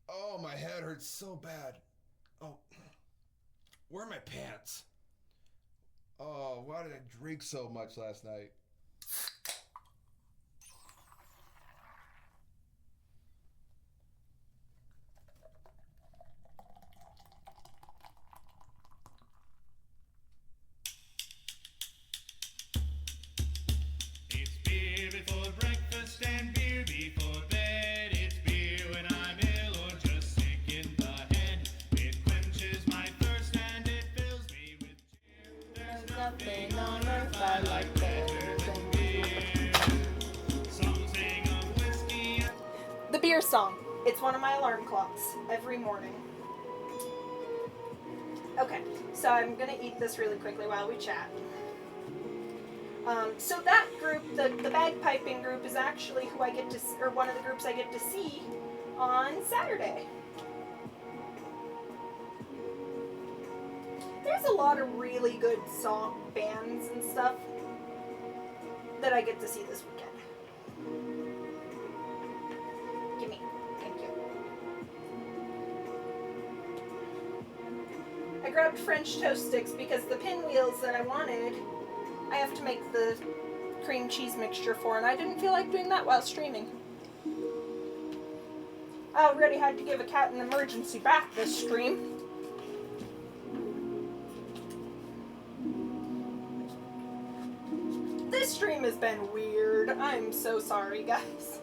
Oh, my head hurts so bad. Oh, where are my pants? Oh, why did I drink so much last night? It's beer before breakfast and beer before bed. It's beer when I'm ill or just sick in the head. It quenches my thirst and it fills me with cheer. There's nothing on earth I like better than beer. Some sing of whiskey. The beer song. It's one of my alarm clocks every morning. Okay, so I'm gonna eat this really quickly while we chat. So that group, the bagpiping group, is actually who I get to, or one of the groups I get to see on Saturday. There's a lot of really good song bands and stuff that I get to see this weekend. Gimme. Thank you. I grabbed French toast sticks because the pinwheels that I wanted, I have to make the cream cheese mixture for, and I didn't feel like doing that while streaming. I already had to give a cat an emergency bath this stream. This stream has been weird. I'm so sorry, guys.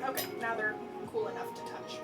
Okay, now they're cool enough to touch.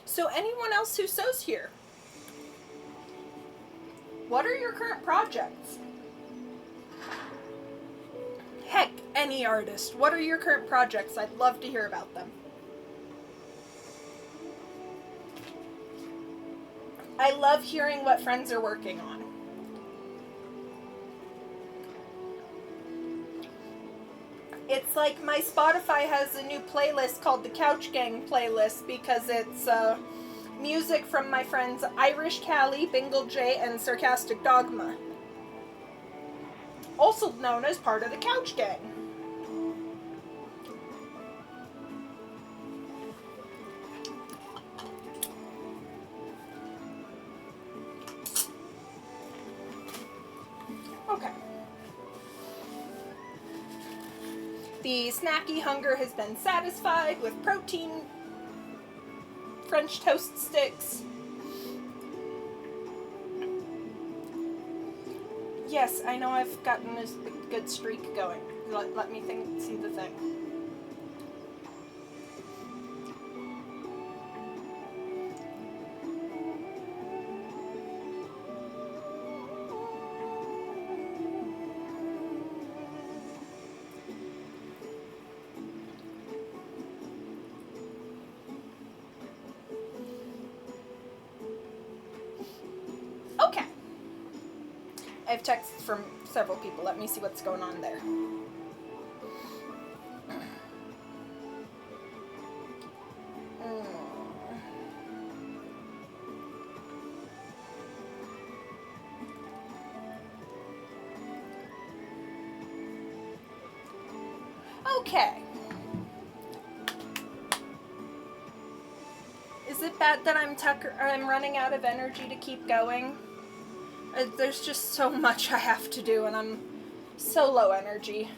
So anyone else who sews here, what are your current projects? Heck, any artist, what are your current projects? I'd love to hear about them. I love hearing what friends are working on. It's like my Spotify has a new playlist called the Couch Gang playlist because it's music from my friends Irish Callie, Bingle J, and Sarcastic Dogma. Also known as part of the Couch Gang. Okay. The snacky hunger has been satisfied with protein French toast sticks. Yes, I know I've gotten a good streak going. Let me see the thing. Okay. I have texts from several people. Let me see what's going on there. Okay. Is it bad that I'm running out of energy to keep going? There's just so much I have to do and I'm so low energy.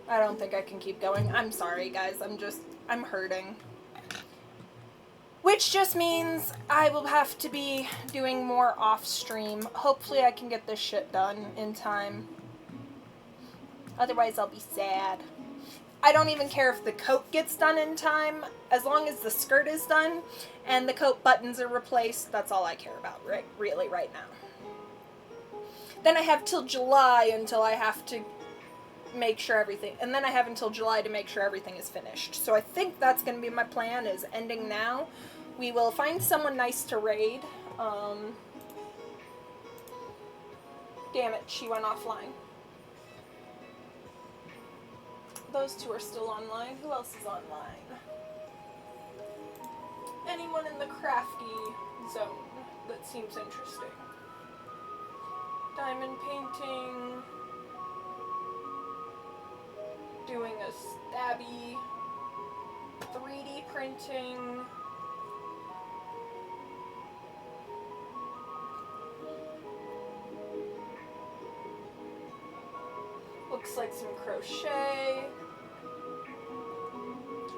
I don't think I can keep going. I'm sorry, guys. I'm hurting. Which just means I will have to be doing more off stream. Hopefully I can get this shit done in time. Otherwise I'll be sad. I don't even care if the coat gets done in time. As long as the skirt is done and the coat buttons are replaced, that's all I care about really right now. Then I have till July until I have to make sure everything, and then I have until July to make sure everything is finished. So I think that's going to be my plan, is ending now. We will find someone nice to raid. Damn it, she went offline. Those two are still online. Who else is online? Anyone in the crafty zone that seems interesting. Diamond painting. Doing a stabby. 3D printing. Looks like some crochet.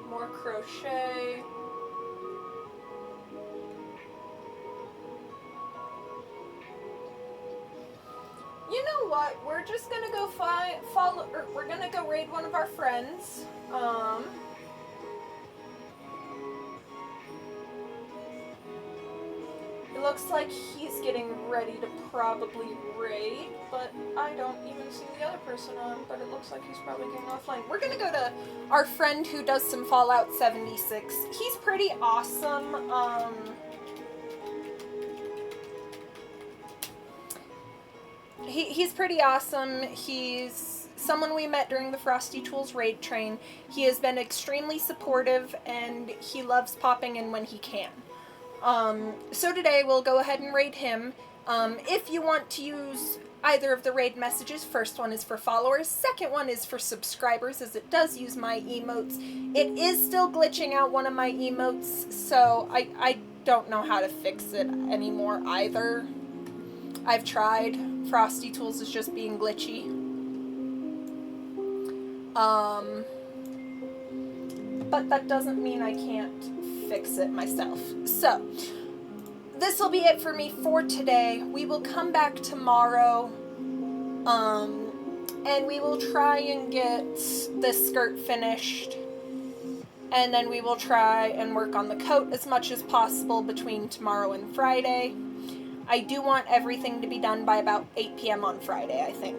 More crochet. You know what? We're just gonna go we're gonna go raid one of our friends. It looks like he's getting ready to probably raid, but I don't even see the other person on, but it looks like he's probably getting offline. We're gonna go to our friend who does some Fallout 76. He's pretty awesome. He's pretty awesome. He's someone we met during the Frosty Tools raid train. He has been extremely supportive and he loves popping in when he can. So today we'll go ahead and raid him. If you want to use either of the raid messages, first one is for followers, second one is for subscribers, as it does use my emotes. It is still glitching out one of my emotes, so I don't know how to fix it anymore either. I've tried. Frosty Tools is just being glitchy. But that doesn't mean I can't fix it myself. So, this will be it for me for today. We will come back tomorrow, and we will try and get this skirt finished, and then we will try and work on the coat as much as possible between tomorrow and Friday. I do want everything to be done by about 8 p.m. on Friday, I think.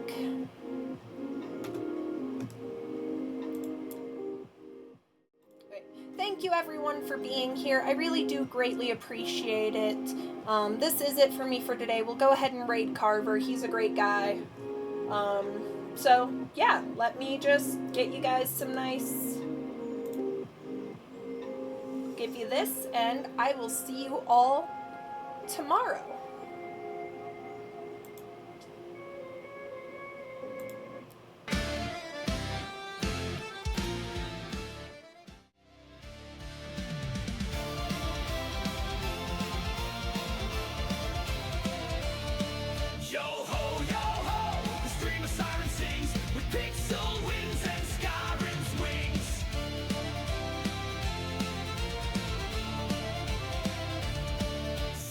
Thank you everyone for being here. I really do greatly appreciate it. This is it for me for today. We'll go ahead and raid Carver. He's a great guy. So yeah, let me just get you guys some nice... Give you this, and I will see you all tomorrow. Yo ho, the stream of siren sings with pixel winds and Skyrim's wings.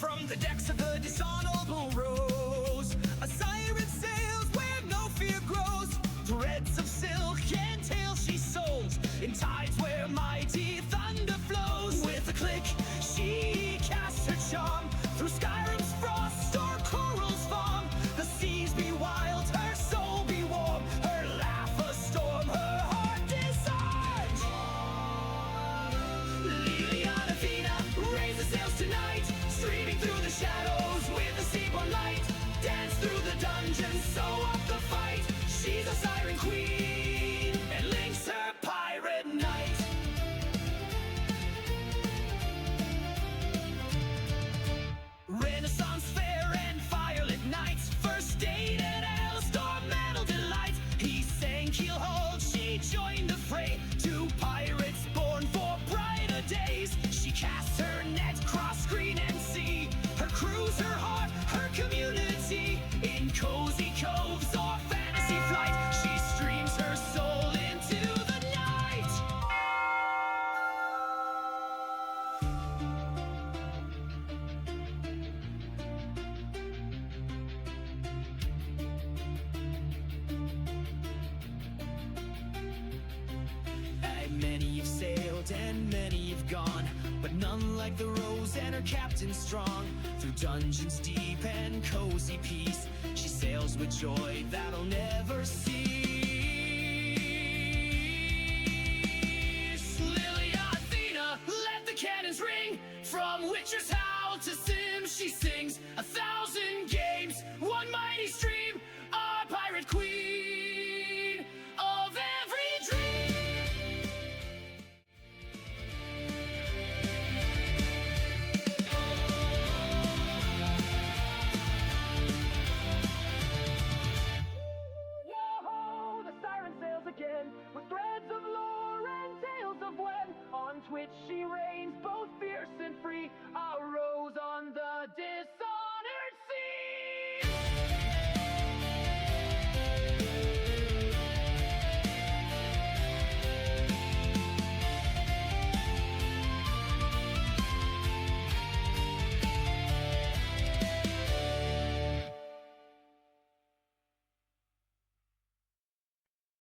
From the decks of the dishonorable rose, a siren sails where no fear grows. Threads of silk and tails she sews in tides where mighty thunder flows. With a click, she casts her charm through Skyrim's frost or coral's farm. The seas be wild, her soul be warm, her laugh a storm, her heart disarmed. Liliana Fina, raise the sails tonight, streaming through the shadows with the seaborn light. Dance through the dungeon, sew up the fight. She's a siren queen, and links her pirate knight. Renaissance fair and firelit nights, first date at Alistar, Mantle delight. He sang Keelhaul Many have sailed and many have gone, but none like the Rose and her captain strong. Through dungeons deep and cozy peace, she sails with joy that'll never cease. Lily Athena, let the cannons ring. From Witcher's Howl to Sims she sings. 1,000 games, one mighty stream, our pirate queen of every dream. Yo-ho, the siren sails again, with threads of lore and tales of when. On Twitch she reigns, both fierce and free, a rose on the disc.